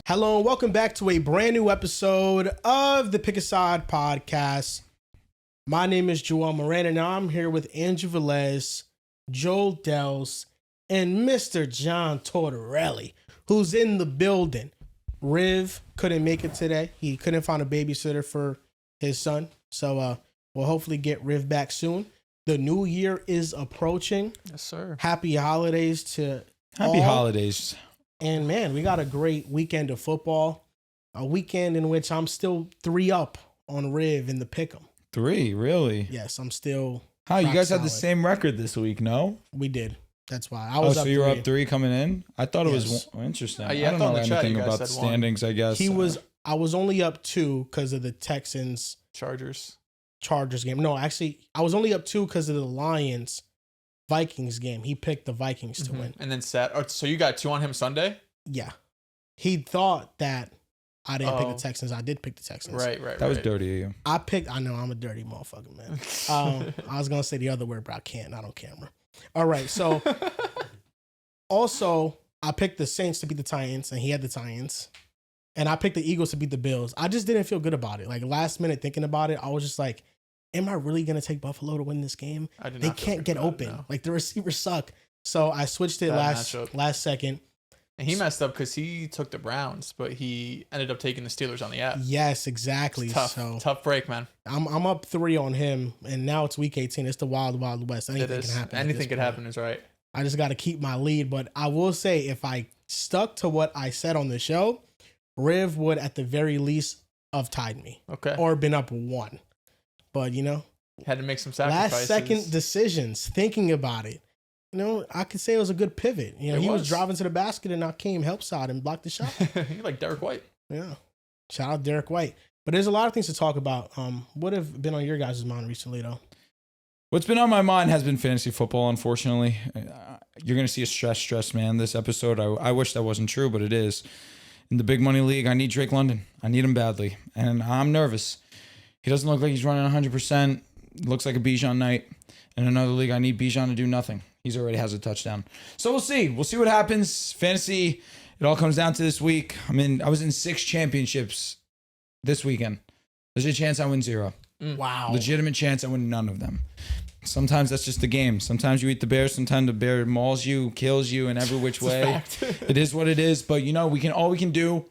Hello and welcome back to a brand new episode of the Pick a Side podcast. My name is Joel Moran and I'm here with Andrew Velez, Joel Dels, and Mr. John Tortorelli, who's in the building. Riv couldn't make it today. He couldn't find a babysitter for his son. So we'll hopefully get Riv back soon. The new year is approaching. Yes, sir. Happy holidays to Happy all. holidays. And man, we got a great weekend of football. A weekend in which I'm still 3 up on Riv in the pick'em. 3, really? Yes, I'm still. How you guys solid. had the same record this week? No. We did. That's why I was. So you were up 3 coming in. I thought it was Yes. Interesting. Yeah, I don't I thought know in the chat anything you guys about the said one. standings. I guess I was only up 2 because of the Texans Chargers game. No, actually, I was only up 2 because of the Lions Vikings game. He picked the Vikings to win. and then so you got 2 on him Sunday. Yeah, he thought that I didn't pick Oh. the Texans. I did pick the Texans. Right. that was dirty of you. I know I'm a dirty motherfucker, man. I was gonna say the other word, but I can't. Not on camera. All right. So also, I picked the Saints to beat the Titans, and he had the Titans. And I picked the Eagles to beat the Bills. I just didn't feel good about it. Like last minute thinking about it, I was just like, "Am I really gonna take Buffalo to win this game? I did They not feel can't good get about it, open. no. Like the receivers suck." So I switched it Bad matchup. last second. And he messed up because he took the Browns, but he ended up taking the Steelers on the app. Yes, exactly. It's tough break, man. I'm up 3 on him, and now it's week 18. It's the wild west. It Anything is. can happen. at Anything this could point. happen is right. I just got to keep my lead. But I will say, if I stuck to what I said on the show, Riv would at the very least have tied me Okay. or been up 1. But, Had to make some sacrifices. last second decisions, thinking about it. I could say it was a good pivot. He was driving to the basket and I came help side and blocked the shot. You like Derek White. Yeah. Shout out Derek White. But there's a lot of things to talk about. What have been on your guys' mind recently, though? What's been on my mind has been fantasy football. Unfortunately, you're gonna see a stressed man this episode. I wish that wasn't true, but it is. In the big money league, I need Drake London. I need him badly, and I'm nervous. He doesn't look like he's running 100%. Looks like a Bijan night. In another league, I need Bijan to do nothing. He's already has a touchdown. So we'll see. We'll see what happens. Fantasy, it all comes down to this week. I was in 6 championships this weekend. There's a chance I win 0. Wow. Legitimate chance I win none of them. Sometimes that's just the game. Sometimes you eat the bear. Sometimes the bear mauls you, kills you in every which way. It is what it is. But all we can do,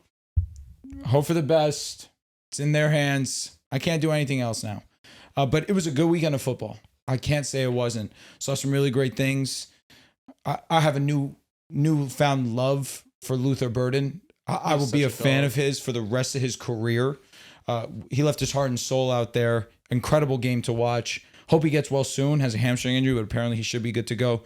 hope for the best. It's in their hands. I can't do anything else now. But it was a good weekend of football. I can't say it wasn't. Saw some really great things. I have a newfound love for Luther Burden. I will be a fan of his for the rest of his career. He left his heart and soul out there. Incredible game to watch. Hope he gets well soon. Has a hamstring injury, but apparently he should be good to go.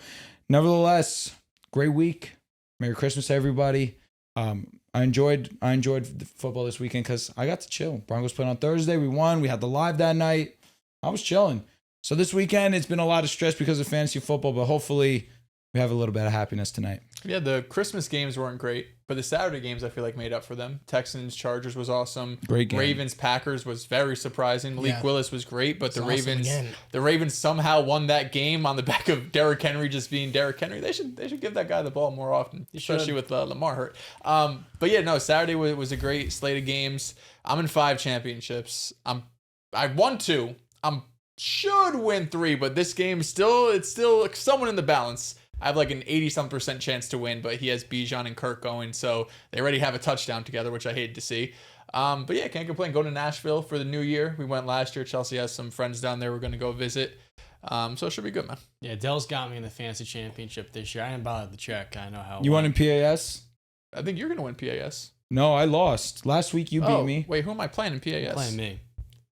Nevertheless, great week. Merry Christmas to everybody. I enjoyed the football this weekend because I got to chill. Broncos played on Thursday. We won. We had the live that night. I was chilling. So this weekend, it's been a lot of stress because of fantasy football, but hopefully we have a little bit of happiness tonight. Yeah, the Christmas games weren't great, but the Saturday games I feel like made up for them. Texans Chargers was awesome. Great game. Ravens Packers was very surprising. Malik Willis was great, but the Awesome Ravens somehow won that game on the back of Derrick Henry just being Derrick Henry. They should give that guy the ball more often, especially with Lamar hurt. But yeah, no, Saturday was a great slate of games. I'm in 5 championships. I won 2. Should win 3, but this game it's still somewhat in the balance. I have like an 80-some% chance to win, but he has Bijan and Kirk going, so they already have a touchdown together, which I hate to see. But yeah, can't complain. Go to Nashville for the new year. We went last year. Chelsea has some friends down there. We're going to go visit. So it should be good, man. Yeah, Dell's got me in the fantasy championship this year. I didn't bother to check. I know how. You won in PAS? I think you're going to win PAS. No, I lost. Last week you beat me. Wait, who am I playing in PAS? Playing me.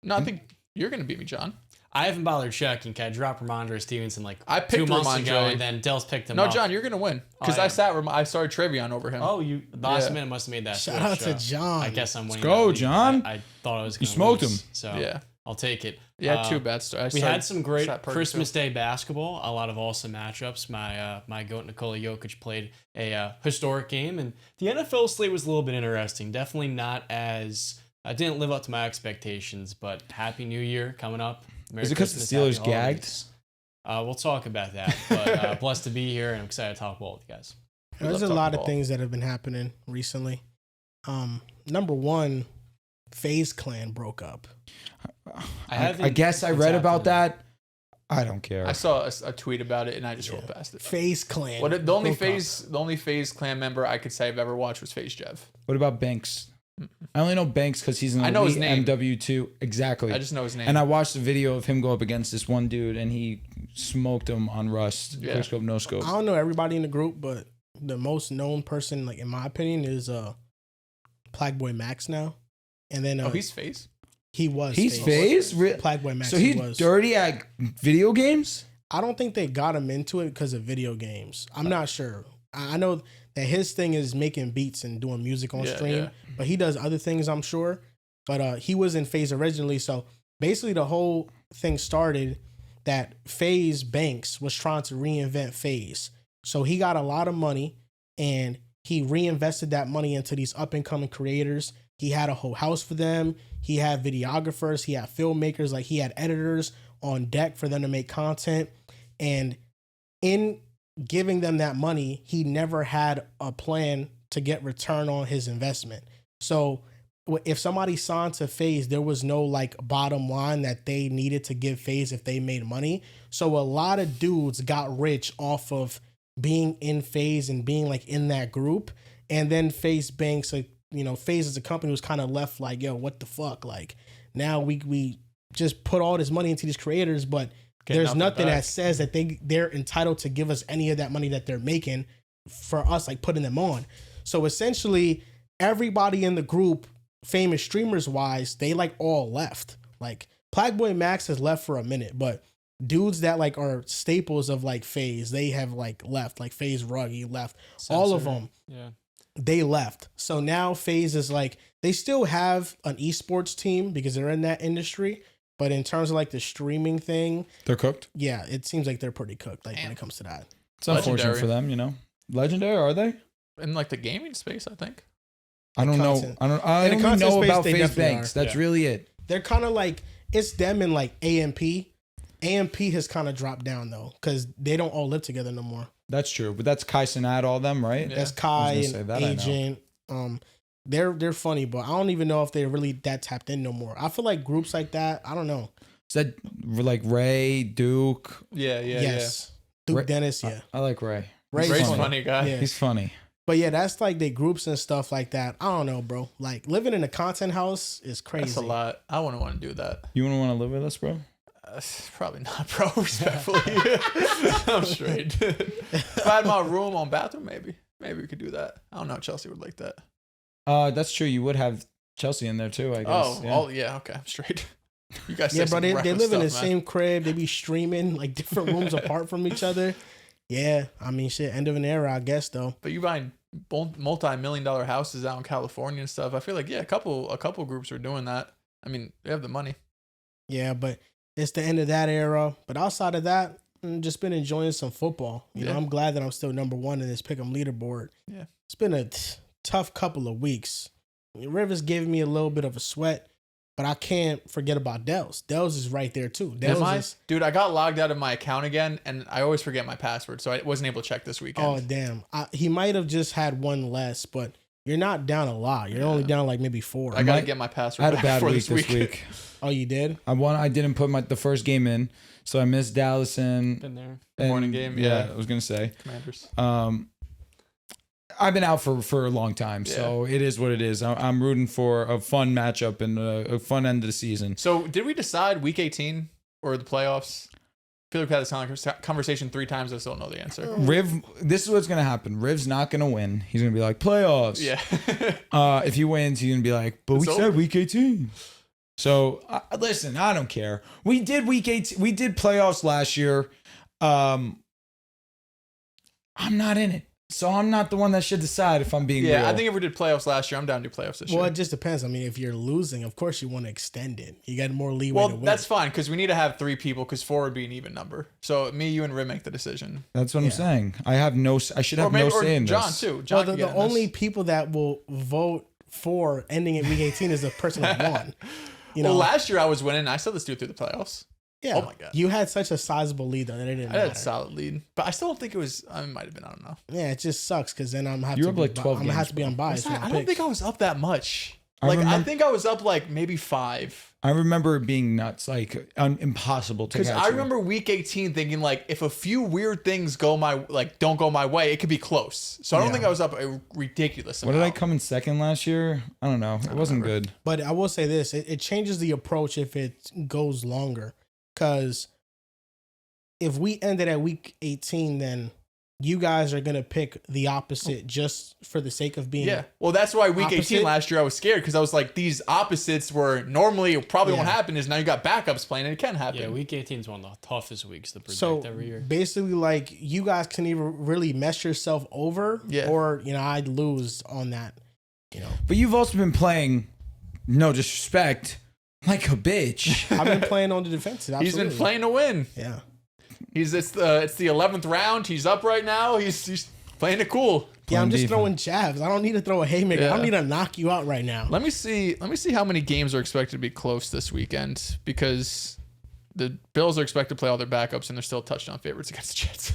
No, I think you're going to beat me, John. I haven't bothered checking. I dropped Ramondre Stevenson I picked 2 months Ramondre. ago, and then Dell's picked him No, up. John, you're going to win. Because yeah. I started Trevion over him. Oh, the last minute must have made that Shout out to John. I guess I'm winning. Let's go, that league. John. I thought I was going to You smoked him. So Yeah. I'll take it. Yeah, 2 bad starts. We had some great Shot Perkins Christmas too. Day basketball. A lot of awesome matchups. My goat Nikola Jokic played a historic game, and the NFL slate was a little bit interesting. Definitely not as I didn't live up to my expectations, but Happy New Year coming up. Merry Is it because the Christmas, Steelers Happy gagged? holidays. We'll talk about that. But blessed to be here, and I'm excited to talk ball with you guys. There's love a lot talking of ball. things that have been happening recently. Number one, FaZe Clan broke up. I guess I read about that. I don't care. I saw a tweet about it and I just rolled past it. FaZe Clan. The only FaZe Clan member I could say I've ever watched was FaZe Jeff. What about Banks? I only know Banks because he's an elite MW2. Exactly. I just know his name. And I watched a video of him go up against this one dude, and he smoked him on Rust. Yeah. Quick scope, no scope. I don't know everybody in the group, but the most known person, like in my opinion, is Plagueboy Max now. And then he's FaZe. He was. He's FaZe? Plagueboy Max. So he's dirty at video games? I don't think they got him into it because of video games. I'm not sure. I know that his thing is making beats and doing music on stream, but he does other things, I'm sure. But he was in FaZe originally. So basically the whole thing started that FaZe Banks was trying to reinvent FaZe. So he got a lot of money and he reinvested that money into these up and coming creators. He had a whole house for them. He had videographers. He had filmmakers. Like he had editors on deck for them to make content. And in giving them that money, he never had a plan to get return on his investment. So if somebody signed to FaZe, there was no like bottom line that they needed to give FaZe if they made money. So a lot of dudes got rich off of being in FaZe and being like in that group. And then FaZe Banks, like, you know, FaZe as a company was kind of left like, yo, what the fuck? Like now we just put all this money into these creators, but there's nothing that says that they're entitled to give us any of that money that they're making for us, like putting them on. So essentially everybody in the group, famous streamers wise, they like all left. Like Plagueboy Max has left for a minute, but dudes that like are staples of like FaZe, they have like left. Like FaZe Rug, he left. All of them, they left. So now FaZe is like, they still have an esports team because they're in that industry. But in terms of like the streaming thing, they're cooked. Yeah, it seems like they're pretty cooked. Like when it comes to that, it's unfortunate for them, you know. Legendary, are they in like the gaming space? I think. I don't know. I don't even know about FaZe Banks. That's really it. They're kind of like it's them and like AMP. AMP has kind of dropped down though because they don't all live together no more. That's true, but that's Kai Cenat, all them, right? Yeah. That's Kai and Agent. They're funny, but I don't even know if they're really that tapped in no more. I feel like groups like that, I don't know. Is that like Ray, Duke? Yes. Duke Ray, Dennis, yeah. I like Ray. Ray's funny guy. Yeah. He's funny. But yeah, that's like the groups and stuff like that. I don't know, bro. Like living in a content house is crazy. That's a lot. I wouldn't want to do that. You wouldn't want to live with us, bro? Probably not, bro. Respectfully. I'm straight. If I had my room on bathroom, maybe we could do that. I don't know. Chelsea would like that. That's true. You would have Chelsea in there too, I guess. Okay. I'm straight. You guys, yeah, bro. They live in the same crib. They be streaming like different rooms apart from each other. Yeah, I mean, shit. End of an era, I guess, though. But you buying multi-million-dollar houses out in California and stuff. I feel like a couple groups are doing that. I mean, they have the money. Yeah, but it's the end of that era. But outside of that, I've just been enjoying some football. You know, I'm glad that I'm still number one in this pick'em leaderboard. Yeah, it's been a tough couple of weeks. Rivers gave me a little bit of a sweat, but I can't forget about Dels. Dels is right there too. Dude, I got logged out of my account again, and I always forget my password, so I wasn't able to check this weekend. Oh, damn. He might have just had one less, but you're not down a lot. You're only down like maybe 4. I got to get my password. I had a bad week this week. Oh, you did? I didn't put the first game in, so I missed Dallas and... Been there. Morning game, yeah. I was going to say. Commanders. I've been out for a long time, so it is what it is. I'm rooting for a fun matchup and a fun end of the season. So, did we decide week 18 or the playoffs? I feel like we've had this conversation 3 times. I still don't know the answer. This is what's going to happen. Riv's not going to win. He's going to be like, playoffs. Yeah. If he wins, he's going to be like, but we said week 18. So, listen, I don't care. We did week 18. We did playoffs last year. I'm not in it. So I'm not the one that should decide if I'm being real. I think if we did playoffs last year, I'm down to do playoffs this year. Well, it just depends. I mean, if you're losing, of course you want to extend it. You got more leeway to win. Well, that's fine because we need to have 3 people because 4 would be an even number. So me, you, and Rib make the decision. That's what I'm saying. I should have no say in this. John too. John, the only people that will vote for ending at week 18 is the person that won. Well, last year I was winning. I said let's do it through the playoffs. Yeah. Oh my God. You had such a sizable lead though that it didn't I matter. had a solid lead, but I still don't think it was. I might have been. I don't know. Yeah, it just sucks because then I'm You're up like 12 I'm gonna have games, to be bro. unbiased. with my I don't think picks. I was up that much. I I think I was up like maybe 5. I remember it being nuts, like impossible to catch. Because I remember week 18 thinking like, if a few weird things don't go my way, it could be close. So I don't Yeah. think I was up a ridiculous What amount. did I come in second last year? I don't know. It wasn't good. But I will say this: it changes the approach if it goes longer. Because if we ended at week 18, then you guys are gonna pick the opposite just for the sake of being. Yeah. Well, that's why week 18 Opposite? last year I was scared because I was like, these opposites were normally probably won't Yeah. happen. Is now you got backups playing and it can happen. Yeah, week 18 is one of the toughest weeks to predict So every year. basically, like you guys can either really mess yourself over, Yeah. or I'd lose on that. But you've also been playing, no disrespect, like a bitch. I've been playing on the defensive. He's been absolutely. playing to win. Yeah. It's the 11th round. He's up right now. He's playing it cool. Yeah, I'm Playing just defense. throwing jabs. I don't need to throw a haymaker. I Yeah. don't need to knock you out right now. Let me see how many games are expected to be close this weekend because the Bills are expected to play all their backups and they're still touchdown favorites against the Jets.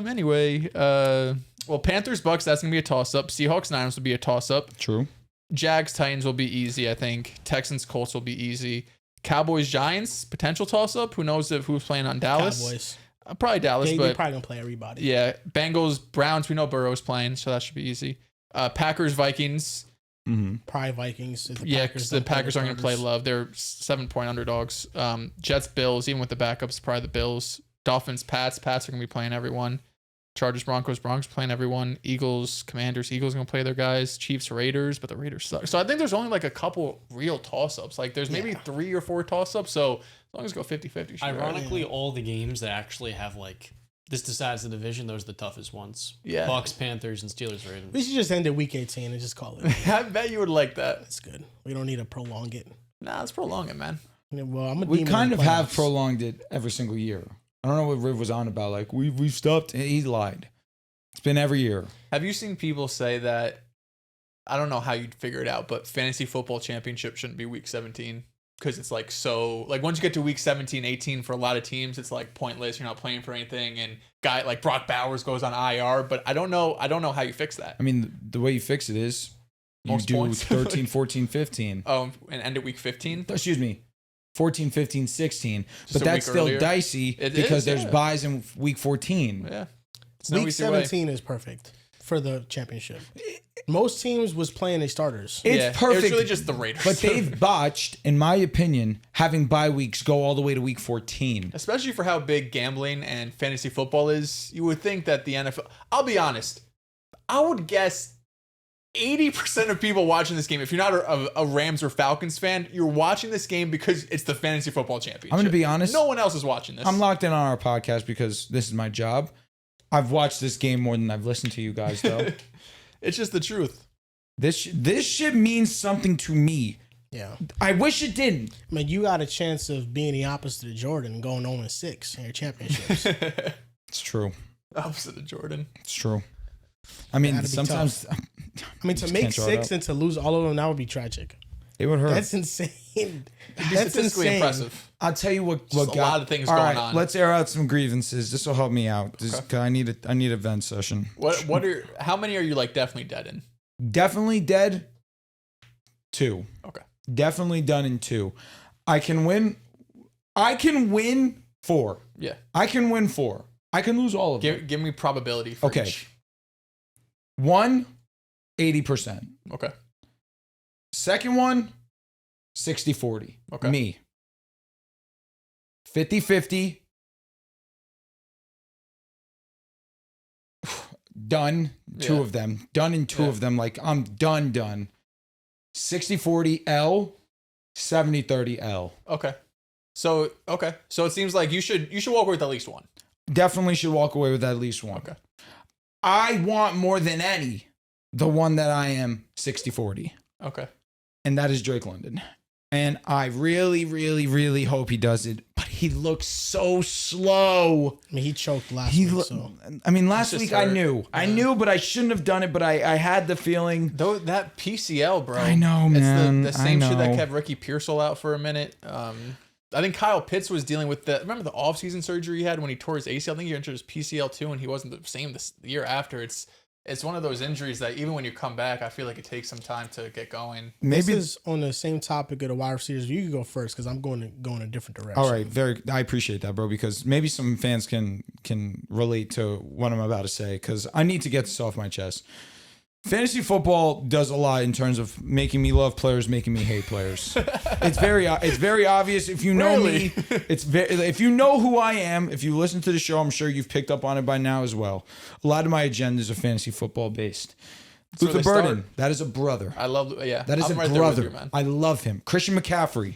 Anyway, well, Panthers Bucks, that's gonna be a toss up. Seahawks Niners will be a toss up. True. Jags Titans will be easy, I think. Texans Colts will be easy. Cowboys Giants potential toss up. Who knows who's playing on Dallas? Cowboys. Probably Dallas, They're but probably gonna play everybody. yeah. Bengals Browns. We know Burrow's playing, so that should be easy. Packers Vikings. Mm-hmm. Probably Vikings. If Yeah, because the don't play Packers aren't going to play starters. love. They're 7-point underdogs. Jets, Bills, even with the backups, probably the Bills. Dolphins, Pats. Pats are going to be playing everyone. Chargers, Broncos, Broncos playing everyone. Eagles, Commanders. Eagles going to play their guys. Chiefs, Raiders, but the Raiders suck. So I think there's only like a couple real toss-ups. Like there's maybe 3 or 4 toss-ups. So as long as you go 50-50. Ironically, all the games that actually have like this decides the division, those are the toughest ones. Yeah. Bucks, Panthers, and Steelers, Ravens. We should just end at week 18 and just call it. I bet you would like that. That's good. We don't need to prolong it. Nah, let's prolong it, man. Well, I'm a We demon kind in of have playoffs. prolonged it every single year. I don't know what Riv was on about. Like we've stopped. He lied. It's been every year. Have you seen people say that? I don't know how you'd figure it out, but fantasy football championship shouldn't be week 17 because it's like so like once you get to week 17, 18 for a lot of teams, it's like pointless. You're not playing for anything, and guy like Brock Bowers goes on IR. But I don't know how you fix that. I mean, the way you fix it is you Most do points. 13, 14, 15. Oh, and end at week 15. Excuse me. 14, 15, 16. Just But a that's week still earlier. dicey It because is, there's yeah. buys in week 14. Yeah, it's no Week easy way. 17 is perfect for the championship. Most teams was playing their starters. It's Yeah, perfect. It's really just the Raiders. But they've botched, in my opinion, having bye weeks go all the way to week 14. especially for how big gambling and fantasy football is, you would think that the NFL. I'll be honest. I would guess 80% of people watching this game, if you're not a Rams or Falcons fan, you're watching this game because it's the fantasy football championship. I'm going to be honest. No one else is watching this. I'm locked in on our podcast because this is my job. I've watched this game more than I've listened to you guys, though. It's just the truth. This shit means something to me. Yeah. I wish it didn't. I mean, you got a chance of being the opposite of Jordan and going 0-6 in your championships. It's true. Opposite of Jordan. It's true. I mean, That'd be sometimes I mean, to Just make can't draw it 6 up. and to lose all of them, that would be tragic. it would hurt. That's insane. It'd be That's statistically insane. impressive. I'll tell you what Just a got lot of things all going right, on. Let's air out some grievances. This will help me out. This, 'cause I need a vent session. How many are you like definitely dead in? Definitely dead. 2. Okay. Definitely done in 2. I can win 4. Yeah. I can win 4. I can lose all of them. Give me probability for Okay. each. 1, 80%. Okay. Second one, 60-40. Okay. Me. 50-50. Done. 2 Yeah. of them. Done in 2 Yeah. of them. Like, I'm done. 60-40 L. 70-30 L. Okay. So it seems like you should walk away with at least one. Definitely should walk away with at least 1. Okay. I want more than any the one that I am 60-40. Okay. And that is Drake London. And I really, really, really hope he does it. But he looks so slow. I mean, he choked last He week, lo- so. I mean, last He's week just I hurt. knew. I knew, but I shouldn't have done it. But I had the feeling. Though that PCL, bro. I know, man. It's the same I shit that know. kept Ricky Pearsall out for a minute. I think Kyle Pitts was dealing with remember the offseason surgery he had when he tore his ACL? I think he entered his PCL too, and he wasn't the same the year after. It's one of those injuries that even when you come back, I feel like it takes some time to get going. Maybe this is on the same topic of the wide receivers. You can go first because I'm going a different direction. All right, I appreciate that, bro, because maybe some fans can relate to what I'm about to say because I need to get this off my chest. Fantasy football does a lot in terms of making me love players, making me hate players. It's very obvious if you know me. If you know who I am, if you listen to the show, I'm sure you've picked up on it by now as well. A lot of my agendas are fantasy football based. Luther Burden, that is a brother. I love, yeah. That is a right brother. There with you, man. I love him. Christian McCaffrey.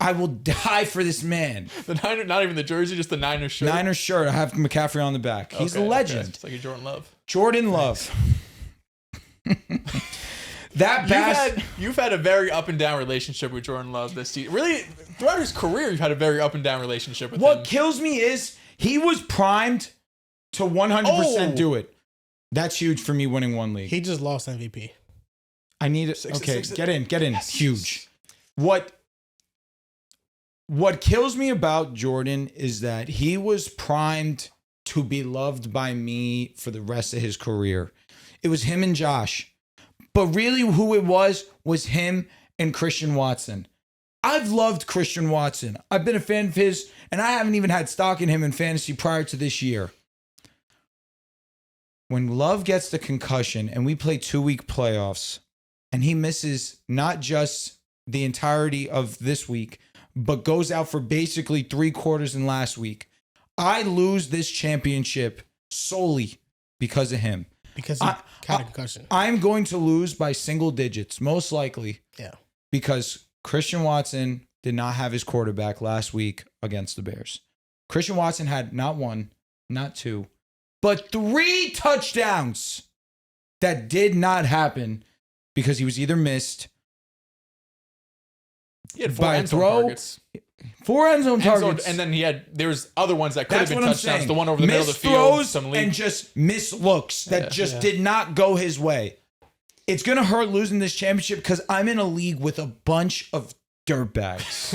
I will die for this man. The Niner, not even the jersey, just the Niners shirt. Niners shirt. I have McCaffrey on the back. He's a legend. Okay. It's like a Jordan Love. Jordan Love. You've had a very up and down relationship with Jordan Love this season. Really, throughout his career, you've had a very up and down relationship with him. What kills me is he was primed to 100% do it. That's huge for me winning one league. He just lost MVP. I need it. Okay, get in. Yes. Huge. What kills me about Jordan is that he was primed to be loved by me for the rest of his career. It was him and Josh. But really who it was him and Christian Watson. I've loved Christian Watson. I've been a fan of his, and I haven't even had stock in him in fantasy prior to this year. When Love gets the concussion and we play 2-week playoffs, and he misses not just the entirety of this week, but goes out for basically 3 quarters in last week, I lose this championship solely because of him. Because he had a concussion. I'm going to lose by single digits, most likely. Yeah. Because Christian Watson did not have his quarterback last week against the Bears. Christian Watson had not 1, not 2, but 3 touchdowns that did not happen because he was either missed. He had 4 end zone targets. 4 end zone targets. And then there was other ones that could have been touchdowns. The one over the middle of the field. Some and just miss looks that did not go his way. It's going to hurt losing this championship because I'm in a league with a bunch of dirtbags.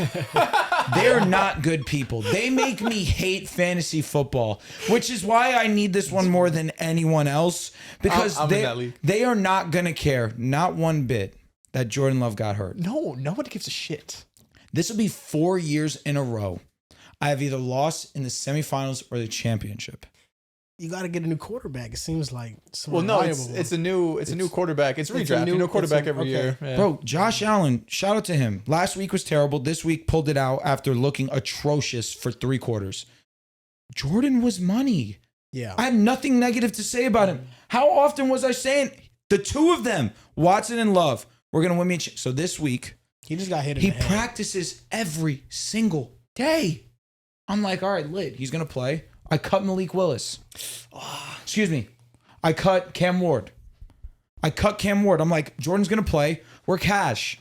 They're not good people. They make me hate fantasy football, which is why I need this one more than anyone else because they are not going to care, not one bit, that Jordan Love got hurt. No one gives a shit. This will be 4 years in a row. I have either lost in the semifinals or the championship. You got to get a new quarterback. It seems like it's a new quarterback. It's redraft. New quarterback every year. Yeah. Bro, Josh Allen, shout out to him. Last week was terrible. This week pulled it out after looking atrocious for 3 quarters. Jordan was money. Yeah. I have nothing negative to say about him. How often was I saying the 2 of them, Watson and Love, we're going to win me? So this week, he just got hit in the head. He practices every single day. I'm like, all right, lit. He's going to play. I cut Malik Willis. Excuse me. I cut Cam Ward. I'm like, Jordan's going to play. We're cash.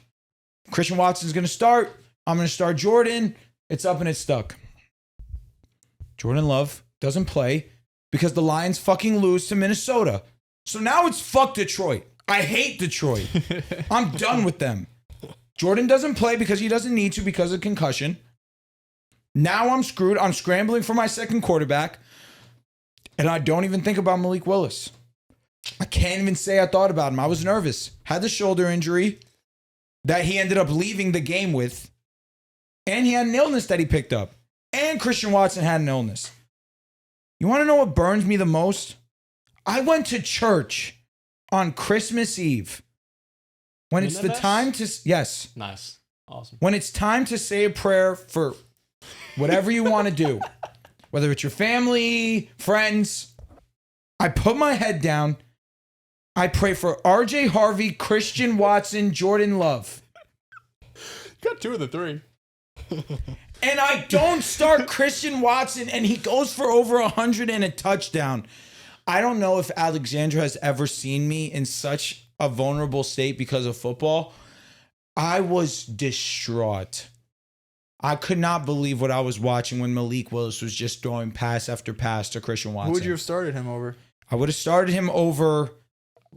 Christian Watson's going to start. I'm going to start Jordan. It's up and it's stuck. Jordan Love doesn't play because the Lions fucking lose to Minnesota. So now it's fuck Detroit. I hate Detroit. I'm done with them. Jordan doesn't play because he doesn't need to because of concussion. Now I'm screwed. I'm scrambling for my second quarterback. And I don't even think about Malik Willis. I can't even say I thought about him. I was nervous. Had the shoulder injury that he ended up leaving the game with. And he had an illness that he picked up. And Christian Watson had an illness. You want to know what burns me the most? I went to church on Christmas Eve. When it's the time to... Yes. Nice. Awesome. When it's time to say a prayer for whatever you want to do, whether it's your family, friends, I put my head down. I pray for RJ Harvey, Christian Watson, Jordan Love. Got 2 of the 3. And I don't start Christian Watson, and he goes for over 100 and a touchdown. I don't know if Alexandra has ever seen me in such a vulnerable state because of football. I was distraught. I could not believe what I was watching when Malik Willis was just throwing pass after pass to Christian Watson. Who would you have started him over? I would have started him over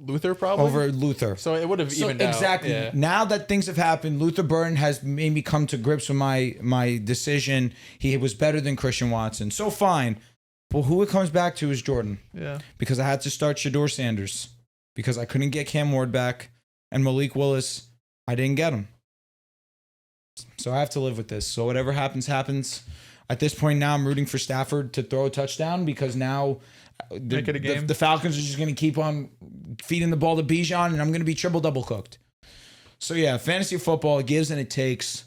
Luther probably over Luther. So it would have evened out. Exactly. Yeah. Now that things have happened, Luther Burden has made me come to grips with my decision. He was better than Christian Watson. So fine. But who it comes back to is Jordan. Yeah. Because I had to start Shador Sanders. Because I couldn't get Cam Ward back. And Malik Willis, I didn't get him. So I have to live with this. So whatever happens, happens. At this point now, I'm rooting for Stafford to throw a touchdown because now the Falcons are just going to keep on feeding the ball to Bijan, and I'm going to be triple-double cooked. So yeah, fantasy football, it gives and it takes.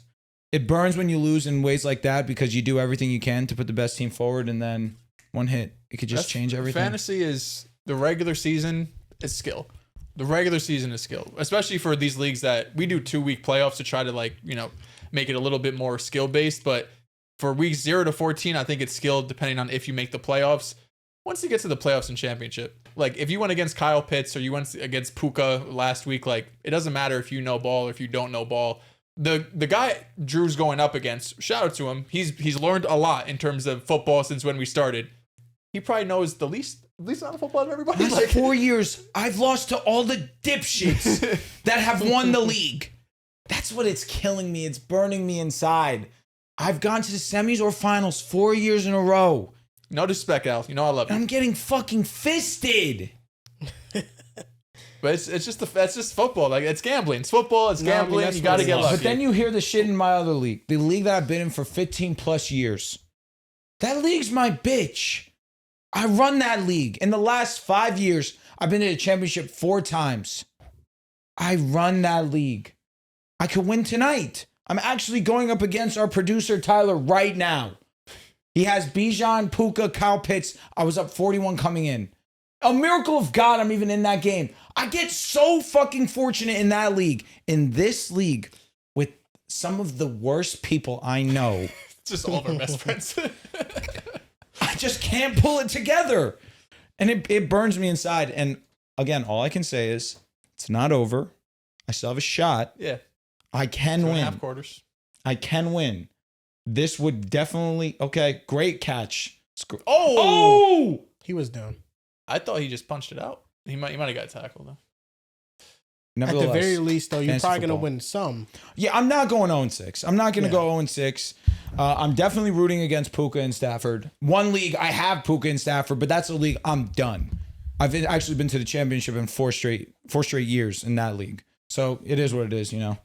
It burns when you lose in ways like that because you do everything you can to put the best team forward, and then one hit, it could just change everything. Fantasy is the regular season is skill. The regular season is skill, especially for these leagues that we do 2-week playoffs to try to make it a little bit more skill based. But for weeks 0 to 14, I think it's skill depending on if you make the playoffs. Once you get to the playoffs and championship, like if you went against Kyle Pitts or you went against Puka last week, like it doesn't matter if you know ball or if you don't know ball. The guy Drew's going up against, shout out to him. He's learned a lot in terms of football since when we started. He probably knows the least amount of football of everybody. Last 4 years, I've lost to all the dipshits that have won the league. That's what it's killing me. It's burning me inside. I've gone to the semis or finals 4 years in a row. No disrespect, Al. You know I love you. I'm getting fucking fisted. But it's just that's just football. Like it's gambling. It's football. It's gambling. You got to get lucky. But then you hear the shit in my other league, the league that I've been in for 15 plus years. That league's my bitch. I run that league. In the last 5 years, I've been to the championship 4 times. I run that league. I could win tonight. I'm actually going up against our producer, Tyler, right now. He has Bijan, Puka, Kyle Pitts. I was up 41 coming in. A miracle of God, I'm even in that game. I get so fucking fortunate in that league. In this league, with some of the worst people I know. Just all of our best friends. I just can't pull it together. And it burns me inside. And again, all I can say is it's not over. I still have a shot. Yeah. I can win. 2.5 quarters. I can win. This would definitely... Okay, great catch. Oh! He was down. I thought he just punched it out. He might have got tackled, though. At the very least, though, you're probably going to win some. Yeah, I'm not going 0-6. I'm not going to go 0-6. I'm definitely rooting against Puka and Stafford. One league, I have Puka and Stafford, but that's a league I'm done. I've actually been to the championship in 4 straight years in that league. So it is what it is, you know.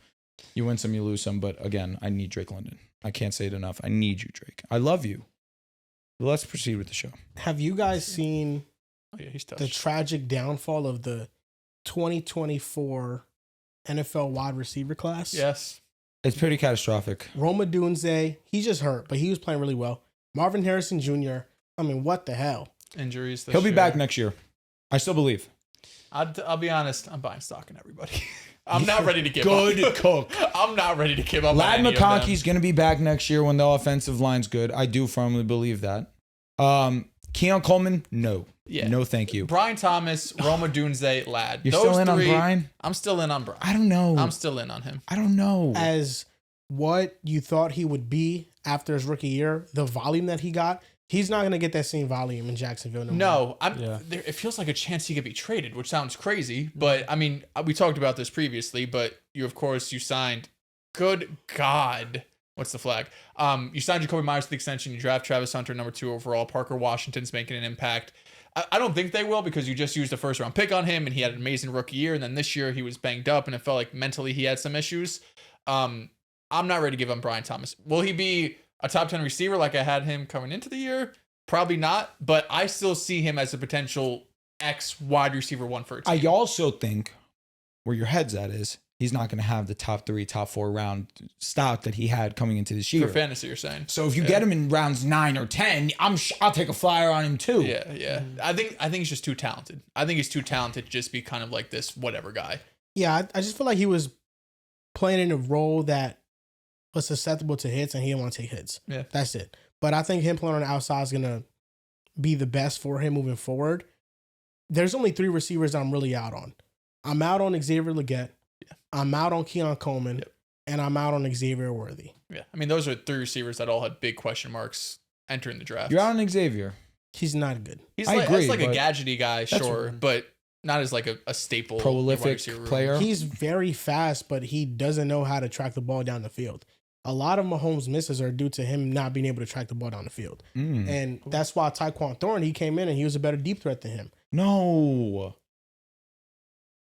You win some, you lose some. But again, I need Drake London. I can't say it enough. I need you, Drake. I love you. Let's proceed with the show. Have you guys seen he's the tragic downfall of the 2024 NFL wide receiver class? Yes. It's pretty catastrophic. Rome Odunze, he just hurt, but he was playing really well. Marvin Harrison Jr., I mean, what the hell? Injuries. He'll be back next year. I still believe. I'll be honest. I'm buying stock in everybody. I'm not ready to give up. Good cook. I'm not ready to give up. Lad McConkey's going to be back next year when the offensive line's good. I do firmly believe that. Keon Coleman, no. Yeah. No, thank you. Brian Thomas, Roma Dunze, Lad. You're still in on Brian? I'm still in on Brian. I don't know. I'm still in on him. I don't know. As what you thought he would be after his rookie year, the volume that he got, he's not going to get that same volume in Jacksonville. It feels like a chance he could be traded, which sounds crazy. But, I mean, we talked about this previously, but you signed, good God. What's the flag? You signed Jacoby Myers to the extension. You draft Travis Hunter, number 2 overall. Parker Washington's making an impact. I don't think they will because you just used a first-round pick on him, and he had an amazing rookie year. And then this year he was banged up, and it felt like mentally he had some issues. I'm not ready to give him Brian Thomas. Will he be a top 10 receiver like I had him coming into the year? Probably not, but I still see him as a potential X wide receiver 1 for a team. I also think where your head's at is he's not going to have the top 3, top 4 round stock that he had coming into this year. For fantasy, you're saying. So if you get him in rounds 9 or 10, I'll take a flyer on him too. Yeah. I think he's just too talented. I think he's too talented to just be kind of like this whatever guy. Yeah, I just feel like he was playing in a role that was susceptible to hits, and he didn't want to take hits. Yeah. That's it. But I think him playing on the outside is going to be the best for him moving forward. There's only 3 receivers I'm really out on. I'm out on Xavier Legette. Yeah. I'm out on Keon Coleman. Yep. And I'm out on Xavier Worthy. Yeah. I mean, those are 3 receivers that all had big question marks entering the draft. You're out on Xavier. He's not good. He's like a gadgety guy, sure. But not as like a staple Prolific wide receiver player. He's very fast, but he doesn't know how to track the ball down the field. A lot of Mahomes' misses are due to him not being able to track the ball down the field. And that's why Tyquan Thorne, he came in and he was a better deep threat than him. No.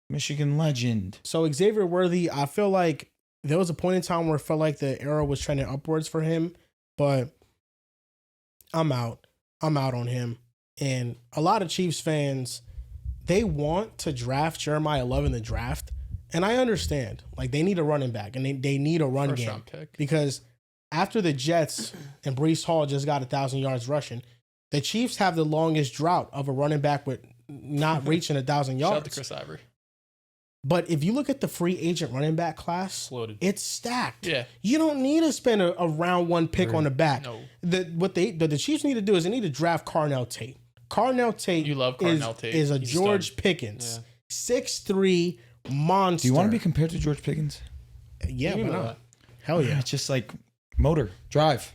Michigan legend. So Xavier Worthy, I feel like there was a point in time where it felt like the arrow was trending upwards for him, but I'm out. I'm out on him. And a lot of Chiefs fans, they want to draft Jeremiah Love in the draft. And I understand. Like, they need a running back and they need a run First game. round pick. Because after the Jets and Breece Hall just got 1,000 yards rushing, the Chiefs have the longest drought of a running back with not reaching 1,000 Shout out yards. to Chris Ivory. But if you look at the free agent running back class, Loaded. it's stacked. Yeah. You don't need to spend a round one pick on the back. No. What the Chiefs need to do is they need to draft Carnell Tate. Carnell Tate, You love Carnell Tate. is a He's a George stud. Pickens. Yeah. 6'3" monster. Do you want to be compared to George Pickens? Yeah, You why know not? that. Hell yeah. It's just like motor, drive.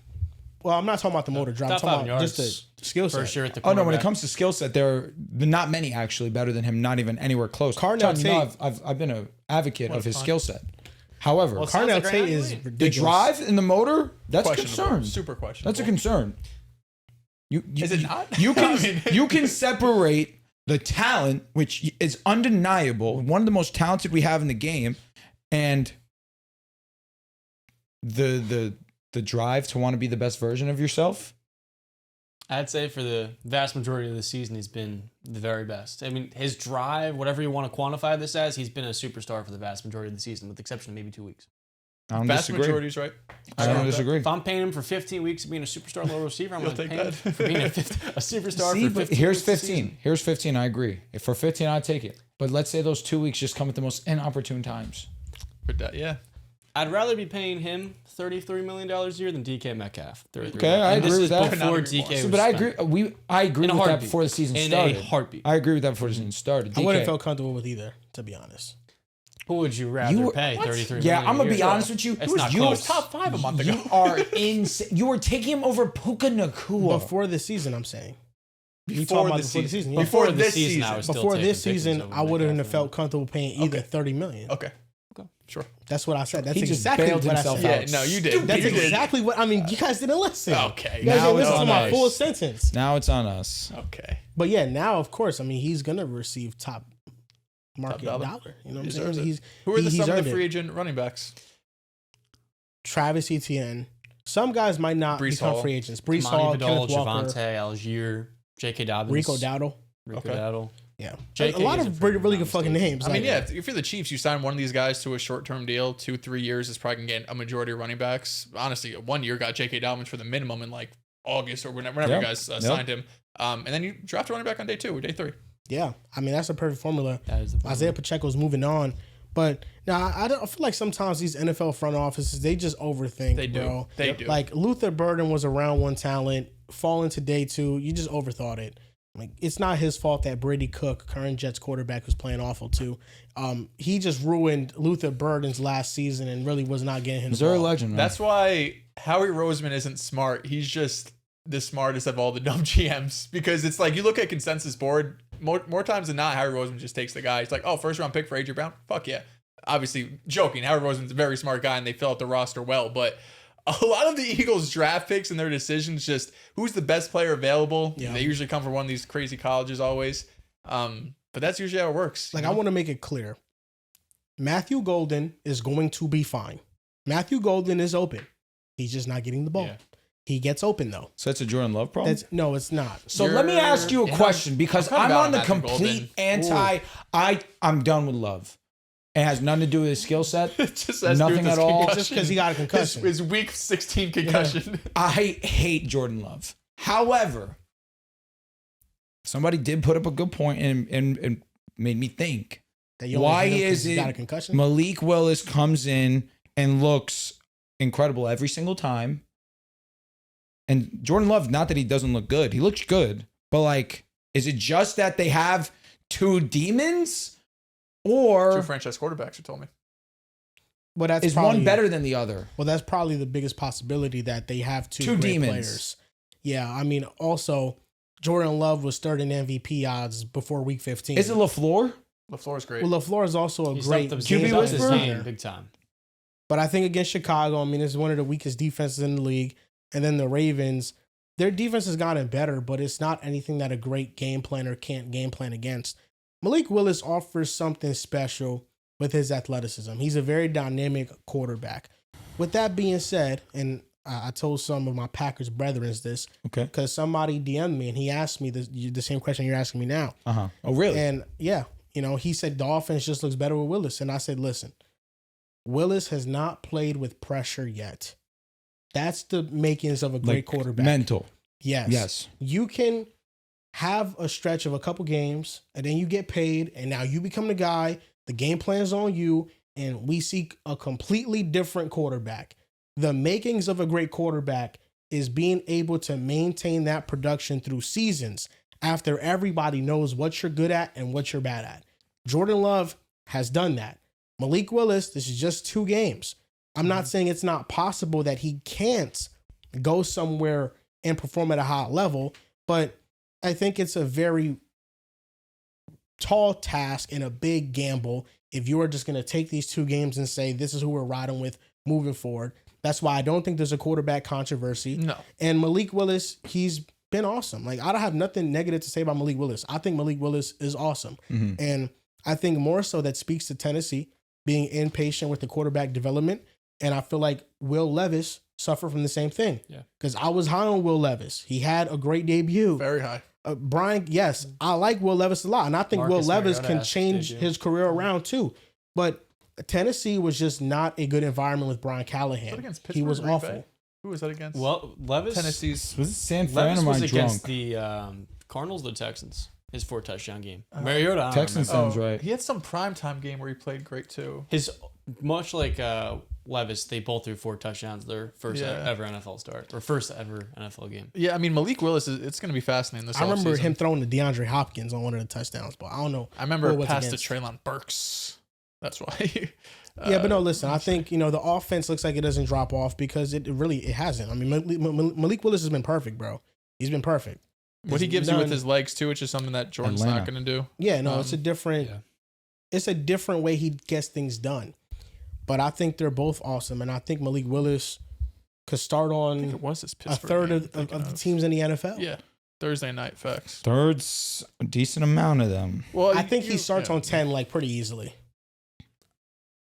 Well, I'm not talking about the motor drive. I'm Top 5 talking about yards just the skill set. First year at the Oh no, when it quarterback. comes to skill set, there are not many actually better than him. Not even anywhere close. Carnell John, you know, Tate- I've been an advocate What of a his punt. skill set. However, Well, sounds Carnell like Tate Ryan is Williams. the ridiculous. drive in the motor, that's a Questionable. concern. Super questionable. That's a concern. You Is it not? You can I mean- you can separate the talent, which is undeniable, one of the most talented we have in the game, and the drive to want to be the best version of yourself. I'd say for the vast majority of the season, he's been the very best. I mean, his drive, whatever you want to quantify this as, he's been a superstar for the vast majority of the season, with the exception of maybe 2 weeks. I don't Vast disagree. majority's right. I don't disagree. If I'm paying him for 15 weeks of being a superstar low receiver, I'm You'll going to take pay him that. for being a superstar See, for but 15 here's weeks this 15. season. Here's 15. I agree. If for 15, I'd take it. But let's say those 2 weeks just come at the most inopportune times. But that, yeah. I'd rather be paying him $33 million a year than DK Metcalf. Okay, I agree with that. Before Not DK anymore. was But I spent. agree. I agree In a with that heartbeat. before the season In started. a heartbeat. I agree with that before the season started. I wouldn't DK. feel comfortable with either, to be honest. Who would you rather You- pay? what? 33 Yeah, million I'm a gonna be year? honest with you. It's not You close. was Top 5 a month ago. You are insane. You were taking him over Puka Nacua. Before the season, I'm saying. You Before talking about the before the season. season? Yeah. Before Before this this season, I season. was still Before taking this Pickens season, over I wouldn't Metcalf. have felt comfortable paying either Okay. $30 million. Okay. Sure. That's what I said. That's He just exactly bailed what I himself said. Yeah, no, you did. That's You did. exactly what I mean. You guys didn't listen. Okay. You guys Now didn't it's listen to on my us. full sentence. Now it's on us. Okay. But yeah, now of course, I mean he's gonna receive top market dollar. dollar. You know what I'm Deserves saying? it. Who are the he's some of earned the it. free agent running backs? Travis Etienne. Some guys might not Breece become Hall. free agents. Breece Hall, Monty Vidal, Kenneth Walker, Javonte, Algier, J.K. Dobbins, Rico Dowdle. Rico Okay. Dowdle. Yeah, JK a lot isn't of free, really good if I'm fucking mistaken. names. I mean, like- yeah, if you're the Chiefs, you sign one of these guys to a short-term deal, 2-3 years is probably going to get a majority of running backs. Honestly, 1 year got J.K. Dobbins for the minimum in like August or whenever Yep. you guys Yep. signed him. And then you draft a running back on day 2 or day 3. Yeah, I mean that's a perfect formula. That is the problem. Isaiah Pacheco's moving on, but now I feel like sometimes these NFL front offices they just overthink. They do. Bro. They do. Like Luther Burden was a round one talent, fall into day 2. You just overthought it. Like it's not his fault that Brady Cook, current Jets quarterback, was playing awful too. He just ruined Luther Burden's last season and really was not getting him. the Missouri ball. legend, man. That's why Howie Roseman isn't smart. He's just the smartest of all the dumb GMs because it's like you look at consensus board more times than not. Howie Roseman just takes the guy. He's like, oh, first round pick for AJ Brown. Fuck yeah. Obviously joking. Howie Roseman's a very smart guy and they fill out the roster well, but a lot of the Eagles draft picks and their decisions just who's the best player available. Yeah. They usually come from one of these crazy colleges always. But that's usually how it works. Like you I know? want to make it clear, Matthew Golden is going to be fine. Matthew Golden is open. He's just not getting the ball. Yeah. He gets open though. So it's a Jordan Love problem. No, it's not. So let me ask you a Yeah, question because I'm I'm kinda on the down on Matthew complete Golden. anti. I'm done with Love. It has nothing to do with his skill set. It just has to do Nothing with his at all. concussion. Just because he got a concussion. His week 16 concussion. I hate Jordan Love. However, somebody did put up a good point and made me think. That you only Why hit him 'cause is he it got a concussion? Malik Willis comes in and looks incredible every single time? And Jordan Love, not that he doesn't look good. He looks good. But like, is it just that they have two demons? Or 2 franchise quarterbacks, you told me. Well, that's is probably, one better than the other? Well, that's probably the biggest possibility that they have two Two great demons. players. Yeah, I mean, also Jordan Love was third in MVP odds before Week 15. Is it LaFleur? LaFleur's great. Well, LaFleur is also a He great stepped up QB his whisperer? game big time. But I think against Chicago, I mean, it's one of the weakest defenses in the league. And then the Ravens, their defense has gotten better, but it's not anything that a great game planner can't game plan against. Malik Willis offers something special with his athleticism. He's a very dynamic quarterback. With that being said, and I told some of my Packers brethren this, Okay. because somebody DM'd me and he asked me the same question you're asking me now. Uh-huh. Oh, really? And yeah, he said the offense just looks better with Willis. And I said, listen, Willis has not played with pressure yet. That's the makings of a great quarterback. Mental. Yes. You can have a stretch of a couple games and then you get paid and now you become the guy. The game plan's on you and we see a completely different quarterback. The makings of a great quarterback is being able to maintain that production through seasons after everybody knows what you're good at and what you're bad at. Jordan Love has done that. Malik Willis, this is just 2 games. I'm not saying it's not possible that he can't go somewhere and perform at a high level, but I think it's a very tall task and a big gamble if you are just going to take these 2 games and say, this is who we're riding with moving forward. That's why I don't think there's a quarterback controversy. No. And Malik Willis, he's been awesome. Like, I don't have nothing negative to say about Malik Willis. I think Malik Willis is awesome. Mm-hmm. And I think more so that speaks to Tennessee being impatient with the quarterback development. And I feel like Will Levis suffered from the same thing. Yeah. Because I was high on Will Levis. He had a great debut. Very high. Brian, yes, I like Will Levis a lot. And I think Marcus Will Levis Mariota can has change debut. his career around too. But Tennessee was just not a good environment with Brian Was that Callahan. against He was Pittsburgh, Green awful. Bay? Who was that against? Well, Levis. Tennessee's. Was it San Fran Levis or am was I against drunk? the Cardinals, or the Texans. His 4-touchdown game. Mariota. I don't Texans remember. sounds right. He had some primetime game where he played great too. His much like Levis, they both threw 4 touchdowns. Their first Yeah. ever NFL start or first ever NFL game. Yeah, I mean Malik Willis it's going to be fascinating this I remember offseason. him throwing to DeAndre Hopkins on one of the touchdowns, but I don't know. I remember who it was past to against. Treylon Burks. That's why. Yeah, but no, listen, I think, the offense looks like it doesn't drop off because it hasn't. I mean, Malik Willis has been perfect, bro. He's been perfect. What he gives you with his legs too, which is something that Jordan's not Atlanta. going to do. Yeah, no, it's a different yeah. it's a different way he gets things done. But I think they're both awesome, and I think Malik Willis could start I think on it was this a Pittsburgh third game of I'm thinking the teams in the NFL. Yeah, Thursday night facts. Third's a decent amount of them. Well, I think he starts on 10 like pretty easily.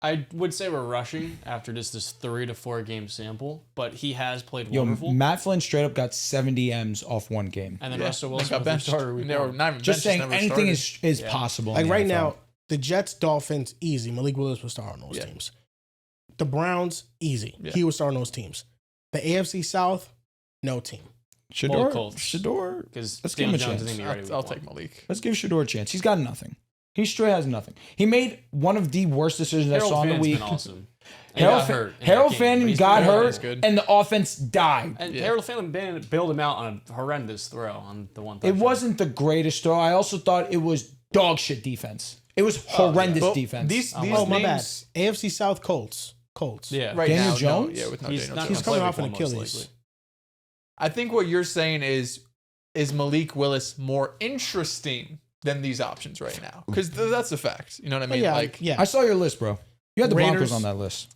I would say we're rushing after just this 3 to 4 game sample, but he has played Yo, wonderful. Matt Flynn straight up got 70 M's off one game. And then Yeah, Russell they Wilson got was the benched. starter week They were one. not even Just benched, saying never anything started. is Yeah. possible. in Like the right NFL. now, the Jets, Dolphins, easy. Malik Willis was starting those Yeah. teams. The Browns, easy. Yeah. He was starting those teams. The AFC South, no team. Shador, Colts. Shador, Because Let's give him a Jones chance. isn't even ready week I'll one. take Malik. let's give Shador a chance. He's got nothing. He straight has nothing. He made one of the worst decisions I Harold saw in the Fann's week. been awesome. And he got hurt in that Harold game, Fannin but he's got been really hurt, good. and the offense died. And Yeah. Harold Fannin bailed him out on a horrendous throw on the one. It touchdown. wasn't the greatest throw. I also thought it was dog shit defense. It was horrendous Well, defense. These Oh, my bad. names AFC South Colts. Yeah. right Daniel now, Jones? No, yeah, with no He's Daniel not Jones. He's gonna coming play off week an one, most Achilles. likely. I think what you're saying is Malik Willis more interesting than these options right now? Because that's a fact. You know what I mean? Yeah, Like, yeah. I saw your list, bro. You had the Raiders- Broncos on that list.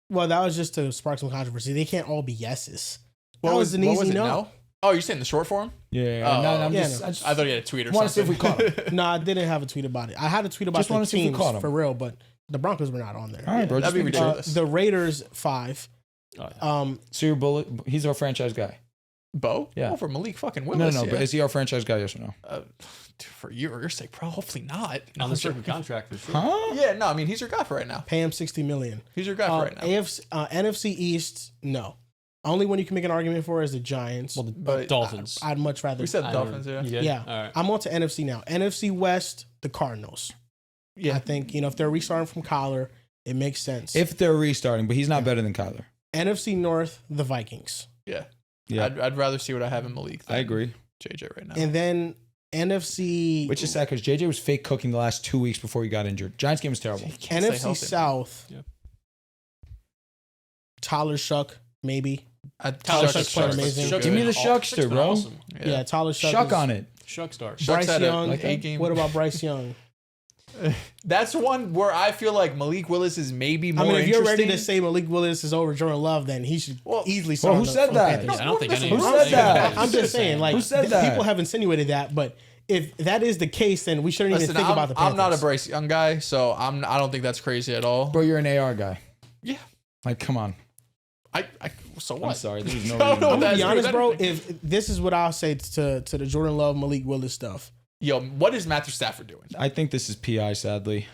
Well, that was just to spark some controversy. They can't all be yeses. what That was an what easy was it? no. No. Oh, you're saying the short form? Yeah. Oh, no, I'm yeah, just, no. I just I thought you had a tweet or want to see something. if we caught him. No, I didn't have a tweet about it. I had a tweet about Just wanna the see if we teams caught 'em. for real, but the Broncos were not on there. All right, bro. that'd Just be make sure. ridiculous. The Raiders 5. Oh, yeah. So your bullet, he's our franchise guy. Bo? Yeah. Oh, for Malik fucking No, Willis. but is he our franchise guy? Yes or no? For your sake, bro. Hopefully not. No, on I'm this rookie joking. contract for sure. Huh? Yeah, no, I mean, he's your guy for right now. Pay him $60 million. He's your guy for right now. NFC East, no. Only one you can make an argument for is the Giants. Well, the But Dolphins. I'd much rather. We said I Dolphins, don't- yeah. You did? Yeah. All right. I'm on to NFC now. NFC West, the Cardinals. Yeah. I think, if they're restarting from Kyler, it makes sense. If they're restarting, but he's not better than Kyler. NFC North, the Vikings. Yeah. Yeah. I'd rather see what I have in Malik than I agree. JJ right now. And then NFC Which is sad because JJ was fake cooking the last 2 weeks before he got injured. Giants game was terrible. Can't stay NFC healthy. South. Yeah. Tyler Shuck, maybe. Tyler Shuck's playing amazing. Shuck's Give me been the Shuckster, been bro. Awesome. Yeah, Tyler Shuck. Shuck on it. Shuck star. Shucks Bryce had Young. a 8-game. What about Bryce Young? That's one where I feel like Malik Willis is maybe more I mean, if you're ready to interesting. say Malik Willis is over Jordan Love, then he should easily start. Well, who on the- said on the that? Panthers. I don't think any. Who said that? I'm just saying, like, Who said that? people have insinuated that, but if that is the case, then we shouldn't Listen, even think about the Panthers. I'm not a Bryce Young guy, so I don't think that's crazy at all. Bro, you're an AR guy. Yeah. Like, come on. So what? I'm sorry. There was no No, reason. no, I'm gonna that's be good honest, with bro. anything. If this is what I'll say to the Jordan Love, Malik Willis stuff. Yo, what is Matthew Stafford doing? I think this is PI, sadly.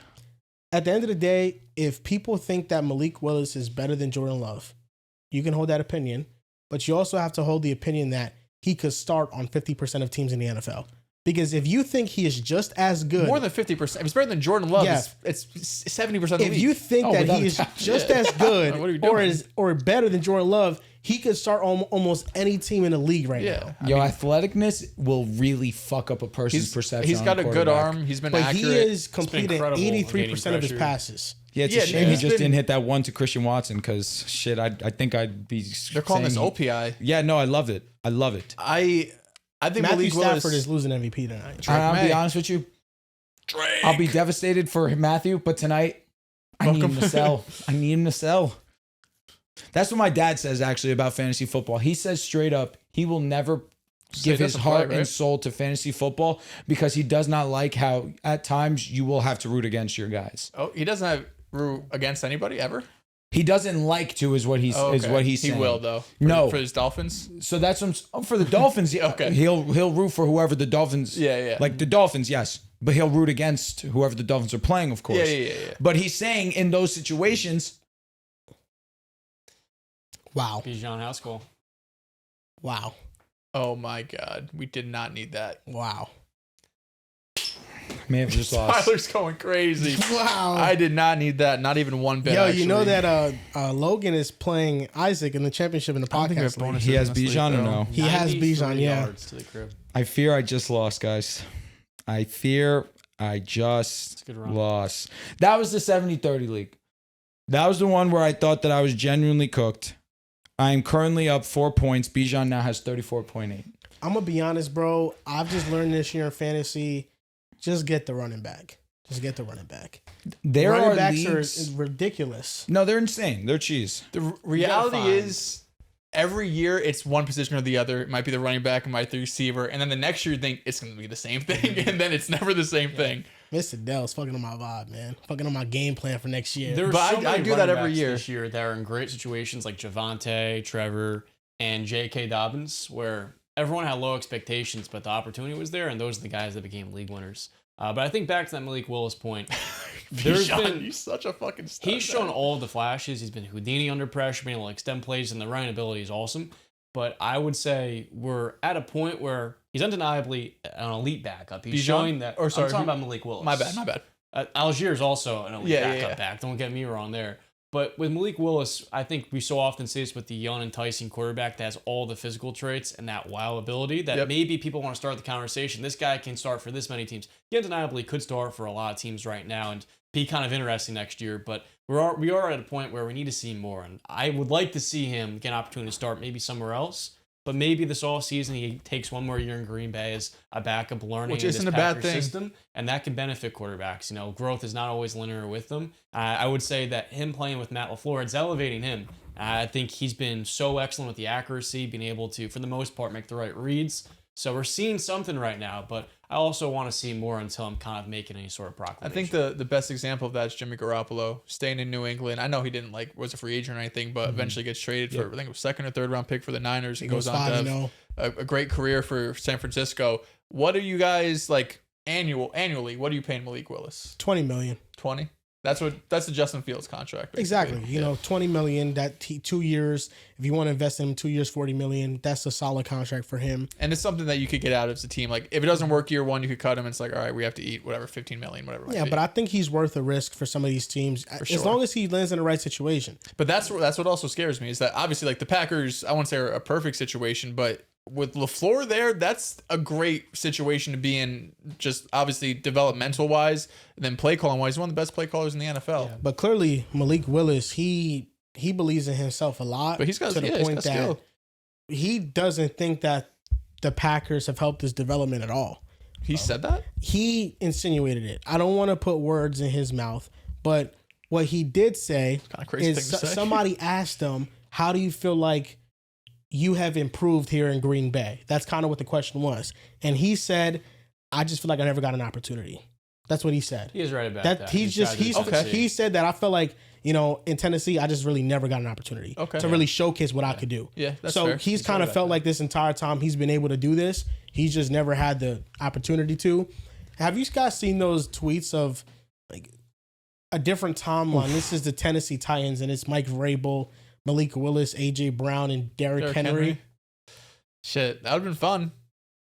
At the end of the day, if people think that Malik Willis is better than Jordan Love, you can hold that opinion, but you also have to hold the opinion that he could start on 50% of teams in the NFL. Because if you think he is just as good, More than 50%. If it's better than Jordan Love, Yeah. it's 70% of the if league. you think Oh, that without he a is doubt. just Yeah. as good What are you or doing? or better than Jordan Love, he could start on almost any team in the league right Yeah. now. Yo, athleticness will really fuck up a person's perception. He's got on a good quarterback. arm. He's been But accurate. he is completing incredible 83% of his evading passes. Yeah, it's Yeah, a shame he he's just been- didn't hit that one to Christian Watson because shit, I think I'd be. They're calling this saying OPI. Yeah, no, I love it. I love it. I think Matthew Malik Stafford Willis is losing MVP tonight. I'll May. be honest with you. Drake. I'll be devastated for Matthew, but tonight I need him to sell. I need him to sell. That's what my dad says actually about fantasy football. He says straight up he will never give his doesn't heart play, right? and soul to fantasy football because he does not like how at times you will have to root against your guys. Oh, he doesn't have root against anybody ever? He doesn't like to is what he's Oh, is okay. what he's saying. He will though. No. For his Dolphins. So that's what for the Dolphins. Yeah, Okay. he'll root for whoever the Dolphins. Yeah. Like the Dolphins, yes, but he'll root against whoever the Dolphins are playing, of course. Yeah. But he's saying in those situations, Wow. Bijan Haskell. Wow. Oh my God. We did not need that. Wow. may have just lost. Tyler's going crazy. Wow. I did not need that. Not even one bit. Yo, actually. you know that Logan is playing Isaac in the championship in the I don't think we have podcast league. bonuses He has in this league, Bijan or though. no? He has 93 Bijan, yeah. yards to the crib. I fear I just lost, guys. I fear I just a good run. lost. That was the 70-30 league. That was the one where I thought that I was genuinely cooked. I am currently up 4 points. Bijan now has 34.8. I'm gonna be honest, bro. I've just learned this year in fantasy. Just get the running back. Just get the running back. There running are backs leagues. are reality. No, they're insane. They're cheese. The reality find- is, every year it's one position or the other. It might be the running back, it might be the receiver, and then the next year you think it's going to be the same thing, and then it's never the same thing. Mr. Dell's fucking on my vibe, man. Fucking on my game plan for next year. There are But so I many do that running every backs year. this year that are in great situations like Javonte, Trevor, and J.K. Dobbins, where everyone had low expectations, but the opportunity was there, and those are the guys that became league winners. But I think back to that Malik Willis point, there's Bijan, been he's such a fucking stud. he's shown all the flashes. He's been Houdini under pressure, being able to extend plays, and the running ability is awesome. But I would say we're at a point where he's undeniably an elite backup. He's Bijan? showing that. Or sorry, I'm talking who- about Malik Willis. My bad. Algier is also an elite Yeah, backup back. Don't get me wrong there. But with Malik Willis, I think we so often see this with the young, enticing quarterback that has all the physical traits and that wow ability that Yep. maybe people want to start the conversation. This guy can start for this many teams. He undeniably could start for a lot of teams right now and be kind of interesting next year. But we are at a point where we need to see more. And I would like to see him get an opportunity to start maybe somewhere else. But maybe this offseason he takes one more year in Green Bay as a backup learning Which in this isn't a bad Packers thing. system, and that can benefit quarterbacks. You know, growth is not always linear with them. I would say that him playing with Matt LaFleur, it's elevating him. I think he's been so excellent with the accuracy, being able to, for the most part, make the right reads. So we're seeing something right now, but I also want to see more until I'm kind of making any sort of I proclamation. think the best example of that is Jimmy Garoppolo staying in New England. I know he didn't was a free agent or anything, but eventually gets traded for I think it was second or third round pick for the Niners and goes on to have a great career for San Francisco. What are you guys like annually? What are you paying Malik Willis? $20 million. 20? That's the Justin Fields contract. Basically. Exactly. You know, $20 million. That 2 years. If you want to invest in him, 2 years, $40 million. That's a solid contract for him. And it's something that you could get out as a team. Like if it doesn't work year one, you could cut him. It's like, all right, we have to eat whatever 15 million, whatever. Yeah, but I think he's worth a risk for some of these teams as sure. long as he lands in the right situation. But that's what also scares me is that obviously like the Packers, I won't say are a perfect situation, but with LaFleur there, that's a great situation to be in. Just obviously developmental wise, and then play calling wise, he's one of the best play callers in the NFL. But clearly, Malik Willis, he he believes in himself a lot. But he's got to the he's point got that skill. he doesn't think that the Packers have helped his development at all. He said that? He insinuated it. I don't want to put words in his mouth, but what he did say Kind of crazy is thing to say. somebody asked him, how do you feel like you have improved here in Green Bay? That's kind of what the question was. And he said, I just feel like I never got an opportunity. That's what he said. He is right about That that. he said that I felt like, you know, in Tennessee, I just really never got an opportunity to really showcase what I could do. Yeah, that's so fair. he's kind of felt like this entire time he's been able to do this. He's just never had the opportunity to. Have you guys seen those tweets of like a different timeline? This is the Tennessee Titans, and it's Mike Vrabel, Malik Willis, AJ Brown, and Derrick Henry. Shit, that would have been fun.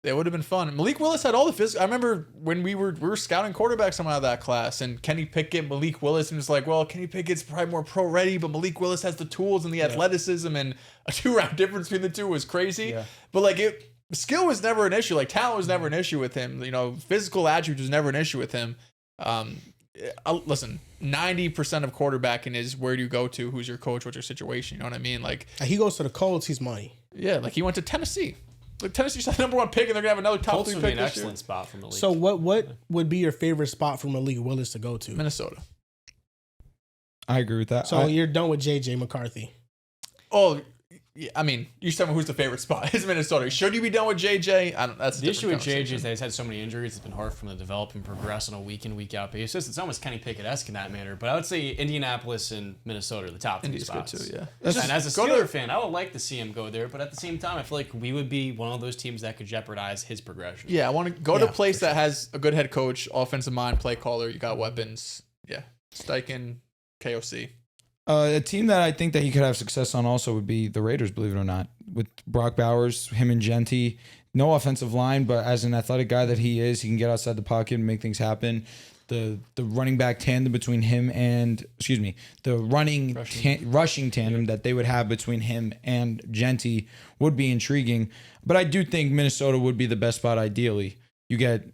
It would have been fun. Malik Willis had all the physical. I remember when we were scouting quarterbacks coming out of that class, and Kenny Pickett, Malik Willis, and was like, well, Kenny Pickett's probably more pro ready, but Malik Willis has the tools and the athleticism, and a 2-round difference between the two was crazy. Yeah. But like skill was never an issue. Like talent was never an issue with him. You know, physical attributes was never an issue with him. Listen, 90% of quarterbacking is where do you go to? Who's your coach? What's your situation? You know what I mean? Like he goes to the Colts, he's money. Yeah, like he went to Tennessee. Like Tennessee's the #1 pick, and they're gonna have another top 3 would pick be an this year. excellent spot for Malik. So what would be your favorite spot for Malik Willis to go to? Minnesota. I agree with that. So you're done with JJ McCarthy. Oh, yeah, I mean, you're telling me who's the favorite spot? It's Minnesota. Should you be done with JJ? That's the issue with JJ is that he's had so many injuries. It's been hard for him to develop and progress on a week in, week out basis. It's almost Kenny Pickett-esque in that manner. But I would say Indianapolis and Minnesota are the top 3 spots. Good too, yeah. And as a Steelers fan, I would like to see him go there. But at the same time, I feel like we would be one of those teams that could jeopardize his progression. Yeah, I want to go to a place that has a good head coach, offensive mind, play caller. You got weapons. Yeah, Steichen, KOC. A team that I think that he could have success on also would be the Raiders, believe it or not. With Brock Bowers, him and Genty. No offensive line, but as an athletic guy that he is, he can get outside the pocket and make things happen. The running back tandem between him and, the rushing tandem that they would have between him and Genty would be intriguing. But I do think Minnesota would be the best spot ideally. You get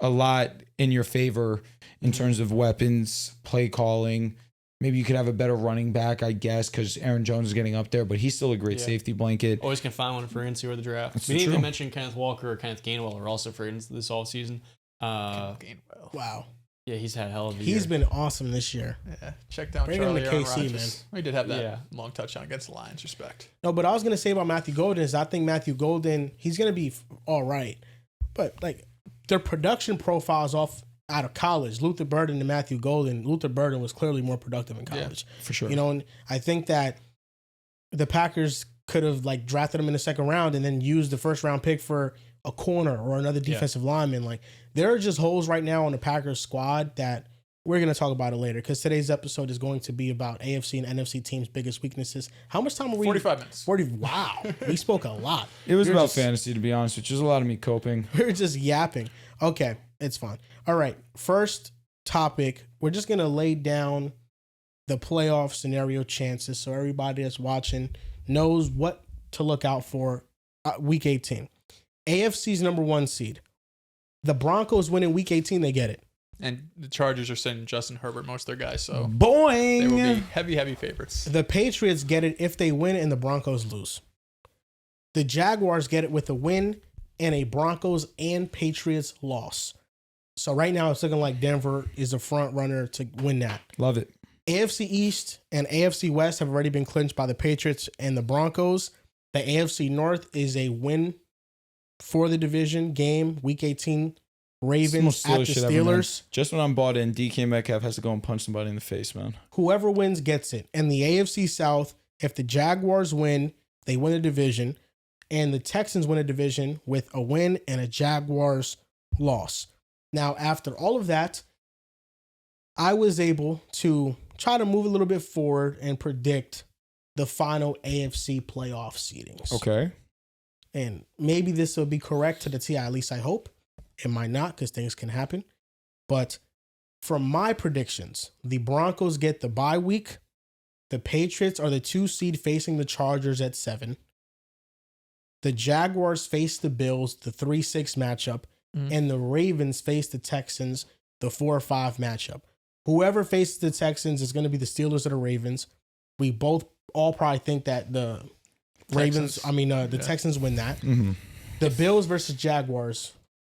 a lot in your favor in terms of weapons, play calling. Maybe you could have a better running back, I guess, because Aaron Jones is getting up there, but he's still a great safety blanket. Always can find one for agency or the draft. That's We didn't true. even mention Kenneth Walker or Kenneth Gainwell are also for agency this offseason. Gainwell. Wow. Yeah, he's had a hell of a year. He's been awesome this year. Yeah, check down Bring him Charlie to Aaron KC, Rodgers. man. He did have that long touchdown against the Lions. Respect. No, but I was gonna say about Matthew Golden is I think Matthew Golden, he's gonna be all right, but like their production profiles out of college, Luther Burden and Matthew Golden. Luther Burden was clearly more productive in college, for sure. You know, and I think that the Packers could have like drafted him in the second round and then used the first round pick for a corner or another defensive lineman. Like there are just holes right now on the Packers squad that we're going to talk about it later because today's episode is going to be about AFC and NFC teams' biggest weaknesses. How much time are we? 45 minutes. 40. Wow. We spoke a lot. It was about fantasy, to be honest, which is a lot of me coping. We're just yapping. Okay. It's fine. All right. First topic. We're just going to lay down the playoff scenario chances so everybody that's watching knows what to look out for week 18. AFC's #1 seed. The Broncos win in week 18. They get it. And the Chargers are sending Justin Herbert, most of their guys, so Boing! they will be heavy favorites. The Patriots get it if they win and the Broncos lose. The Jaguars get it with a win and a Broncos and Patriots loss. So right now it's looking like Denver is a front runner to win that. Love it. AFC East and AFC West have already been clinched by the Patriots and the Broncos. The AFC North is a win for the division game, week 18. Ravens at the Steelers. Just when I'm bought in, DK Metcalf has to go and punch somebody in the face, man. Whoever wins gets it. And the AFC South, if the Jaguars win, they win the division. And the Texans win a division with a win and a Jaguars loss. Now, after all of that, I was able to try to move a little bit forward and predict the final AFC playoff seedings. Okay. And maybe this will be correct to the TI, at least I hope. It might not because things can happen. But from my predictions, the Broncos get the bye week. The Patriots are the 2 seed facing the Chargers at 7. The Jaguars face the Bills, the 3-6 matchup. And the Ravens face the Texans, the 4-5 matchup. Whoever faces the Texans is going to be the Steelers or the Ravens. We both all probably think that the Texans win that. Mm-hmm. The Bills versus Jaguars.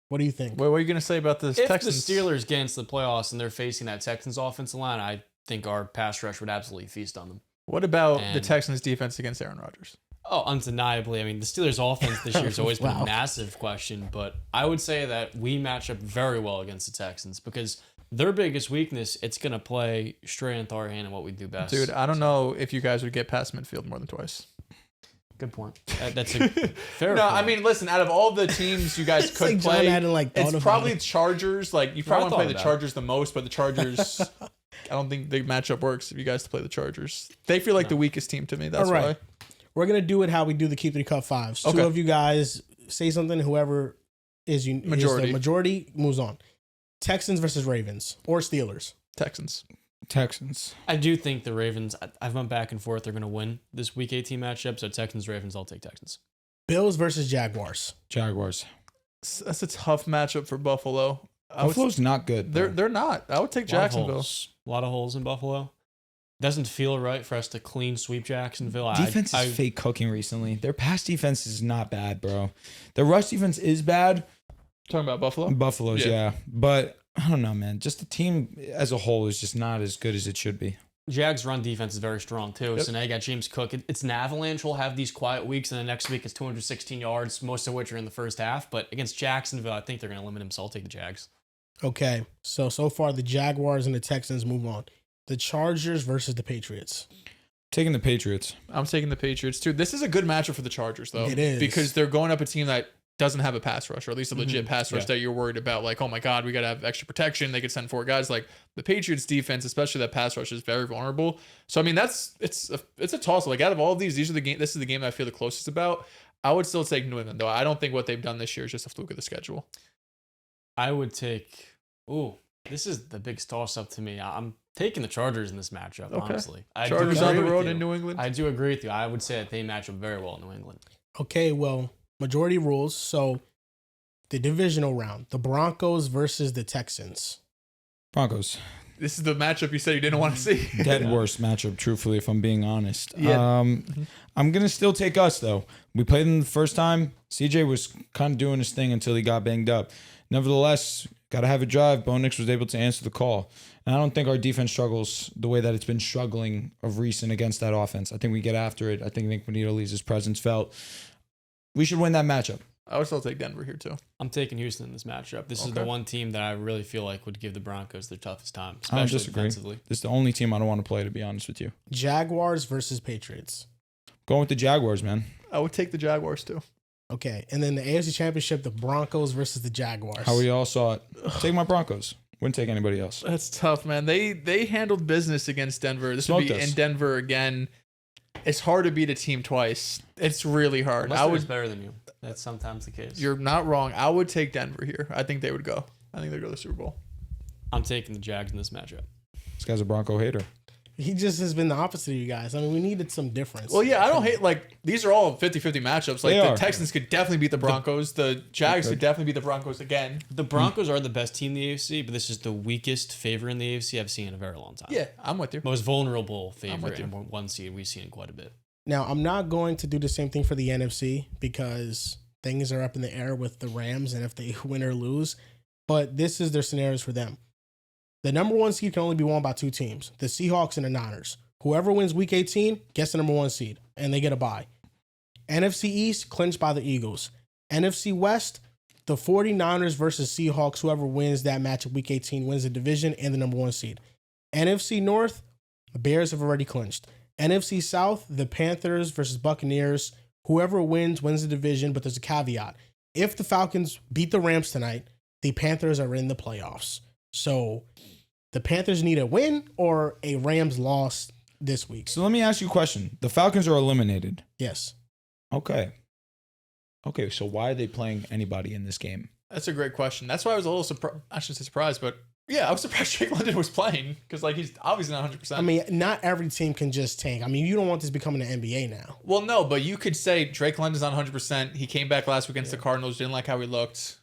What do you think? What are you gonna say about this? If Texans? the Steelers get into the playoffs and they're facing that Texans offensive line, I think our pass rush would absolutely feast on them. What about the And- Texans defense against Aaron Rodgers? Oh, undeniably. I mean, the Steelers' offense this year has always been Wow. a massive question, but I would say that we match up very well against the Texans because their biggest weakness, it's going to play straight into our hand and what we do best. Dude, I don't know if you guys would get past midfield more than twice. Good point. That's a fair No, point. I mean, listen, out of all the teams you guys It's could like John play, hadn't, like, thought it's about probably it. Chargers. Like, you I probably want to play thought the about it. Chargers the most, but the Chargers, I don't think the matchup works if you guys play the Chargers. They feel like the weakest team to me. That's All right. why. We're going to do it how we do the Keep 3 Cup 5s. Okay. Two of you guys say something. Whoever is the majority moves on. Texans versus Ravens or Steelers. Texans. I do think the Ravens, I've went back and forth, they're going to win this Week 18 matchup. So Texans, Ravens, I'll take Texans. Bills versus Jaguars. Jaguars. That's a tough matchup for Buffalo. Buffalo's not good. They're not. I would take Jacksonville. A lot of holes in Buffalo. Doesn't feel right for us to clean sweep Jacksonville. Defense is fake cooking recently. Their pass defense is not bad, bro. Their rush defense is bad. Talking about Buffalo? Buffalo's, yeah. But I don't know, man. Just the team as a whole is just not as good as it should be. Jags' run defense is very strong, too. Yep. So now you got James Cook. It's an Avalanche. We'll have these quiet weeks, and the next week it's 216 yards, most of which are in the first half. But against Jacksonville, I think they're going to limit him, so I'll take the Jags. Okay. So far, the Jaguars and the Texans move on. The Chargers versus the Patriots. Taking the Patriots. I'm taking the Patriots, too. This is a good matchup for the Chargers, though. It is. Because they're going up a team that doesn't have a pass rush, or at least a legit pass rush Yeah. that you're worried about. Like, oh my God, we got to have extra protection. They could send 4 guys. Like, the Patriots defense, especially that pass rush, is very vulnerable. So, I mean, it's a toss. Like, out of all of these are the game. This is the game that I feel the closest about. I would still take New England, though. I don't think what they've done this year is just a fluke of the schedule. I would take... Ooh, this is the big toss-up to me. I'm taking the Chargers in this matchup, Okay. honestly. I do Chargers on agree the with road you. in New England. I do agree with you. I would say that they match up very well in New England. Okay, well, majority rules. So the divisional round, the Broncos versus the Texans. Broncos. This is the matchup you said you didn't want to see. Dead worst matchup, truthfully, if I'm being honest. Yeah. I'm going to still take us, though. We played them the first time. CJ was kind of doing his thing until he got banged up. Nevertheless, got to have a drive. Bo Nix was able to answer the call. And I don't think our defense struggles the way that it's been struggling of recent against that offense. I think we get after it. I think Nick Bonito leaves his presence felt. We should win that matchup. I would still take Denver here, too. I'm taking Houston in this matchup. This is the Okay. one team that I really feel like would give the Broncos their toughest time, I don't especially disagree. defensively. This is the only team I don't want to play, to be honest with you. Jaguars versus Patriots. Going with the Jaguars, man. I would take the Jaguars, too. Okay, and then the AFC Championship, the Broncos versus the Jaguars. How we all saw it. Take my Broncos. Wouldn't take anybody else. That's tough, man. They handled business against Denver. This would Smoked be us. in Denver again. It's hard to beat a team twice. It's really hard. Unless I they're would. just better than you. That's sometimes the case. You're not wrong. I would take Denver here. I think they would go. I think they'd go to the Super Bowl. I'm taking the Jags in this matchup. This guy's a Bronco hater. He just has been the opposite of you guys. I mean, we needed some difference. Well, yeah, I don't hate, like, these are all 50-50 matchups. Like, They the are. Texans could definitely beat the Broncos. The Jags could definitely beat the Broncos again. The Broncos are the best team in the AFC, but this is the weakest favorite in the AFC I've seen in a very long time. Yeah, I'm with you. Most vulnerable with favorite you. and one seed we've seen quite a bit. Now, I'm not going to do the same thing for the NFC because things are up in the air with the Rams and if they win or lose. But this is their scenarios for them. The number one seed can only be won by 2 teams, the Seahawks and the Niners. Whoever wins Week 18 gets the number 1 seed, and they get a bye. NFC East clinched by the Eagles. NFC West, the 49ers versus Seahawks. Whoever wins that matchup Week 18 wins the division and the number 1 seed. NFC North, the Bears have already clinched. NFC South, the Panthers versus Buccaneers. Whoever wins the division, but there's a caveat. If the Falcons beat the Rams tonight, the Panthers are in the playoffs. So the Panthers need a win or a Rams loss this week. So let me ask you a question. The Falcons are eliminated. Yes. Okay. Okay, so why are they playing anybody in this game? That's a great question. That's why I was a little surprised. I shouldn't say surprised, but yeah, I was surprised Drake London was playing because, like, he's obviously not 100%. I mean, not every team can just tank. I mean, you don't want this becoming an NBA now. Well, no, but you could say Drake London's not 100%. He came back last week against the Cardinals, didn't like how he looked.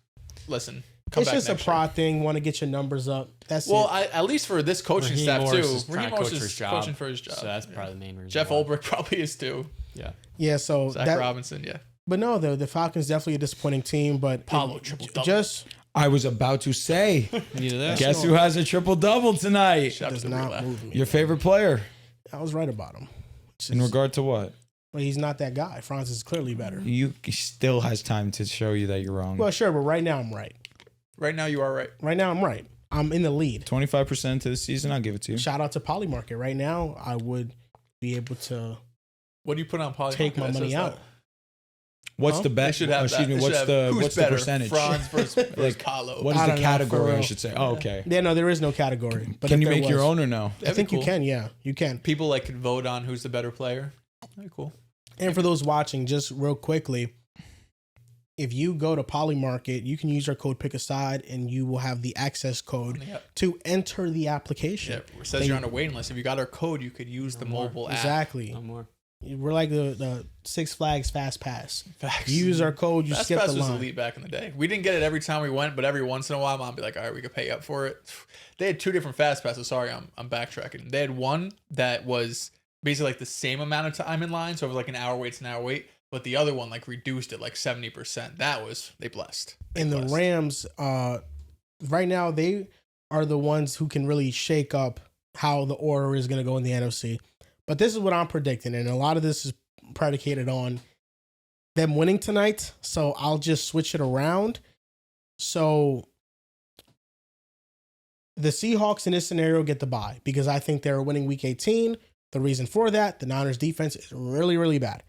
Listen, come It's back just a next year. prod thing. Want to get your numbers up. That's Well, it. at least for this coaching Raheem staff Morris too. is trying Raheem to Morris coach for is his job. coaching for his job. So that's probably the main reason. Jeff why. Ulbrich probably is too. Yeah. Yeah, so Zach Robinson, yeah. But no, the Falcons definitely a disappointing team. But Paulo triple-double. just I was about to say, Neither that. guess who has a triple-double tonight? Shout out does to the not relay. move me. Your favorite player? I was right about him. In regard to what? Well, he's not that guy. Franz is clearly better. You still has time to show you that you're wrong. Well, sure, but right now I'm right. Right now, you are right. Right now I'm right. I'm in the lead. 25% to the season, I'll give it to you. Shout out to Polymarket. Right now, I would be able to What do you put on Poly? take my money out. What's the They bet? should have Excuse that. me. They What's should the have who's what's the better, percentage? Franz versus Paulo. What is I the don't know, for category? I real. should say. Oh, okay. Yeah, no, there is no category. But Can if you there make your was- own or no? I That'd think be you cool. can. Yeah, you can. People like could vote on who's the better player. Very cool. And for those watching, just real quickly, if you go to Polymarket, you can use our code PICKASIDE and you will have the access code Yeah. to enter the application. Yeah, it says you're on a waiting list. If you got our code, you could use the mobile app. Exactly. No more. We're like the Six Flags Fast Pass. Facts. You use our code, you Fast skip Pass the was line. elite back in the day. We didn't get it every time we went, but every once in a while, Mom would be like, "All right, we could pay up for it." They had two different Fast Passes. Sorry, I'm backtracking. They had one that was basically like the same amount of time in line, so it was like an hour wait to an hour wait. But the other one like reduced it like 70%. That was they blessed. And the Rams, right now, they are the ones who can really shake up how the order is going to go in the NFC. But this is what I'm predicting, and a lot of this is predicated on them winning tonight. So I'll just switch it around. So the Seahawks in this scenario get the bye because I think they're winning week 18. The reason for that, the Niners defense is really, really bad.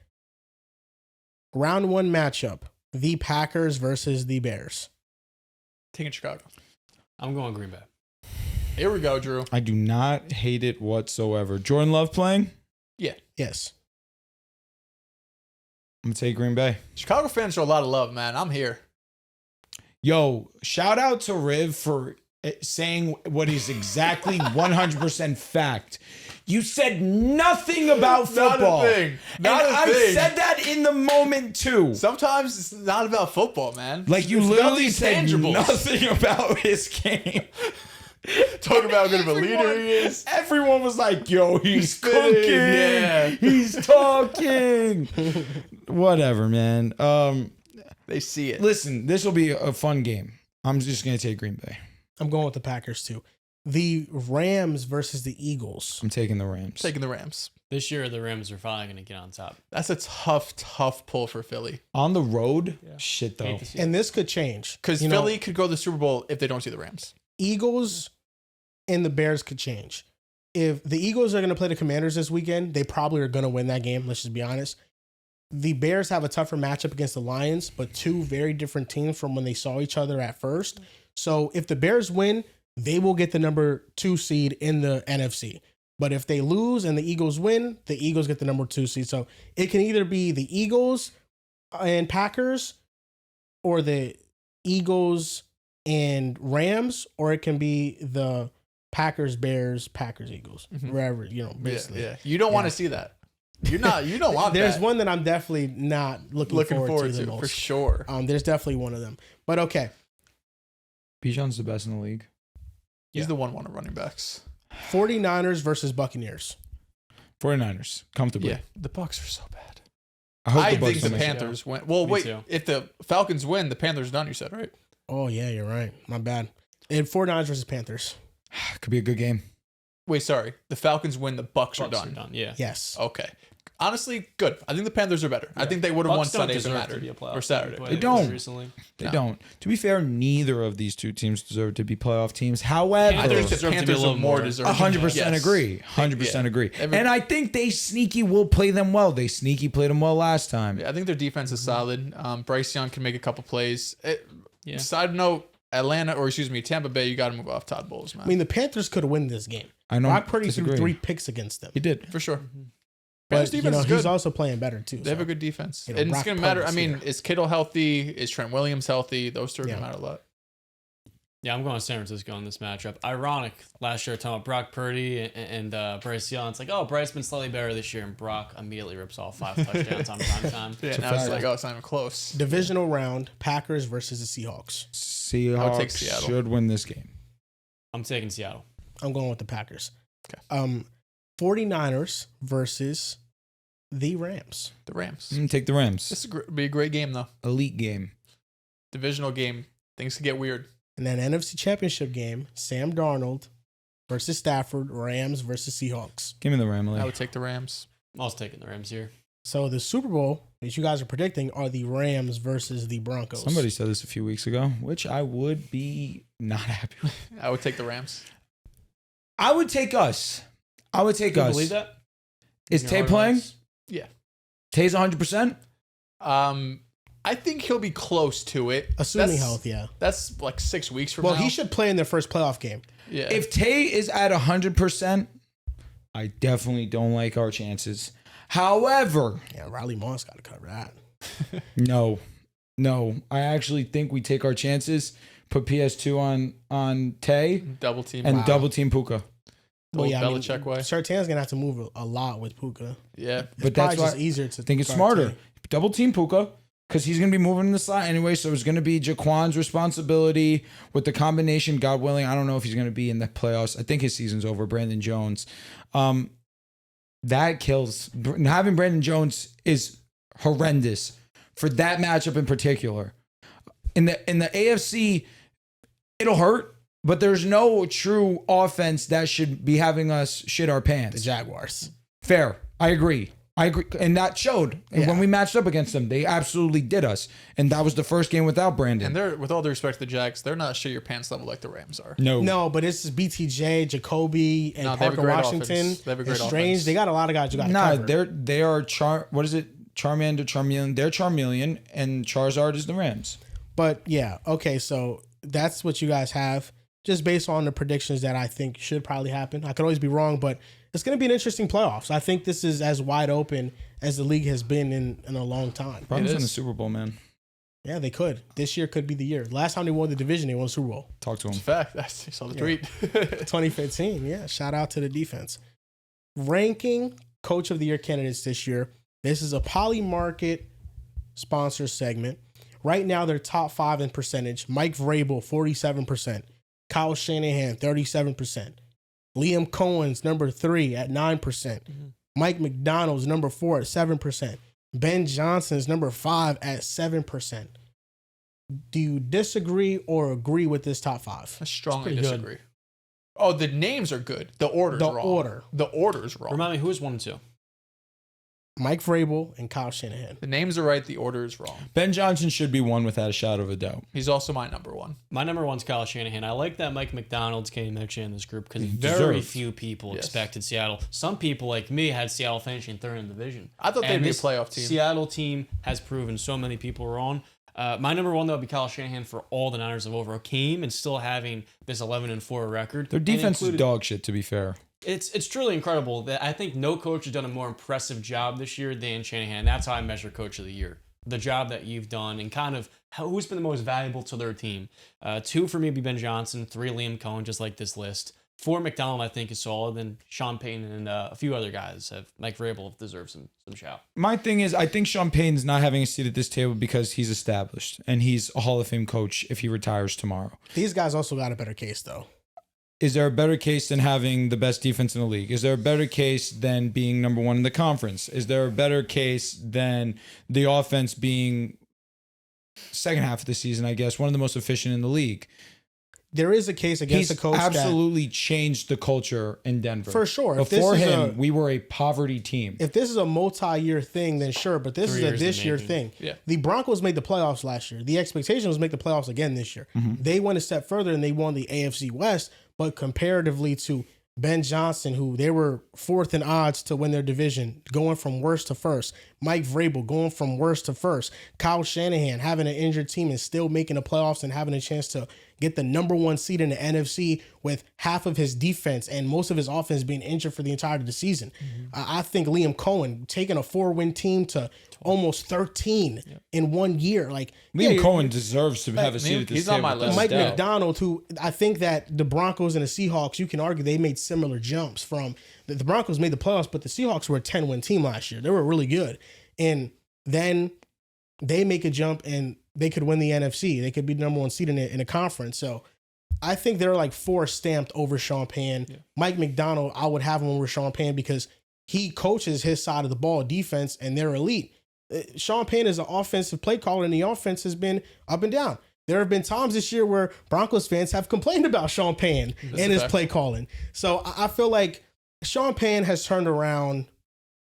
Round one matchup, the Packers versus the Bears. taking Chicago. I'm going Green Bay. Here we go, Drew. I do not hate it whatsoever. Jordan Love playing? Yes. I'm going to take Green Bay. Chicago fans show a lot of love, man. I'm here. Yo, shout out to Riv for saying what is exactly 100% fact. You said nothing about football. Not a thing. Not and a I thing. said that in the moment too. Sometimes it's not about football, man. Like you It's literally about said intangibles. nothing about his game. Talk about how good of a leader he is. Everyone was like, yo, he's spitting, cooking. yeah. He's talking. Whatever, man. They see it. Listen, this will be a fun game. I'm just going to take Green Bay. I'm going with the Packers too. The Rams versus the Eagles. I'm taking the Rams. Taking the Rams. This year, the Rams are finally going to get on top. That's a tough pull for Philly. On the road? Yeah. Shit, though. Hate to see And this could change. Because You know, Philly could go to the Super Bowl if they don't see the Rams. Eagles and the Bears could change. If the Eagles are going to play the Commanders this weekend, they probably are going to win that game. Let's just be honest. The Bears have a tougher matchup against the Lions, but two very different teams from when they saw each other at first. So if the Bears win, they will get the number 2 seed in the NFC. But if they lose and the Eagles win, the Eagles get the number 2 seed. So it can either be the Eagles and Packers or the Eagles and Rams, or it can be the Packers, Bears, Packers, Eagles, wherever, basically. Yeah. You don't want to see that. You don't want There's that. one that I'm definitely not looking forward to the most. for sure. There's definitely one of them. But okay, Bijan's the best in the league. He's the one of running backs. 49ers versus Buccaneers. 49ers, comfortably. Yeah. The Bucks are so bad. I hope I the Bucks think the don't make it. Panthers win. Well, Me wait. too. If the Falcons win, the Panthers done, you said, right? Oh, yeah, you're right. My bad. And 49ers versus Panthers. Could be a good game. Wait, sorry. The Falcons win, the Bucks are Bucks done. are done. Yeah. Yes. Okay. Honestly, good. I think the Panthers are better. I think they would have won Bucks don't Sunday if it deserve mattered. to be a playoff Or Saturday. team. They don't. Recently. They No. don't. To be fair, neither of these two teams deserve to be playoff teams. However, I Panthers think the deserve to be a Panthers little are more more. deserving. 100% Yes. agree. 100% Yeah. agree. Every- And I think they sneaky will play them well. They sneaky played them well last time. Yeah, I think their defense is solid. Bryce Young can make a couple plays. Yeah. Side note, Tampa Bay, you got to move off Todd Bowles, man. I mean, the Panthers could win this game. I know. Brock Purdy threw disagree. 3 picks against them. He did. for sure. But, Panthers defense is good. he's also playing better, too. They have a good defense. You know, And it's Brock going to matter. I Purdy's mean, here. is Kittle healthy? Is Trent Williams healthy? Those two are going Yeah. to matter a lot. Yeah, I'm going San Francisco in this matchup. Ironic, last year talking about Brock Purdy and Bryce Young. It's like, oh, Bryce been slightly better this year, and Brock immediately rips off 5 touchdowns on prime time. Yeah, now it's like, oh, it's not even close. Divisional round, Packers versus the Seahawks. Seahawks take Seattle. should win this game. I'm taking Seattle. I'm going with the Packers. Okay. 49ers versus the Rams. The Rams. I'm gonna take the Rams. This would be a great game, though. Elite game. Divisional game. Things could get weird. And then NFC Championship game, Sam Darnold versus Stafford, Rams versus Seahawks. Give me the Ram. I would take the Rams. I was taking the Rams here. So the Super Bowl that you guys are predicting are the Rams versus the Broncos. Somebody said this a few weeks ago, which I would be not happy with. I would take the Rams. I would take us. I would take Can you us. believe that? Is Your Tay hard playing? ones? Yeah. Tay's 100%? I think he'll be close to it. Assuming That's- health, yeah. That's like 6 weeks from Well, now. he should play in their first playoff game. Yeah. If Tay is at 100%, I definitely don't like our chances. However, Yeah, Riley Moss got to cover that. no. I actually think we take our chances, put PS2 on Tay, double team. and double team Puka. Well, yeah, Belichick way. Sertan's going to have to move a lot with Puka. Yeah. But Probably that's why just easier to I think it's guard smarter. Tay. Double team Puka, because he's going to be moving in the slot anyway, so it's going to be Jaquan's responsibility with the combination, God willing. I don't know if he's going to be in the playoffs. I think his season's over, Brandon Jones. That kills. Having Brandon Jones is horrendous for that matchup in particular. In the AFC, it'll hurt, but there's no true offense that should be having us shit our The pants. Jaguars. Fair. I agree. And that showed. And when we matched up against them, they absolutely did us. And that was the first game without Brandon. And they're, with all due respect to the Jags, they're not shit your pants level like the Rams are. No, but it's BTJ, Jacoby, and No, they have a Parker great Washington. offense. They have a great and Strange. offense. They got a lot of guys you got to Nah, cover. they are what is it? Charmander, They're Charmeleon, and Charizard is the Rams. But yeah, okay, so that's what you guys have. Just based on the predictions that I think should probably happen. I could always be wrong, but it's going to be an interesting playoffs. I think this is as wide open as the league has been in a long time. Problems It in the is. Super Bowl, man. Yeah, they could. This year could be the year. Last time they won the division, they won the Super Bowl. Talk to him. It's a fact. I saw the tweet. 2015. Yeah, shout out to the defense. Ranking Coach of the Year candidates this year. This is a Poly Market sponsor segment. Right now, they're top 5 in percentage. Mike Vrabel, 47%. Kyle Shanahan, 37%. Liam Cohen's number 3 at 9%. Mike McDonald's number 4 at 7%. Ben Johnson's number 5 at 7%. Do you disagree or agree with this top 5? I strongly pretty good. disagree. Oh, the names are good. The order's The wrong. order. The order's wrong. Remind me, who was 1 and 2? Mike Vrabel and Kyle Shanahan. The names are right. The order is wrong. Ben Johnson should be one without a shadow of a doubt. He's also my number 1. My number 1's Kyle Shanahan. I like that Mike McDonald's came mentioned in this group because He very deserves. few people Yes. expected Seattle. Some people like me had Seattle finishing 3rd in the division. I thought they'd And be a this playoff team. Seattle team has proven so many people wrong. My number 1 though would be Kyle Shanahan for all the Niners have overcame and still having this 11-4 record. Their And defense is included- dog shit, to be fair. It's truly incredible that I think no coach has done a more impressive job this year than Shanahan. That's how I measure Coach of the Year. The job that you've done and kind of who's been the most valuable to their team. 2 for me would be Ben Johnson, 3 Liam Cohen, just like this list. 4 McDonald I think is solid. Then Sean Payton and a few other guys have Mike Vrabel deserves some shout. My thing is, I think Sean Payton's not having a seat at this table because he's established and he's a Hall of Fame coach if he retires tomorrow. These guys also got a better case, though. Is there a better case than having the best defense in the league? Is there a better case than being number 1 in the conference? Is there a better case than the offense being second half of the season, I guess, one of the most efficient in the league? There is a case against He's a coach absolutely changed the culture in Denver. For sure. If this Before is him, a- we were a poverty team. if this is a multi-year thing, then sure. But this 3 is a years in this year making. thing. Yeah. The Broncos made the playoffs last year. The expectation was to make the playoffs again this year. They went a step further and they won the AFC West. But comparatively to Ben Johnson, who they were 4th in odds to win their division, going from worst to first, Mike Vrabel going from worst to first. Kyle Shanahan having an injured team and still making the playoffs and having a chance to get the number 1 seed in the NFC with half of his defense and most of his offense being injured for the entirety of the season. I think Liam Cohen taking a 4-win team to almost 13 in 1 year. Like Liam Cohen deserves to have a seat at this he's table. on my list. Mike McDonald, who I think that the Broncos and the Seahawks, you can argue they made similar jumps from the Broncos made the playoffs, but the Seahawks were a 10-win team last year. They were really good. And then they make a jump and they could win the NFC. They could be the number 1 seed in a conference. So I think they're like 4 stamped over Sean Payne. Yeah. Mike McDonald, I would have him over Sean Payne because he coaches his side of the ball, defense, and they're elite. Sean Payne is an offensive play caller, and the offense has been up and down. There have been times this year where Broncos fans have complained about Sean Payne and his play calling. So I feel like Sean Payne has turned around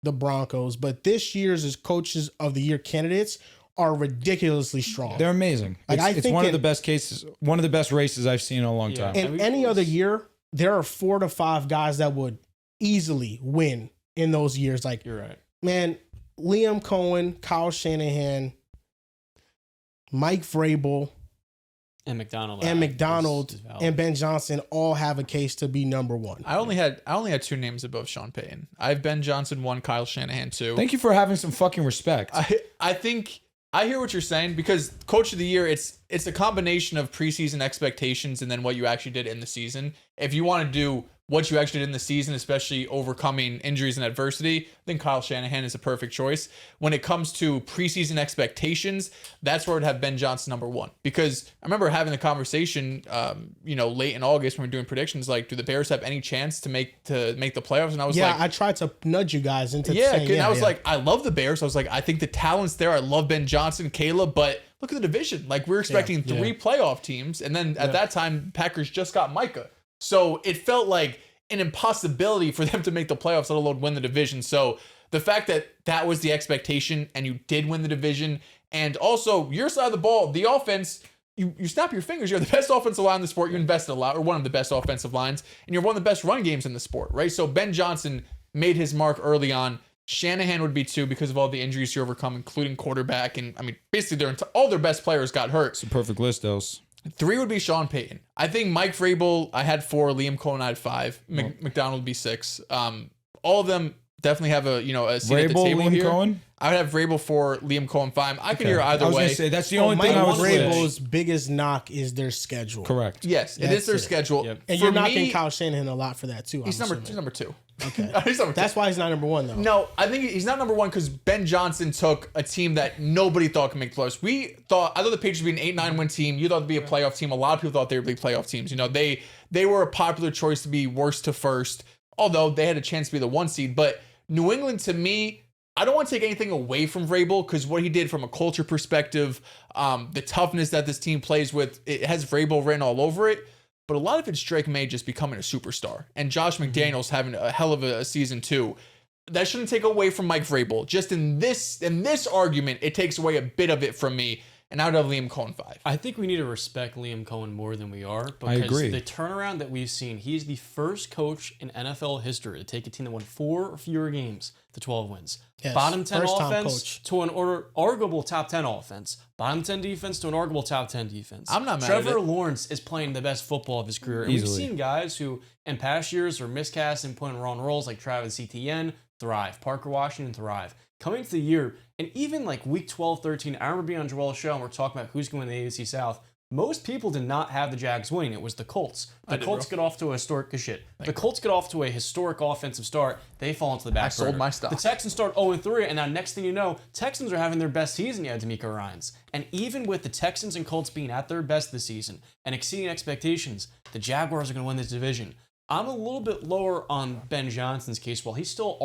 the Broncos, but this year's coaches of the year candidates are ridiculously strong. They're amazing. Like, it's one of the best cases, one of the best races I've seen in a long time. In any other year, there are 4 to 5 guys that would easily win in those years. Like, you're right, man. Liam Cohen, Kyle Shanahan, Mike Vrabel, and McDonald and Ben Johnson all have a case to be number 1. I only had 2 names above Sean Payton. I have Ben Johnson 1, Kyle Shanahan 2. Thank you for having some fucking respect. I think I hear what you're saying because Coach of the Year, it's a combination of preseason expectations and then what you actually did in the season. If you want to do what you actually did in the season, especially overcoming injuries and adversity, I think Kyle Shanahan is a perfect choice. When it comes to preseason expectations, that's where I'd have Ben Johnson number 1. Because I remember having the conversation, late in August when we were doing predictions, like, do the Bears have any chance to make the playoffs? And I was like, I tried to nudge you guys into saying, and I was like, I love the Bears. I was like, I think the talent's there. I love Ben Johnson, Caleb, but look at the division. Like, we're expecting 3 playoff teams, and then at that time, Packers just got Micah. So it felt like an impossibility for them to make the playoffs, let alone win the division. So the fact that that was the expectation and you did win the division, and also your side of the ball, the offense, you snap your fingers. You're the best offensive line in the sport. You invested a lot, or one of the best offensive lines, and you're one of the best run games in the sport, right? So Ben Johnson made his mark early on. Shanahan would be 2 because of all the injuries you overcome, including quarterback. And I mean, basically all their best players got hurt. It's a perfect list, Els. 3 would be Sean Payton. I think Mike Vrabel, I had 4. Liam Cohen, I had 5. McDonald would be 6. All of them definitely have a seat at the table Liam here. Cohen? I would have Vrabel 4, Liam Cohen 5. I could hear either way. I was going to say, that's the only thing I would Vrabel's biggest knock is their schedule. Correct. Yes, it is their schedule. Yep. And you're knocking Kyle Shanahan a lot for that, too. He's number 2. Okay. He's number 2. That's why he's not number 1, though. No, I think he's not number 1 because Ben Johnson took a team that nobody thought could make the playoffs. I thought the Patriots would be an 8-9 win team. You thought it'd be a playoff team. A lot of people thought they would be playoff teams. They were a popular choice to be worst to first, although they had a chance to be the 1 seed. But New England, to me, I don't want to take anything away from Vrabel because what he did from a culture perspective, the toughness that this team plays with, it has Vrabel written all over it. But a lot of it's Drake May just becoming a superstar and Josh McDaniels having a hell of a season too. That shouldn't take away from Mike Vrabel. Just in this argument, it takes away a bit of it from me. And I would have Liam Cohen 5. I think we need to respect Liam Cohen more than we are. Because I agree. The turnaround that we've seen, he's the first coach in NFL history to take a team that won 4 or fewer games to 12 wins. Yes, Bottom 10 offense coach. to an arguable top 10 offense. Bottom 10 defense to an arguable top 10 defense. I'm not mad at Trevor it. Lawrence is playing the best football of his career. And Easily. we've seen guys who, in past years, are miscast and put in wrong roles like Travis Etienne, thrive. Parker Washington, thrive. Coming into the year, and even like week 12, 13, I remember being on Joel's show and we're talking about who's going to win the AFC South. Most people did not have the Jags winning. It was the Colts. The Colts get off to a historic offensive start. They fall into the back burner. Sold my stock. The Texans start 0-3, and now next thing you know, Texans are having their best season yet, D'Amico Ryans. And even with the Texans and Colts being at their best this season and exceeding expectations, the Jaguars are going to win this division. I'm a little bit lower on Ben Johnson's case. While he's still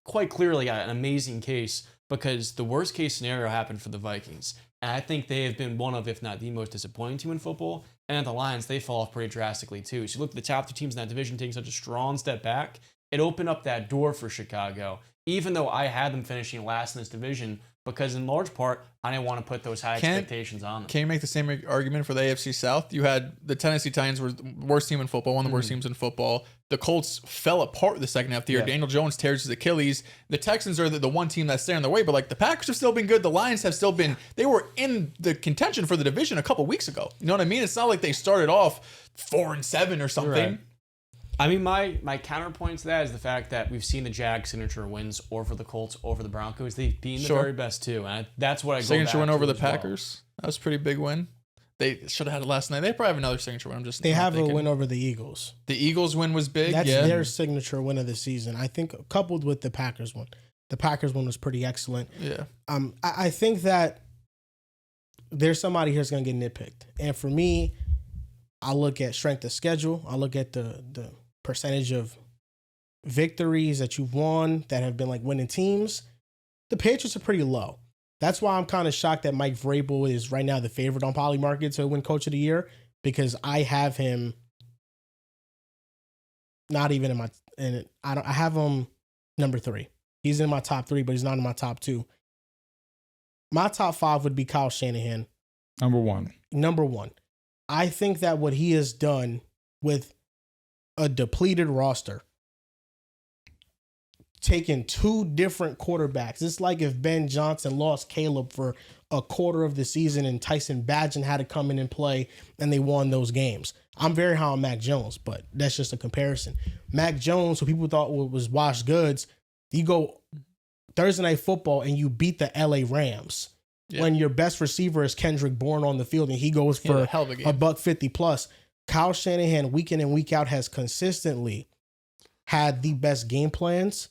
quite clearly got an amazing case because the worst case scenario happened for the Vikings. And I think they have been one of, if not the most disappointing team in football. And at the Lions, they fall off pretty drastically too. So you look at the top 2 teams in that division taking such a strong step back. it opened up that door for Chicago, even though I had them finishing last in this division, because in large part, I didn't want to put those high expectations on them. Can you make the same argument for the AFC South? You had the Tennessee Titans were the worst team in football, one of the worst teams in football. The Colts fell apart the second half of the year. Yeah. Daniel Jones tears his Achilles. The Texans are the one team that's staying their way, but like the Packers have still been good. The Lions have still been, they were in the contention for the division a couple weeks ago. You know what I mean? It's not like they started off 4-7 or something. Right. I mean, my counterpoint to that is the fact that we've seen the Jags signature wins over the Colts, over the Broncos. They've been the very best too, and that's what I go signature back win to over the as well. Packers. That was a pretty big win. They should have had it last night. They probably have another signature win. I'm just They not have thinking. a win over the Eagles. The Eagles win was big. That's yeah. their signature win of the season. I think coupled with the Packers one. The Packers one was pretty excellent. Yeah. I think that there's somebody here that's going to get nitpicked. And for me, I look at strength of schedule. I look at the percentage of victories that you've won that have been like winning teams. The Patriots are pretty low. That's why I'm kind of shocked that Mike Vrabel is right now the favorite on Polymarket to win Coach of the Year, because I have him not even in my I have him number 3. He's in my top 3, but he's not in my top 2. My top 5 would be Kyle Shanahan. Number 1. Number 1. I think that what he has done with a depleted roster, taking 2 different quarterbacks. It's like if Ben Johnson lost Caleb for a quarter of the season and Tyson Bagent had to come in and play and they won those games. I'm very high on Mac Jones, but that's just a comparison. Mac Jones, who people thought was washed goods, you go Thursday Night Football and you beat the LA Rams when your best receiver is Kendrick Bourne on the field and he goes for $150 plus. Kyle Shanahan, week in and week out, has consistently had the best game plans.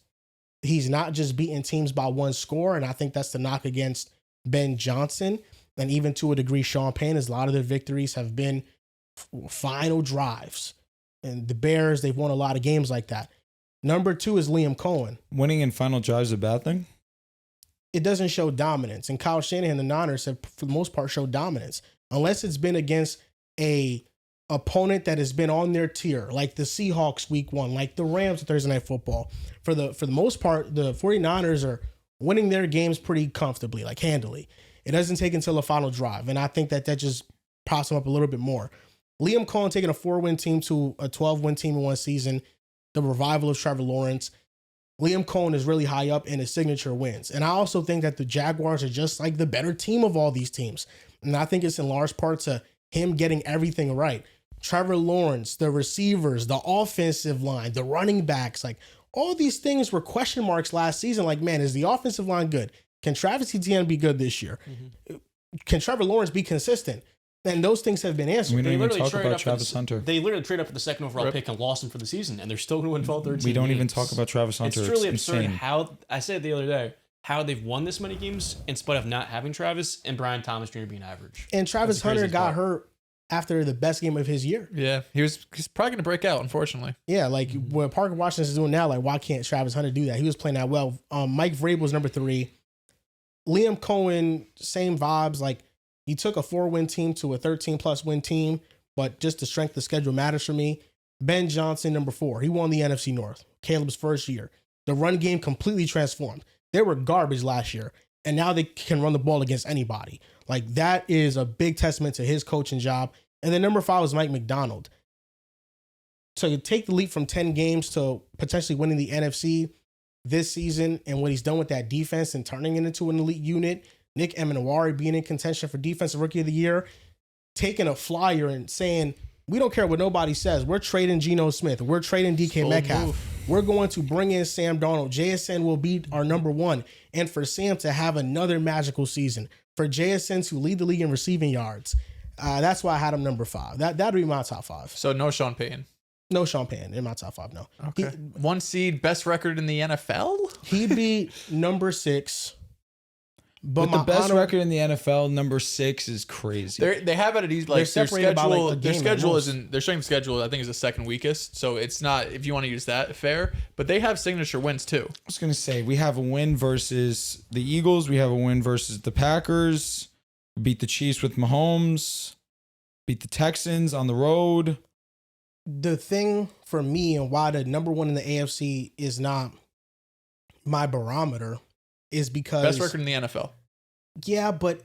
He's not just beating teams by 1 score, and I think that's the knock against Ben Johnson, and even to a degree Sean Payne, as a lot of their victories have been final drives. And the Bears, they've won a lot of games like that. Number 2 is Liam Cohen. Winning in final drives is a bad thing? It doesn't show dominance. And Kyle Shanahan, the Niners, have for the most part showed dominance. Unless it's been against a opponent that has been on their tier, like the Seahawks week 1, like the Rams Thursday Night Football. For the most part, the 49ers are winning their games pretty comfortably, like handily. It doesn't take until a final drive. And I think that just props them up a little bit more. Liam Cohen taking a 4-win team to a 12-win team in one season. The revival of Trevor Lawrence. Liam Cohen is really high up in his signature wins. And I also think that the Jaguars are just like the better team of all these teams. And I think it's in large part to him getting everything right. Trevor Lawrence, the receivers, the offensive line, the running backs, like all these things were question marks last season. Like, man, is the offensive line good? Can Travis Etienne be good this year? Mm-hmm. Can Trevor Lawrence be consistent? And those things have been answered. We don't even talk about Travis Hunter. They literally traded up for the second overall pick and lost him for the season, and they're still going to win 12-13 We don't games. even talk about Travis Hunter. It's truly it's absurd insane. how, I said the other day, how they've won this many games in spite of not having Travis and Brian Thomas Jr. being average. And Travis Hunter got hurt after the best game of his year. Yeah, he's probably going to break out, unfortunately. Yeah, like what Parker Washington is doing now, like why can't Travis Hunter do that? He was playing that well. Mike Vrabel was number 3. Liam Cohen, same vibes. Like he took a 4-win team to a 13-plus win team, but just the strength of schedule matters for me. Ben Johnson, number 4. He won the NFC North. Caleb's first year. The run game completely transformed. They were garbage last year, and now they can run the ball against anybody. Like that is a big testament to his coaching job. And then number 5 was Mike McDonald. So you take the leap from 10 games to potentially winning the NFC this season, and what he's done with that defense and turning it into an elite unit. Nick Emenawari being in contention for Defensive Rookie of the Year, taking a flyer and saying, we don't care what nobody says. We're trading Geno Smith. We're trading DK Metcalf. We're going to bring in Sam Darnold. JSN will be our number 1. And for Sam to have another magical season. For JSN to lead the league in receiving yards. That's why I had him number 5. That'd be my top 5. So no Sean Payton. No Sean Payton in my top 5, no. Okay. 1 seed, best record in the NFL? He'd be number 6. But with the best record in the NFL, number 6 is crazy. They have it at easy. Like their schedule, by like a game their schedule at most. isn't. Their strength schedule, I think, is the second weakest. So it's not. If you want to use that, fair. But they have signature wins too. I was gonna say we have a win versus the Eagles. We have a win versus the Packers. We beat the Chiefs with Mahomes. Beat the Texans on the road. the thing for me and why the number one in the AFC is not my barometer is because Best record in the NFL. Yeah, but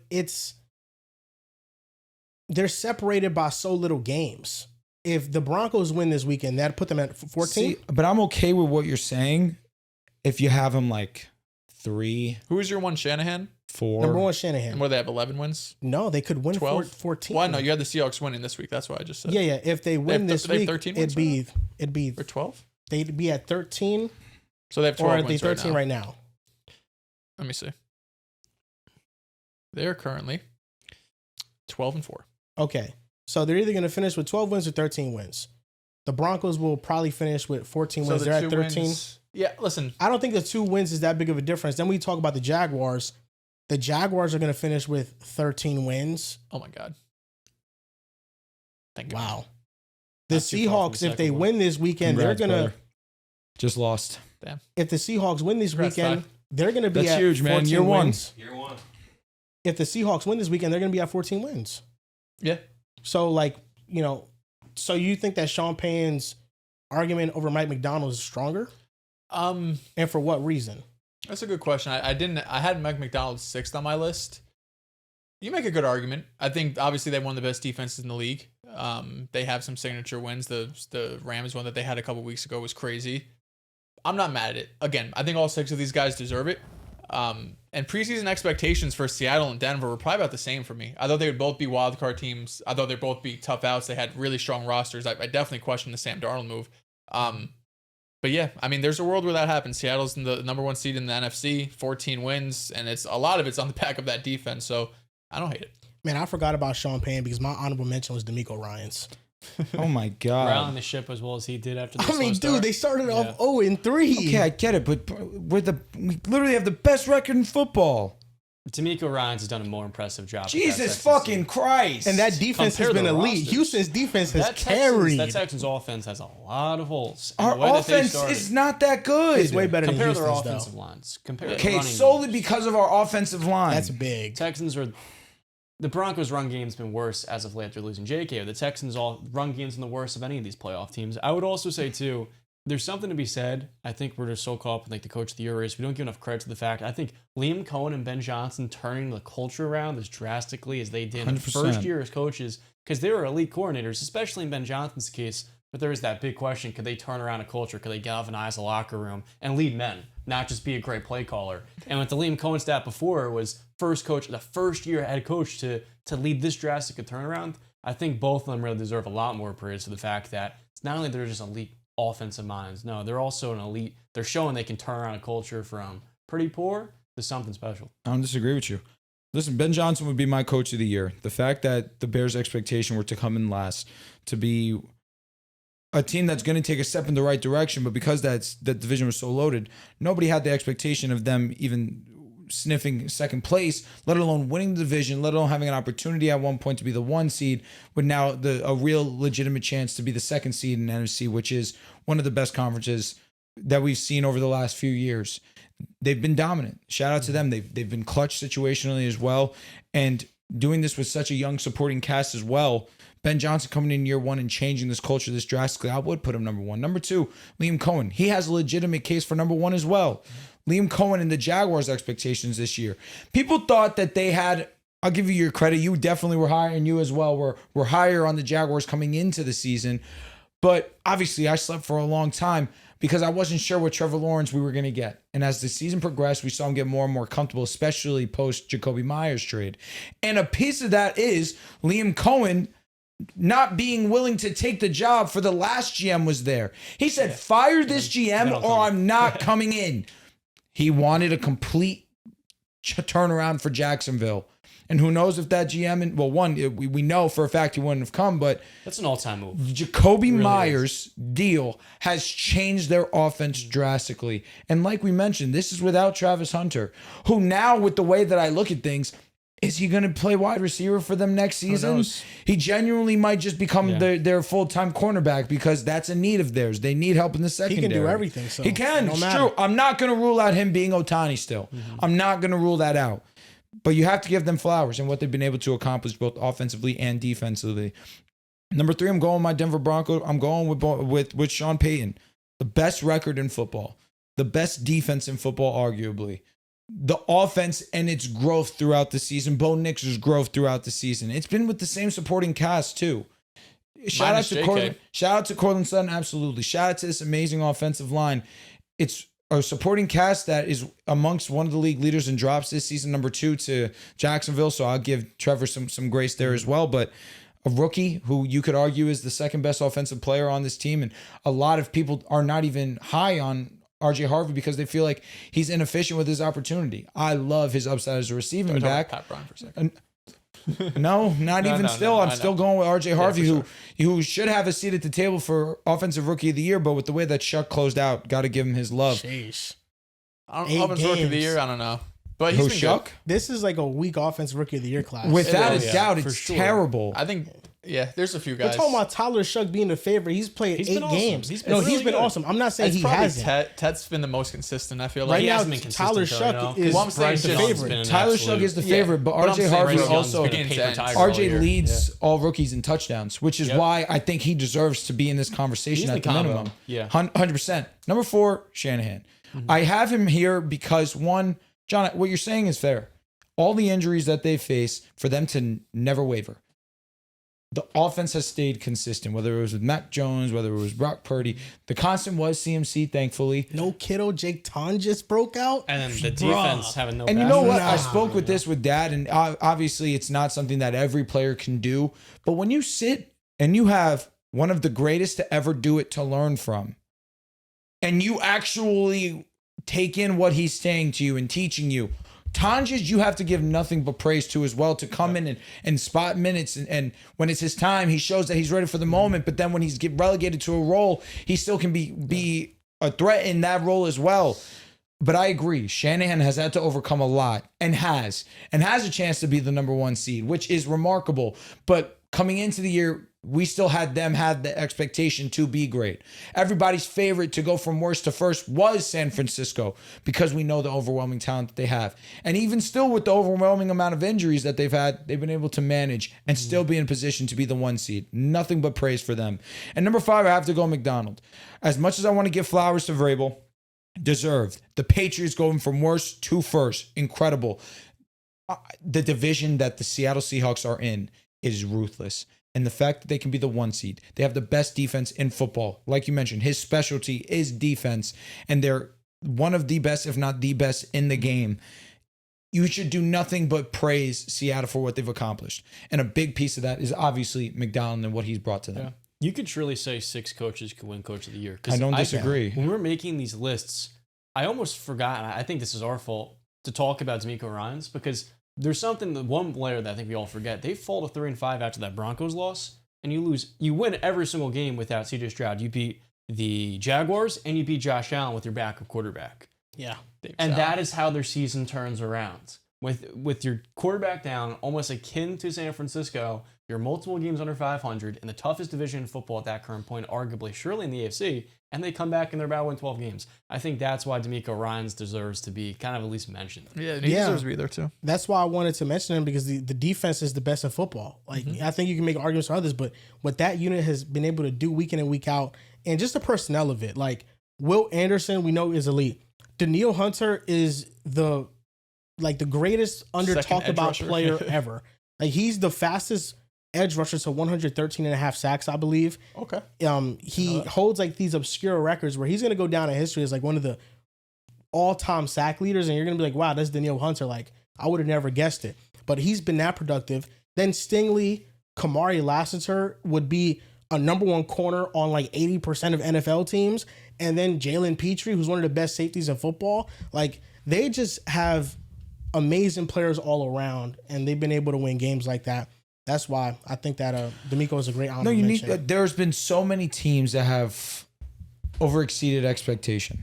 they're separated by so little games. If the Broncos win this weekend, that'd put them at 14. See, but I'm okay with what you're saying if you have them like 3, Who is your one? Shanahan? 4. Number one, And Shanahan. what do they have? 11 wins? No, they could win 12? 14. Well, no, you had the Seahawks winning this week. That's what I just said. Yeah. If they win this they have week, 13 wins it'd be Or 12? they'd be at 13, So they have 12 or are they wins 13 right right now. now? Let me see. They are currently 12-4. Okay, so they're either going to finish with 12 wins or 13 wins. The Broncos will probably finish with 14 wins. the They're at two 13. wins- Yeah, listen. I don't think the 2 wins is that big of a difference. Then we talk about the Jaguars. The Jaguars are going to finish with 13 wins. Oh my God. Thank God. Wow. The Not too far from Seahawks, the if they second one. win this weekend, Congrats, they're going to. brother. Just lost. If the Seahawks win this Congrats, weekend, Ty. they're going to be That's at huge, man. 14 Year one. wins. Year 1. If the Seahawks win this weekend, they're going to be at 14 wins. Yeah. So, so you think that Sean Payne's argument over Mike McDonald is stronger? And for what reason? That's a good question. I had Mike McDonald 6th on my list. You make a good argument. I think obviously they one of the best defenses in the league. They have some signature wins. The Rams one that they had a couple weeks ago was crazy. I'm not mad at it. Again, I think all 6 of these guys deserve it. And preseason expectations for Seattle and Denver were probably about the same for me. I thought they would both be wildcard teams. I thought they'd both be tough outs. They had really strong rosters. I definitely questioned the Sam Darnold move. But yeah, I mean, there's a world where that happens. Seattle's in the number 1 seed in the NFC, 14 wins, and a lot of it's on the back of that defense. So I don't hate it. Man, I forgot about Sean Payne because my honourable mention was D'Amico Ryans. Oh my God. Rallying the ship as well as he did after the I mean, slow start. dude, they started off 0-3. Okay, I get it, but we literally have the best record in football. D'Amico Ryans has done a more impressive job. with that Jesus Texans fucking team. Christ. And that defense Compare has been the elite. rosters. Houston's defense has That carried. Texans offense has a lot of holes. And the way Our that they offense started- is not that good. It's way better than Compare their Houston's, offensive though. lines. Compare the Okay, running solely games. because of our offensive line. That's big. Texans are the Broncos' run game's been worse as of late after losing J.K. The Texans' run game's been the worst of any of these playoff teams. I would also say too, there's something to be said. I think we're just so caught up in like the coach of the year race. We don't give enough credit to the fact. I think Liam Cohen and Ben Johnson turning the culture around as drastically as they did in the 100%. first year as coaches, because they were elite coordinators, especially in Ben Johnson's case. But there is that big question: could they turn around a culture? Could they galvanize a locker room and lead men, not just be a great play caller? And with the Liam Cohen stat before, it was the first year head coach to lead this drastic a turnaround. I think both of them really deserve a lot more praise for the fact that it's not only they're just elite offensive minds, no, they're also an elite. They're showing they can turn around a culture from pretty poor to something special. I don't disagree with you. Listen, Ben Johnson would be my coach of the year. The fact that the Bears' expectation were to come in last, to be a team that's going to take a step in the right direction, but because that division was so loaded, nobody had the expectation of them even sniffing second place, let alone winning the division, let alone having an opportunity at one point to be the 1 seed, with now a real legitimate chance to be the 2nd seed in NFC, which is one of the best conferences that we've seen over the last few years. They've been dominant. Shout out to them. They've been clutch situationally as well, and doing this with such a young supporting cast as well. Ben Johnson coming in year 1 and changing this culture this drastically, I would put him number 1. Number 2, Liam Cohen. He has a legitimate case for number 1 as well. Liam Cohen and the Jaguars' expectations this year. People thought that they had, I'll give you your credit, you definitely were higher, and you as well were higher on the Jaguars coming into the season. But obviously I slept for a long time because I wasn't sure what Trevor Lawrence we were going to get. And as the season progressed, we saw him get more and more comfortable, especially post Jacoby Myers trade. And a piece of that is Liam Cohen not being willing to take the job for the last GM was there. He said, fire this GM or I'm not coming in. He wanted a complete turnaround for Jacksonville. And who knows if that GM, we know for a fact he wouldn't have come, but That's an all-time move. Jacoby Myers' deal has changed their offense drastically. And like we mentioned, this is without Travis Hunter, who now, with the way that I look at things, is he going to play wide receiver for them next season? He genuinely might just become their full-time cornerback because that's a need of theirs. They need help in the secondary. He can do everything. So He can. It's It's true. I'm not going to rule out him being Ohtani still. I'm not going to rule that out. But you have to give them flowers and what they've been able to accomplish both offensively and defensively. Number 3, I'm going with my Denver Broncos. I'm going with Sean Payton. The best record in football. The best defense in football, arguably. The offense and its growth throughout the season. Bo Nix's growth throughout the season. It's been with the same supporting cast, too. Shout out to Cortland Sutton, absolutely. Shout out to this amazing offensive line. It's a supporting cast that is amongst one of the league leaders in drops this season, number 2 to Jacksonville. So I'll give Trevor some grace there as well. But a rookie who you could argue is the second best offensive player on this team. And a lot of people are not even high on RJ Harvey because they feel like he's inefficient with his opportunity. I love his upside as a receiving back. Pat Bryant for a second. No, I'm still going with RJ Harvey, who should have a seat at the table for Offensive Rookie of the Year, but with the way that Shuck closed out, got to give him his love. Sheesh. Offensive Rookie of the Year, I don't know. But he's been Shuck? good. This is like a weak Offensive Rookie of the Year class. Without a doubt, it's sure. terrible. I think, there's a few We're guys. talking about Tyler Shuck being the favorite. He's played 8 been awesome. games. He's been really been good. awesome. I'm not saying It's he probably hasn't. Ted's been the most consistent, I feel like. Right He now, hasn't been consistent, Tyler though, Shuck you know? is Well, I'm saying the just- favorite. Tyler Shuck is the favorite, but RJ Harvey Bryce Young's also been a paper tiger RJ all year. leads all rookies in touchdowns, which is Yep. why I think he deserves to be in this conversation He's at the the combo. minimum. Yeah. 100%. Number 4, Shanahan. I have him here because, one, John, what you're saying is fair. All the injuries that they face, for them to never waver. The offense has stayed consistent, whether it was with Mac Jones, whether it was Brock Purdy. The constant was CMC, thankfully. No Kittle, Jake Ton just broke out. And then the defense having no And you know what? Nah. I spoke with this with Dad, and obviously it's not something that every player can do. But when you sit and you have one of the greatest to ever do it to learn from, and you actually take in what he's saying to you and teaching you, Tanjas, you have to give nothing but praise to as well, to come in and spot minutes. And when it's his time, he shows that he's ready for the moment. But then when he's get relegated to a role, he still can be a threat in that role as well. But I agree. Shanahan has had to overcome a lot and has a chance to be the number 1 seed, which is remarkable. But coming into the year, we still had the expectation to be great. Everybody's favorite to go from worst to first was San Francisco because we know the overwhelming talent that they have. And even still with the overwhelming amount of injuries that they've had, they've been able to manage and still be in position to be the 1 seed. Nothing but praise for them. And number 5, I have to go McDonald. As much as I want to give flowers to Vrabel, deserved. The Patriots going from worst to first. Incredible. The division that the Seattle Seahawks are in is ruthless. And the fact that they can be the 1 seed, they have the best defense in football. Like you mentioned, his specialty is defense, and they're one of the best, if not the best, in the game. You should do nothing but praise Seattle for what they've accomplished. And a big piece of that is obviously McDonald and what he's brought to them. Yeah. You could truly say 6 coaches could win Coach of the Year. I don't disagree. When we're making these lists, I almost forgot, and I think this is our fault, to talk about D'Amico Ryans, because there's something, that one player that I think we all forget. They fall to 3-5 after that Broncos loss, and you win every single game without CJ Stroud. You beat the Jaguars, and you beat Josh Allen with your backup quarterback. Yeah. And that is how their season turns around. With your quarterback down, almost akin to San Francisco, you're multiple games under 500 in the toughest division in football at that current point, arguably, surely in the AFC, and they come back and they're about to win 12 games. I think that's why D'Amico Ryans deserves to be kind of at least mentioned. Yeah, he deserves to be there too. That's why I wanted to mention him, because the defense is the best in football. Like, I think you can make arguments for others, but what that unit has been able to do week in and week out, and just the personnel of it, like Will Anderson, we know is elite. Daniil Hunter is the greatest under talked about rusher. player ever. Like, he's the fastest edge rusher to 113.5 sacks, I believe. Okay. He holds like these obscure records where he's going to go down in history as like one of the all-time sack leaders, and you're going to be like, wow, that's Daniil Hunter. Like, I would have never guessed it. But he's been that productive. Then Stingley, Kamari Lassiter would be a number 1 corner on like 80% of NFL teams. And then Jalen Petrie, who's one of the best safeties in football. Like, they just have amazing players all around, and they've been able to win games like that. That's why I think that D'Amico is a great honor. No, there's been so many teams that have overexceeded expectation.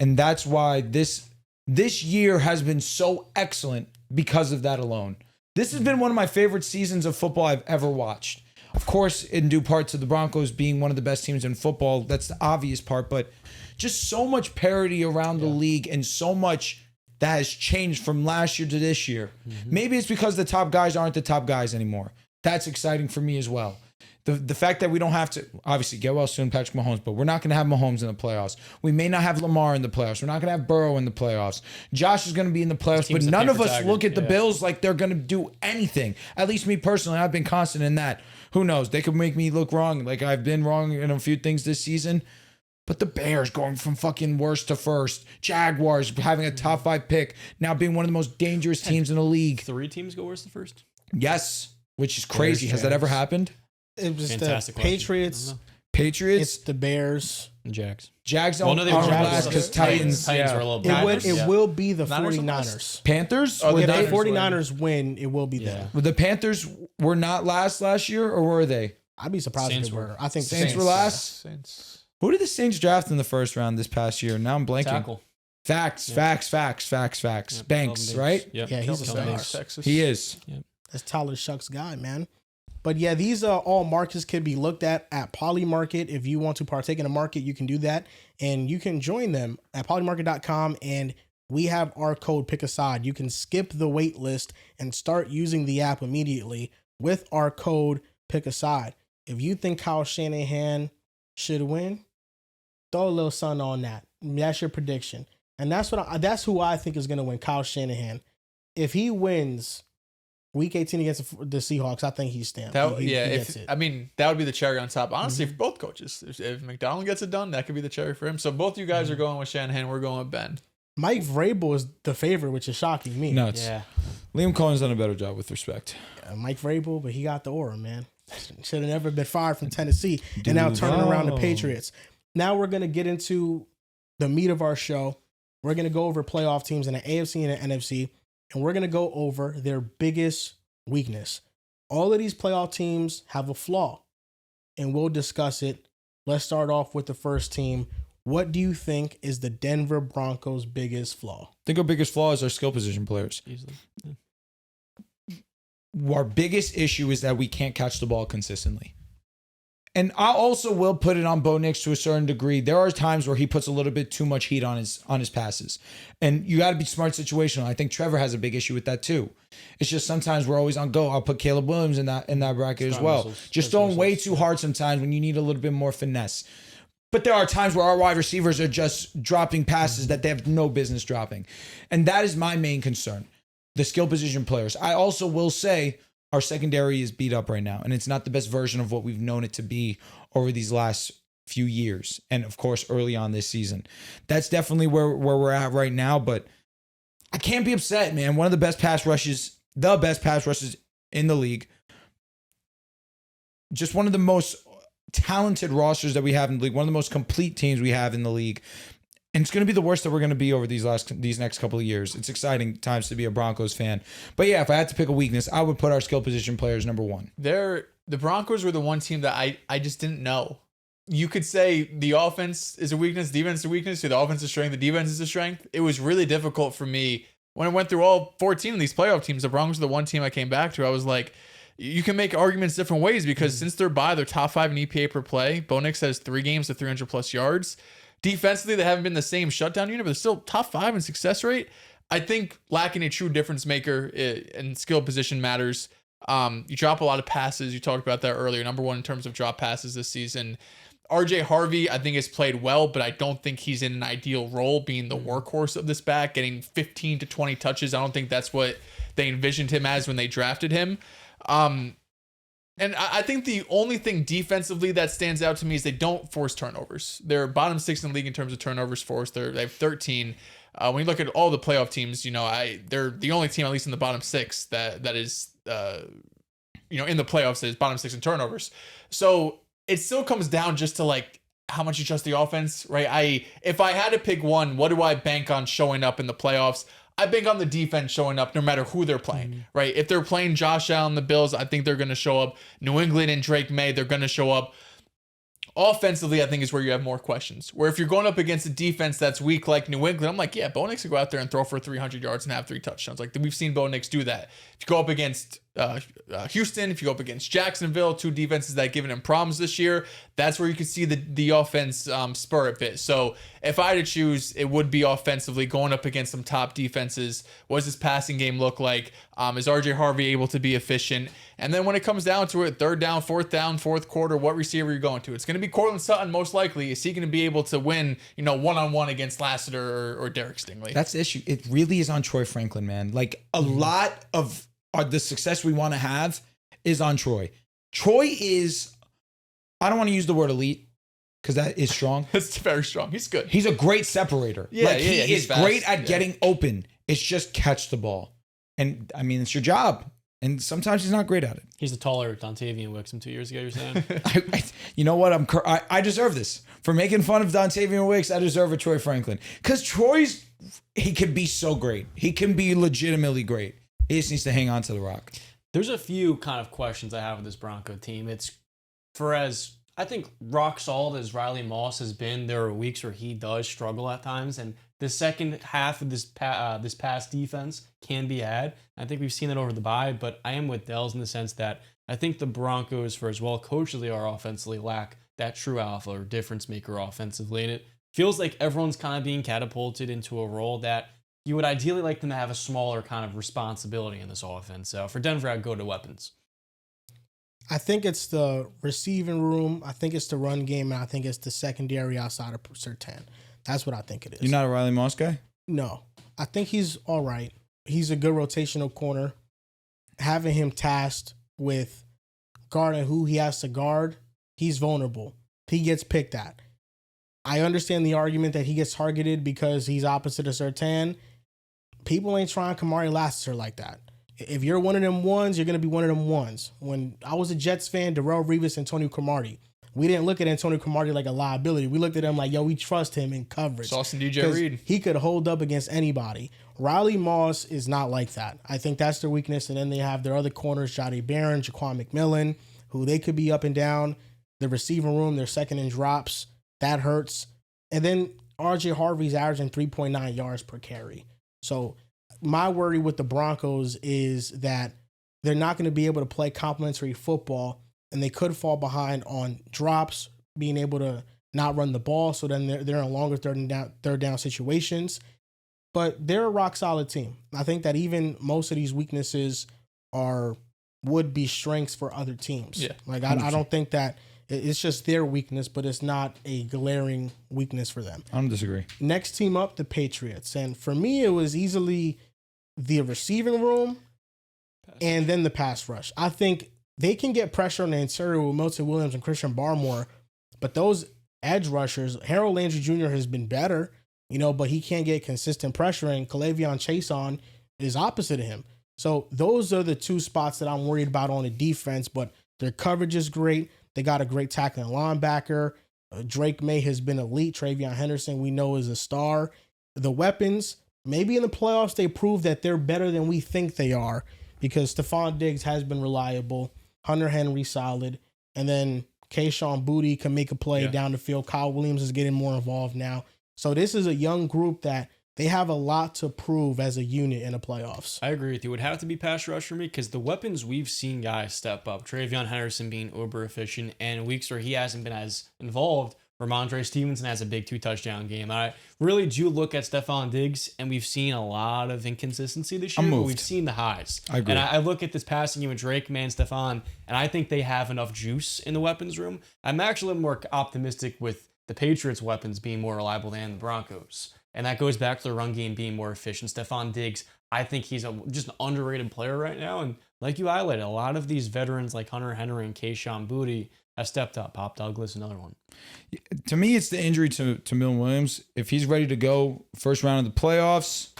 And that's why this year has been so excellent because of that alone. This has been one of my favorite seasons of football I've ever watched. Of course, in due part to the Broncos being one of the best teams in football. That's the obvious part. But just so much parity around the league, and so much that has changed from last year to this year. Maybe it's because the top guys aren't the top guys anymore. That's exciting for me as well. The fact that we don't have to obviously get well soon, Patrick Mahomes, but we're not going to have Mahomes in the playoffs. We may not have Lamar in the playoffs. We're not going to have Burrow in the playoffs. Josh is going to be in the playoffs, but none of us look at the Bills like they're going to do anything. At least me personally, I've been constant in that. Who knows? They could make me look wrong, like I've been wrong in a few things this season. But the Bears going from fucking worst to first. Jaguars having a top 5 pick, now being one of the most dangerous teams in the league. 3 teams go worst to first? Yes, which is crazy. Has that ever happened? It was Fantastic the question. Patriots, it's the Bears. And Jags. Jags Well, are no, they were last because Titans. Titans were a little bit. It will be the Niners 49ers. Panthers? Oh, Were If the they, 49ers win, it will be them. the Panthers were not last year, or were they? I'd be surprised Saints if they were. were. I think the Saints were last? Saints. Who did the Saints draft in the first round this past year? Now I'm blanking. Tackle. Facts. Yep. Banks, Kelvin right? Yep. Yeah, he's a Kelvin star. Banks. Texas. He is. That's Tyler Shuck's guy, man. But yeah, these all markets could be looked at Poly Market. If you want to partake in a market, you can do that. And you can join them at polymarket.com. And we have our code Pick a Side. You can skip the wait list and start using the app immediately with our code Pick a Side. If you think Kyle Shanahan should win, throw a little sun on that. That's your prediction. And that's who I think is going to win, Kyle Shanahan. If he wins Week 18 against the Seahawks, I think he's stamped. He gets it. I mean, that would be the cherry on top. Honestly, for both coaches. If McDonald gets it done, that could be the cherry for him. So both you guys are going with Shanahan. We're going with Ben. Mike Vrabel is the favorite, which is shocking me. Nuts. Yeah. Liam Cohen's done a better job with respect. Mike Vrabel, but he got the aura, man. Should have never been fired from Tennessee and now turning around the Patriots. Now we're going to get into the meat of our show. We're going to go over playoff teams in the AFC and the NFC, and we're going to go over their biggest weakness. All of these playoff teams have a flaw, and we'll discuss it. Let's start off with the first team. What do you think is the Denver Broncos' biggest flaw? I think our biggest flaw is our skill position players. Easily. Yeah. Our biggest issue is that we can't catch the ball consistently. And I also will put it on Bo Nix to a certain degree. There are times where he puts a little bit too much heat on his passes. And you got to be smart situational. I think Trevor has a big issue with that too. It's just sometimes we're always on go. I'll put Caleb Williams in that bracket as well. Just throwing way too hard sometimes when you need a little bit more finesse. But there are times where our wide receivers are just dropping passes that they have no business dropping. And that is my main concern. The skill position players. I also will say our secondary is beat up right now, and it's not the best version of what we've known it to be over these last few years, and of course early on this season. That's definitely where we're at right now, but I can't be upset, man. One of the best pass rushes in the league. Just one of the most talented rosters that we have in the league, one of the most complete teams we have in the league. And it's going to be the worst that we're going to be over these next couple of years. It's exciting times to be a Broncos fan. But yeah, if I had to pick a weakness, I would put our skill position players number one. The Broncos were the one team that I just didn't know. You could say the offense is a weakness, defense is a weakness, the offense is strength, the defense is a strength. It was really difficult for me when I went through all 14 of these playoff teams. The Broncos were the one team I came back to. I was like, you can make arguments different ways because since they're top 5 in EPA per play, Bo Nix has 3 games to 300 plus yards. Defensively, they haven't been the same shutdown unit, but they're still top 5 in success rate. I think lacking a true difference maker in skill position matters. You drop a lot of passes. You talked about that earlier. Number 1 in terms of drop passes this season. RJ Harvey, I think, has played well, but I don't think he's in an ideal role being the workhorse of this back, getting 15 to 20 touches. I don't think that's what they envisioned him as when they drafted him. And I think the only thing defensively that stands out to me is they don't force turnovers. They're bottom 6 in the league in terms of turnovers forced. They have 13. When you look at all the playoff teams, they're the only team, at least in the bottom 6, that is, in the playoffs that is bottom 6 in turnovers. So it still comes down just to like how much you trust the offense, right? If I had to pick one, what do I bank on showing up in the playoffs? I bank on the defense showing up no matter who they're playing, right? If they're playing Josh Allen, the Bills, I think they're going to show up. New England and Drake May, they're going to show up. Offensively, I think is where you have more questions. Where if you're going up against a defense that's weak like New England, I'm like, yeah, Bo Nix will go out there and throw for 300 yards and have 3 touchdowns. Like we've seen Bo Nix do that. If you go up against Houston, if you go up against Jacksonville, two defenses that have given him problems this year, that's where you can see the offense spur a bit. So if I had to choose, it would be offensively going up against some top defenses. What does this passing game look like? Is RJ Harvey able to be efficient? And then when it comes down to it, third down, fourth quarter, what receiver are you going to? It's going to be Cortland Sutton most likely. Is he going to be able to win, one-on-one against Lassiter or Derek Stingley? That's the issue. It really is on Troy Franklin, man. Like a lot of the success we want to have is on Troy. Troy is, I don't want to use the word elite because that is strong. It's very strong. He's good. He's a great separator. He is fast. Great at getting open. It's just catch the ball. And I mean, it's your job. And sometimes he's not great at it. He's the taller Dontavian Wicks 2 years ago, you're saying? You know what? I deserve this. For making fun of Dontavian Wicks, I deserve a Troy Franklin. Because he can be so great. He can be legitimately great. He just needs to hang on to the rock. There's a few kind of questions I have with this Bronco team. It's for as I think rock solid as Riley Moss has been, there are weeks where he does struggle at times, and the second half of this pass defense can be had. I think we've seen that over the bye, but I am with Dells in the sense that I think the Broncos, for as well coached as they are offensively, lack that true alpha or difference maker offensively, and it feels like everyone's kind of being catapulted into a role that you would ideally like them to have a smaller kind of responsibility in this offense. So for Denver, I'd go to weapons. I think it's the receiving room. I think it's the run game. And I think it's the secondary outside of Surtain. That's what I think it is. You're not a Riley Moss guy? No. I think he's all right. He's a good rotational corner. Having him tasked with guarding who he has to guard, he's vulnerable. He gets picked at. I understand the argument that he gets targeted because he's opposite of Surtain. People ain't trying Kamari Lassiter like that. If you're one of them ones, you're going to be one of them ones. When I was a Jets fan, Darrelle Revis, Antonio Cromartie, we didn't look at Antonio Cromartie like a liability. We looked at him like, yo, we trust him in coverage. Sauce and DJ Reed. He could hold up against anybody. Riley Moss is not like that. I think that's their weakness. And then they have their other corners, Jahdae Barron, Jaquan McMillan, who they could be up and down. The receiving room, they're second in drops. That hurts. And then RJ Harvey's averaging 3.9 yards per carry. So my worry with the Broncos is that they're not going to be able to play complementary football, and they could fall behind on drops, being able to not run the ball. So then they're in longer third down situations. But they're a rock solid team. I think that even most of these weaknesses would be strengths for other teams. Yeah, like I don't think that it's just their weakness, but it's not a glaring weakness for them. I don't disagree. Next team up, the Patriots. And for me, it was easily the receiving room and then the pass rush. I think they can get pressure on the interior with Milton Williams and Christian Barmore, but those edge rushers, Harold Landry Jr. has been better, but he can't get consistent pressure, and K'Lavon Chaisson is opposite of him. So those are the two spots that I'm worried about on the defense, but their coverage is great. They got a great tackling linebacker. Drake May has been elite. Travion Henderson, we know, is a star. The weapons, maybe in the playoffs, they prove that they're better than we think they are because Stephon Diggs has been reliable. Hunter Henry, solid. And then Kayshon Boutte can make a play down the field. Kyle Williams is getting more involved now. So this is a young group that they have a lot to prove as a unit in the playoffs. I agree with you. It would have to be pass rush for me because the weapons we've seen guys step up. Travion Henderson being uber efficient, and weeks where he hasn't been as involved, Ramondre Stevenson has a big 2-touchdown game. I really do look at Stephon Diggs, and we've seen a lot of inconsistency this year, but we've seen the highs. I agree. And I look at this passing game with Drake, Stephon, and I think they have enough juice in the weapons room. I'm actually more optimistic with the Patriots' weapons being more reliable than the Broncos. And that goes back to the run game being more efficient. Stephon Diggs, I think he's just an underrated player right now. And like you highlighted, a lot of these veterans like Hunter Henry and Kayshon Boutte have stepped up. Pop Douglas, another one. To me, it's the injury to Milton Williams. If he's ready to go first round of the playoffs,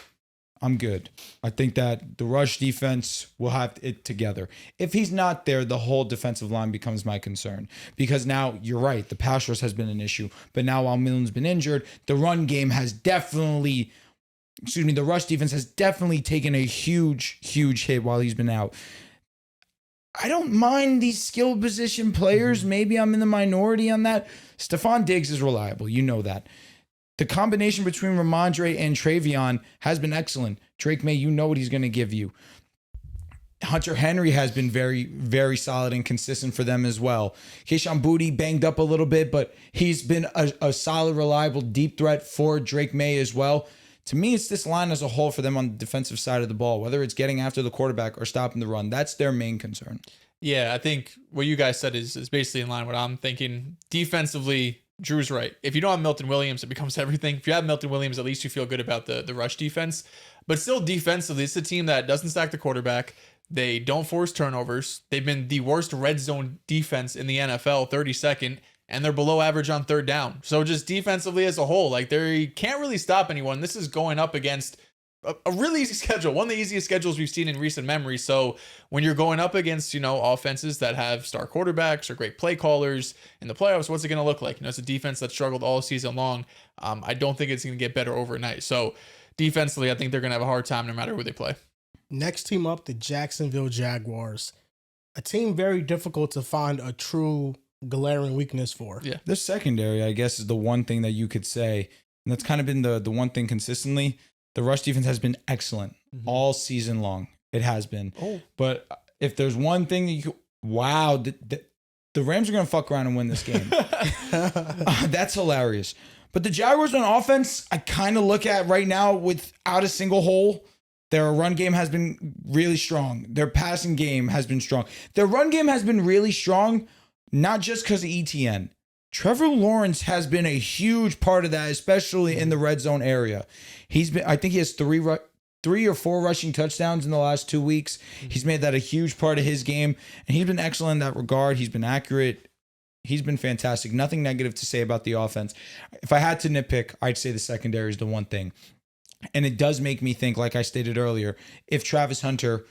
I'm good. I think that the rush defense will have it together. If he's not there, the whole defensive line becomes my concern. Because now, you're right, the pass rush has been an issue. But now while Milton's been injured, the rush defense has definitely taken a huge, huge hit while he's been out. I don't mind these skill position players. Maybe I'm in the minority on that. Stephon Diggs is reliable. You know that. The combination between Ramondre and Travion has been excellent. Drake May, you know what he's going to give you. Hunter Henry has been very, very solid and consistent for them as well. Kayshon Boutte banged up a little bit, but he's been a solid, reliable deep threat for Drake May as well. To me, it's this line as a whole for them on the defensive side of the ball, whether it's getting after the quarterback or stopping the run. That's their main concern. Yeah, I think what you guys said is basically in line with what I'm thinking. Defensively, Drew's right. If you don't have Milton Williams, it becomes everything. If you have Milton Williams, at least you feel good about the rush defense. But still defensively, it's a team that doesn't stack the quarterback. They don't force turnovers. They've been the worst red zone defense in the NFL, 32nd, and they're below average on third down. So just defensively as a whole, like they can't really stop anyone. This is going up against a really easy schedule, one of the easiest schedules we've seen in recent memory. So when you're going up against, offenses that have star quarterbacks or great play callers in the playoffs, what's it going to look like? It's a defense that struggled all season long. I don't think it's going to get better overnight. So defensively, I think they're going to have a hard time no matter who they play. Next team up, the Jacksonville Jaguars. A team very difficult to find a true glaring weakness for. Yeah. The secondary, I guess, is the one thing that you could say. And that's kind of been the one thing consistently. The rush defense has been excellent all season long. It has been. Oh. But if there's one thing that the Rams are going to fuck around and win this game. That's hilarious. But the Jaguars on offense, I kind of look at right now without a single hole. Their run game has been really strong. Their passing game has been strong. Their run game has been really strong, not just because of ETN. Trevor Lawrence has been a huge part of that, especially in the red zone area. I think he has three or four rushing touchdowns in the last 2 weeks. He's made that a huge part of his game, and he's been excellent in that regard. He's been accurate. He's been fantastic. Nothing negative to say about the offense. If I had to nitpick, I'd say the secondary is the one thing. And it does make me think, like I stated earlier, if Travis Hunter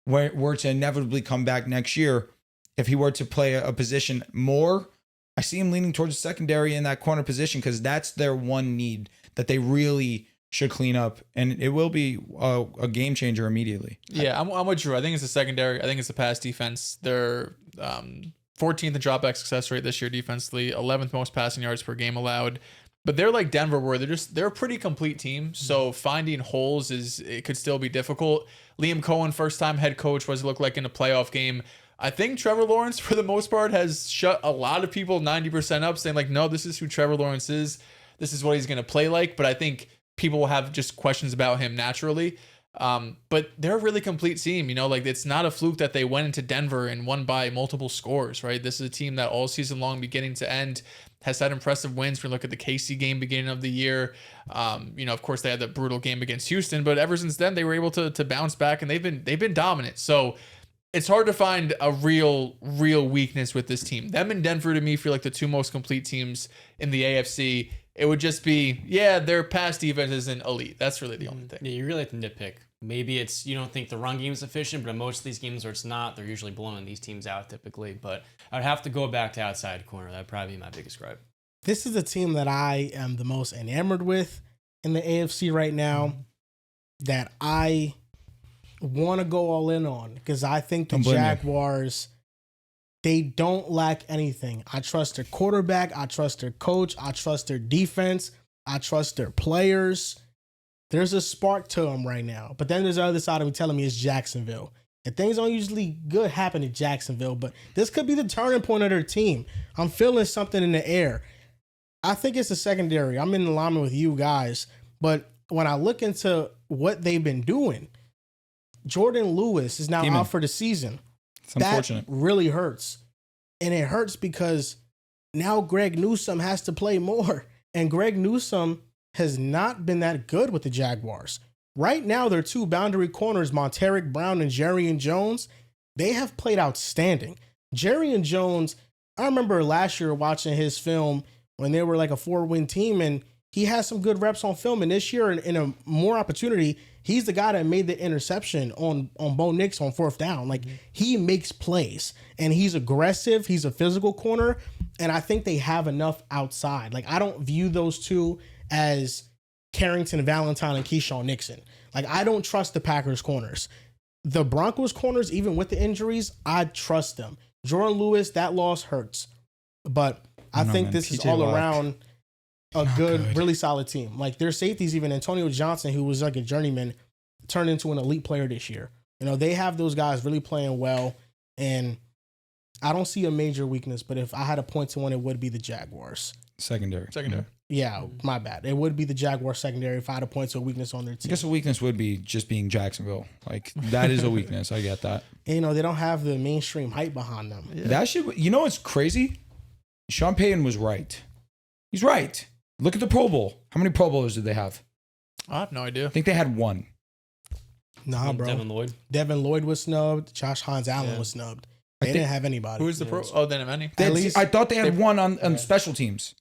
were to inevitably come back next year, if he were to play a position more, I see him leaning towards the secondary in that corner position because that's their one need that they really should clean up. And it will be a game changer immediately. Yeah, I'm with Drew. I think it's the secondary. I think it's the pass defense. They're 14th in dropback success rate this year defensively, 11th most passing yards per game allowed. But they're like Denver, where they're a pretty complete team. So finding holes it could still be difficult. Liam Cohen, first time head coach, what does it look like in a playoff game? I think Trevor Lawrence, for the most part, has shut a lot of people 90% up, saying like, no, this is who Trevor Lawrence is. This is what he's going to play like. But I think people will have just questions about him naturally. But they're a really complete team. Like it's not a fluke that they went into Denver and won by multiple scores, right? This is a team that all season long, beginning to end, has had impressive wins. We look at the KC game beginning of the year. Of course they had the brutal game against Houston, but ever since then they were able to bounce back and they've been dominant. So it's hard to find a real weakness with this team. Them and Denver to me feel like the two most complete teams in the AFC. It would just be, their pass defense isn't elite. That's really the only thing. Yeah, you really have to nitpick. Maybe it's you don't think the run game is efficient, but in most of these games where it's not, they're usually blowing these teams out typically. But I'd have to go back to outside corner. That'd probably be my biggest gripe. This is a team that I am the most enamored with in the AFC right now, that I want to go all in on, because I think the Jaguars, they don't lack anything. I trust their quarterback. I trust their coach. I trust their defense. I trust their players. There's a spark to them right now. But then there's the other side of me telling me it's Jacksonville. And things don't usually good happen in Jacksonville, but this could be the turning point of their team. I'm feeling something in the air. I think it's the secondary. I'm in alignment with you guys. But when I look into what they've been doing, Jordan Lewis is now out for the season. It's unfortunate. That really hurts. And it hurts because now Greg Newsome has to play more. And Greg Newsome has not been that good with the Jaguars. Right now, their two boundary corners, Monteric Brown and Jerrion Jones, they have played outstanding. Jerrion Jones, I remember last year watching his film when they were like a 4-win team, and he has some good reps on film. And this year, in a more opportunity, he's the guy that made the interception on Bo Nix on 4th down. Like, he makes plays, and he's aggressive. He's a physical corner, and I think they have enough outside. Like, I don't view those two as Carrington Valentine and Keyshawn Nixon. Like, I don't trust the Packers corners. The Broncos corners, even with the injuries, I trust them. Jordan Lewis, that loss hurts. But I think this is all around a good, really solid team. Like, their safeties, even Antonio Johnson, who was like a journeyman, turned into an elite player this year. You know, they have those guys really playing well, and I don't see a major weakness, but if I had to point to one, it would be the Jaguars. Secondary. Yeah, my bad. It would be the Jaguars secondary if I had to point to a weakness on their I team. guess a weakness would be just being Jacksonville. Like, that is a weakness. I get that. And, you know, they don't have the mainstream hype behind them. Yeah. That shit, you know what's crazy? Sean Payton was right. He's right. Look at the Pro Bowl. How many Pro Bowlers did they have? I have no idea. I think they had one. Nah, bro. Devin Lloyd was snubbed. Josh Hines Allen was snubbed. They didn't have anybody. Who is the pro? Oh, they didn't have any. At least I thought they had one on special teams.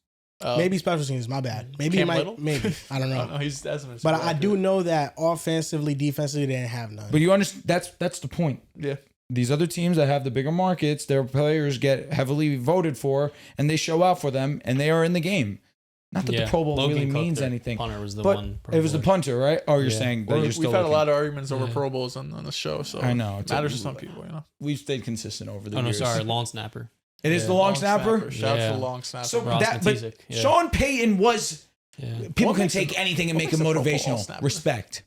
maybe special teams. My bad. Maybe Cam he might. Little? Maybe I don't know. No, that's But I do know that offensively, defensively, they didn't have none. But you understand, that's the point. Yeah. These other teams that have the bigger markets, their players get heavily voted for, and they show out for them, and they are in the game. Not that the Pro Bowl Logan really Cook, means the anything. Punter was the but one. it was the punter, right? Oh, you're saying that you're still We've had a looking. lot of arguments over Pro Bowls on the show, so I know. it matters to some people, you know. We've stayed consistent over the Oh no, years. sorry, long snapper. It is the long snapper. Shout out Yeah. to the long snapper. So Ross that, but Matizek, Sean Payton was. People What can makes take it- anything and what make it makes a Pro Bowl motivational. snapper? Respect.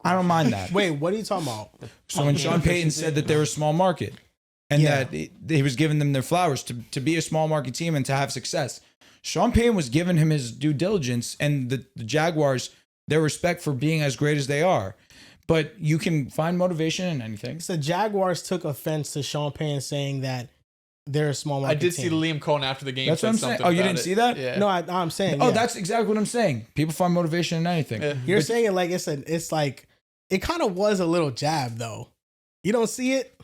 I don't mind that. Wait, what are you talking about? So when Sean Payton said that they were a small market, and Yeah. that he was giving them their flowers to be a small market team and to have success, Sean Payton was giving him his due diligence, and the Jaguars their respect for being as great as they are. But you can find motivation in anything. So Jaguars took offense to Sean Payton saying that they're a small market I did see team. Liam Cohen after the game. That's said what I'm saying. something Oh, you about didn't it. see that? Yeah. No, I'm saying. Oh, yeah. that's exactly what I'm saying. People find motivation in anything. Yeah. You're saying it like it's like it kind of was a little jab though. You don't see it,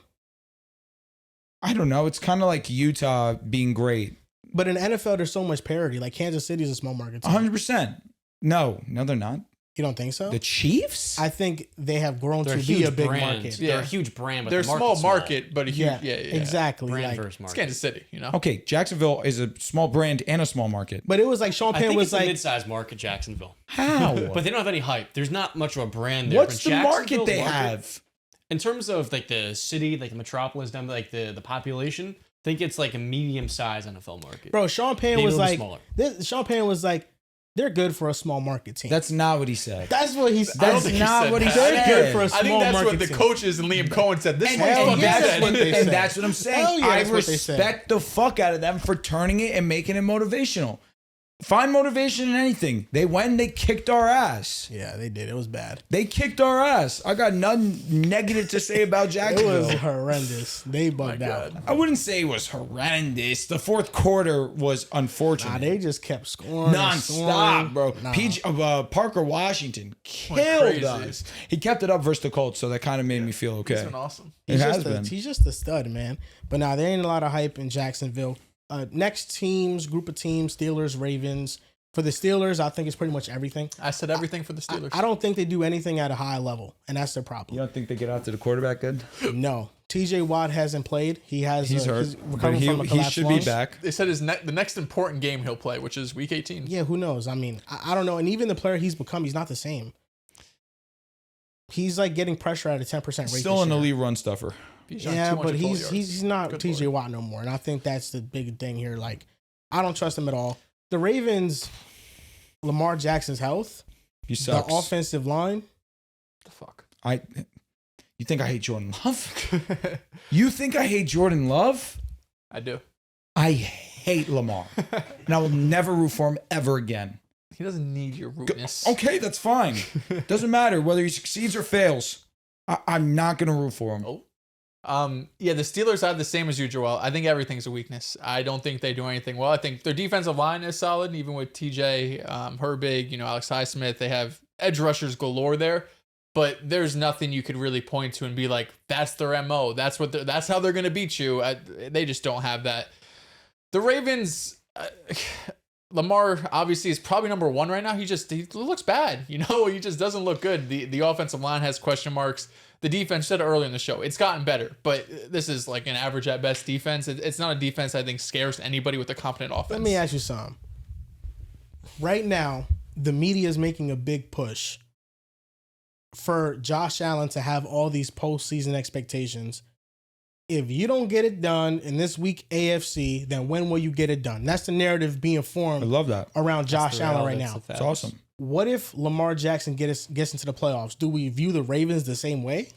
I don't know. It's kind of like Utah being great. but in the NFL there's so much parity. Like Kansas City is a small market team. 100%. No, they're not. You don't think so? The Chiefs? I think they have grown They're to a be huge a big brand. market. Yeah. They're a huge brand, but They're a the small market's market, but a huge. Yeah, Yeah, exactly. Brand Like, versus market. It's Kansas City, you know. Okay, Jacksonville is a small brand and a small market. but it was like Sean I Payton think was it's a like, mid-sized market, Jacksonville. How? But they don't have any hype. There's not much of a brand there. What's but the market Jacksonville's they have? In terms of like the city, like the metropolis, down like the population, I think it's like a medium-sized NFL market. bro. Sean Payton Maybe was a little like, smaller. Sean Payton was like, they're good for a small market team. That's not what he said. That's what he said. I don't That's think he not said what he that. said. They're good for a I small think that's market what the team. coaches and Liam Cohen said. This is what Hell fucking yeah, said. that's what they And said. that's what I'm saying. Hell yeah, I that's what they said. respect the fuck out of them for turning it and making it motivational. Find motivation in anything. They went and they kicked our ass. Yeah, they did. It was bad. They kicked our ass. I got nothing negative to say about It Jacksonville. was horrendous. They bugged out. I wouldn't say it was horrendous. The fourth quarter was unfortunate. Nah, they just kept scoring. Non-stop, bro. Nah. Parker Washington Went killed crazy. us. He kept it up versus the Colts, so that kind of made me feel okay. It's been awesome. He's has just been. he's just a stud, man. But now there ain't a lot of hype in Jacksonville. Next group of teams, Steelers, Ravens. For the Steelers, I think it's pretty much everything. I said everything for the Steelers. I don't think they do anything at a high level, and that's their You problem. don't think they get out to the quarterback good? No, TJ Watt hasn't played. He has. He's hurt. He's But recovering from a he collapsed should lung. be back. They said the next important game he'll play, which is Week 18. Yeah, who knows? I mean, I don't know. And even the player he's become, he's not the same. He's like getting pressure at a 10% rate. Still an this year. elite run stuffer. He's on Yeah, 200 but total he's yards. not Good TJ boy. Watt no more, and I think that's the big thing here. Like, I don't trust him at all. The Ravens, Lamar Jackson's health, He sucks. the offensive line. The fuck. You think I hate Jordan Love? You think I hate Jordan Love? I do. I hate Lamar. And I will never root for him ever again. He doesn't need your rootness. Okay, that's fine. Doesn't matter whether he succeeds or fails. I'm not going to root for him. Oh. Yeah, the Steelers have the same as you, Joel. I think everything's a weakness. I don't think they do anything well. I think their defensive line is solid, even with TJ, Herbig, Alex Highsmith. They have edge rushers galore there, but there's nothing you could really point to and be like, that's their MO. That's how they're going to beat you. They just don't have that. The Ravens, Lamar obviously is probably number one right now. He looks bad. He just doesn't look good. The offensive line has question marks. The defense, said it earlier in the show, it's gotten better, but this is like an average at best defense. It's not a defense I think scares anybody with a competent offense. Let me ask you something. Right now, the media is making a big push for Josh Allen to have all these postseason expectations. If you don't get it done in this week AFC, then when will you get it done? That's the narrative being I formed love that. around Josh Allen right now. It's awesome. What if Lamar Jackson gets into the playoffs? Do we view the Ravens the same way?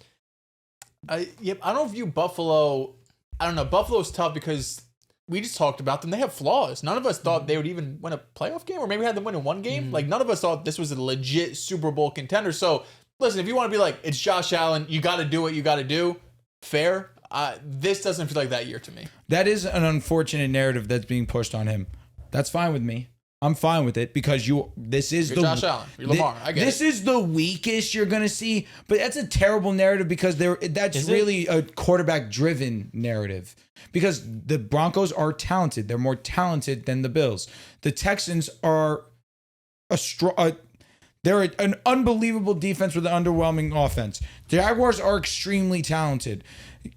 I don't view Buffalo. I don't know. Buffalo's tough because we just talked about them. They have flaws. None of us thought they would even win a playoff game, or maybe had them win in one game. Like, none of us thought this was a legit Super Bowl contender. So, listen, if you want to be like, it's Josh Allen, you got to do what you got to do. Fair. This doesn't feel like that year to me. That is an unfortunate narrative that's being pushed on him. That's fine with me. I'm fine with it because you're Josh Allen. You're Lamar. I get it. This is the weakest you're going to see, but that's a terrible narrative because that's really a quarterback-driven narrative because the Broncos are talented. They're more talented than the Bills. The Texans are they're an unbelievable defense with an underwhelming offense. The Jaguars are extremely talented.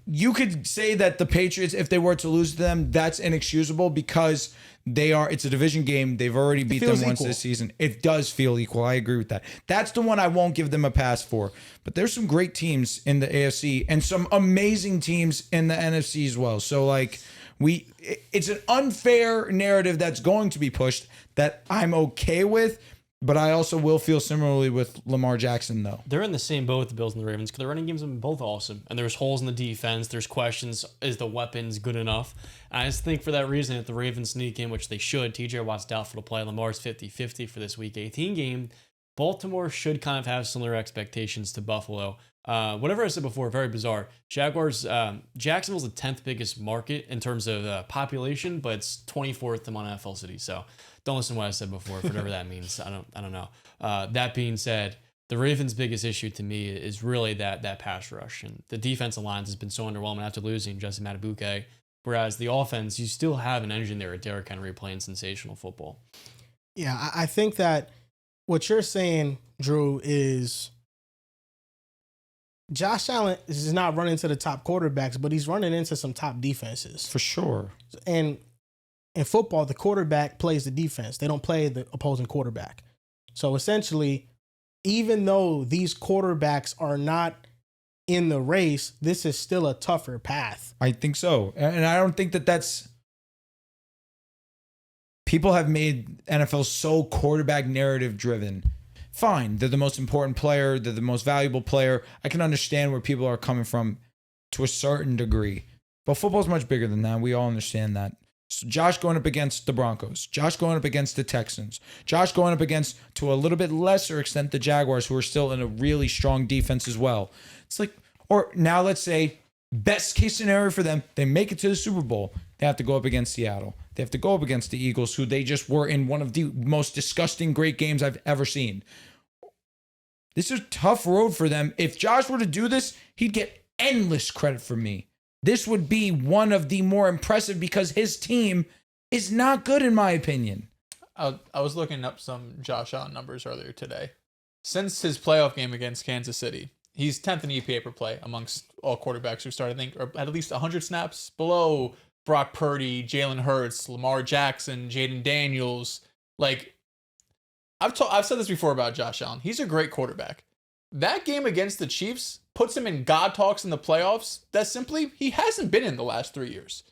You could say that the Patriots, if they were to lose to them, that's inexcusable because it's a division game. They've already beat them once this season. It does feel equal. I agree with that. That's the one I won't give them a pass for. But there's some great teams in the AFC and some amazing teams in the NFC as well. So it's an unfair narrative that's going to be pushed that I'm okay with. But I also will feel similarly with Lamar Jackson, though. They're in the same boat with the Bills and the Ravens because the running games have been both awesome. And there's holes in the defense. There's questions. Is the weapons good enough? And I just think for that reason, if the Ravens sneak in, which they should, TJ Watt's doubtful to play. Lamar's 50-50 for this Week 18 game. Baltimore should kind of have similar expectations to Buffalo. Whatever I said before, very bizarre. Jaguars, Jacksonville's the 10th biggest market in terms of population, but it's 24th among NFL cities. So don't listen to what I said before, for whatever that means. I don't know. That being said, the Ravens' biggest issue to me is really that pass rush. And the defensive lines has been so underwhelming after losing Justin Madubuike. Whereas the offense, you still have an engine there with Derrick Henry playing sensational football. Yeah, I think that what you're saying, Drew, is Josh Allen is not running to the top quarterbacks, but he's running into some top defenses. For sure. And in football, the quarterback plays the defense. They don't play the opposing quarterback. So essentially, even though these quarterbacks are not in the race, this is still a tougher path. I think so. And I don't think that's... People have made NFL so quarterback narrative driven. Fine, they're the most important player. They're the most valuable player. I can understand where people are coming from to a certain degree. But football's much bigger than that. We all understand that. So Josh going up against the Broncos. Josh going up against the Texans. Josh going up against, to a little bit lesser extent, the Jaguars, who are still in a really strong defense as well. It's like, or now let's say, best case scenario for them, they make it to the Super Bowl. They have to go up against Seattle. They have to go up against the Eagles, who they just were in one of the most disgusting great games I've ever seen. This is a tough road for them. If Josh were to do this, he'd get endless credit from me. This would be one of the more impressive because his team is not good, in my opinion. I was looking up some Josh Allen numbers earlier today. Since his playoff game against Kansas City, he's 10th in EPA per play amongst all quarterbacks who started, I think, or at least 100 snaps, below Brock Purdy, Jalen Hurts, Lamar Jackson, Jaden Daniels. Like, I've said this before about Josh Allen. He's a great quarterback. That game against the Chiefs puts him in God talks in the playoffs that simply he hasn't been in the last 3 years.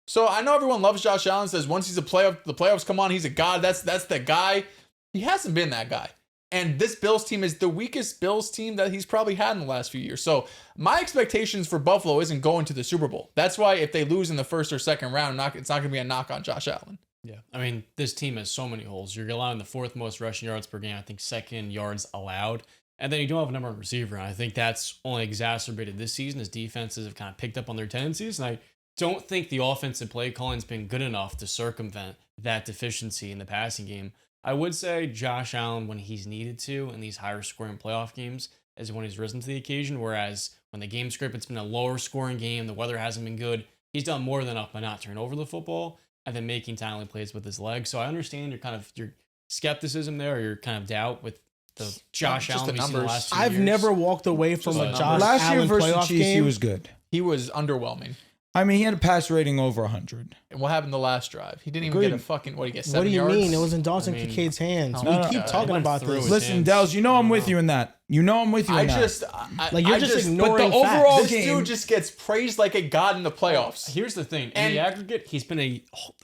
So I know everyone loves Josh Allen, says once he's the playoffs come on, he's a god. That's the guy. He hasn't been that guy. And this Bills team is the weakest Bills team that he's probably had in the last few years. So my expectations for Buffalo isn't going to the Super Bowl. That's why if they lose in the first or second round, it's not going to be a knock on Josh Allen. Yeah, I mean, this team has so many holes. You're allowing the fourth most rushing yards per game. I think second yards allowed. And then you don't have a number one receiver. And I think that's only exacerbated this season as defenses have kind of picked up on their tendencies. And I don't think the offensive play calling has been good enough to circumvent that deficiency in the passing game. I would say Josh Allen, when he's needed to in these higher scoring playoff games, is when he's risen to the occasion. Whereas when the game script, it's been a lower scoring game, the weather hasn't been good, he's done more than enough by not turning over the football and then making timely plays with his legs. So I understand your skepticism there, or your kind of doubt with the Josh Allen we've seen the last 2 years. I've never walked away from a Josh last year Allen versus the playoff Chiefs, game. he was good. He was underwhelming. I mean, he had a pass rating over 100. And what happened the last drive? He didn't even get a fucking, what did he get, 7 What do you yards? mean? It was in Dawson Kincaid's hands. We keep talking about this. Listen, Dels, you know I'm with you in that. You know I'm with you in that. You're just ignoring but the overall this game, dude just gets praised like a god in the playoffs. Here's the thing. In the aggregate, he's been a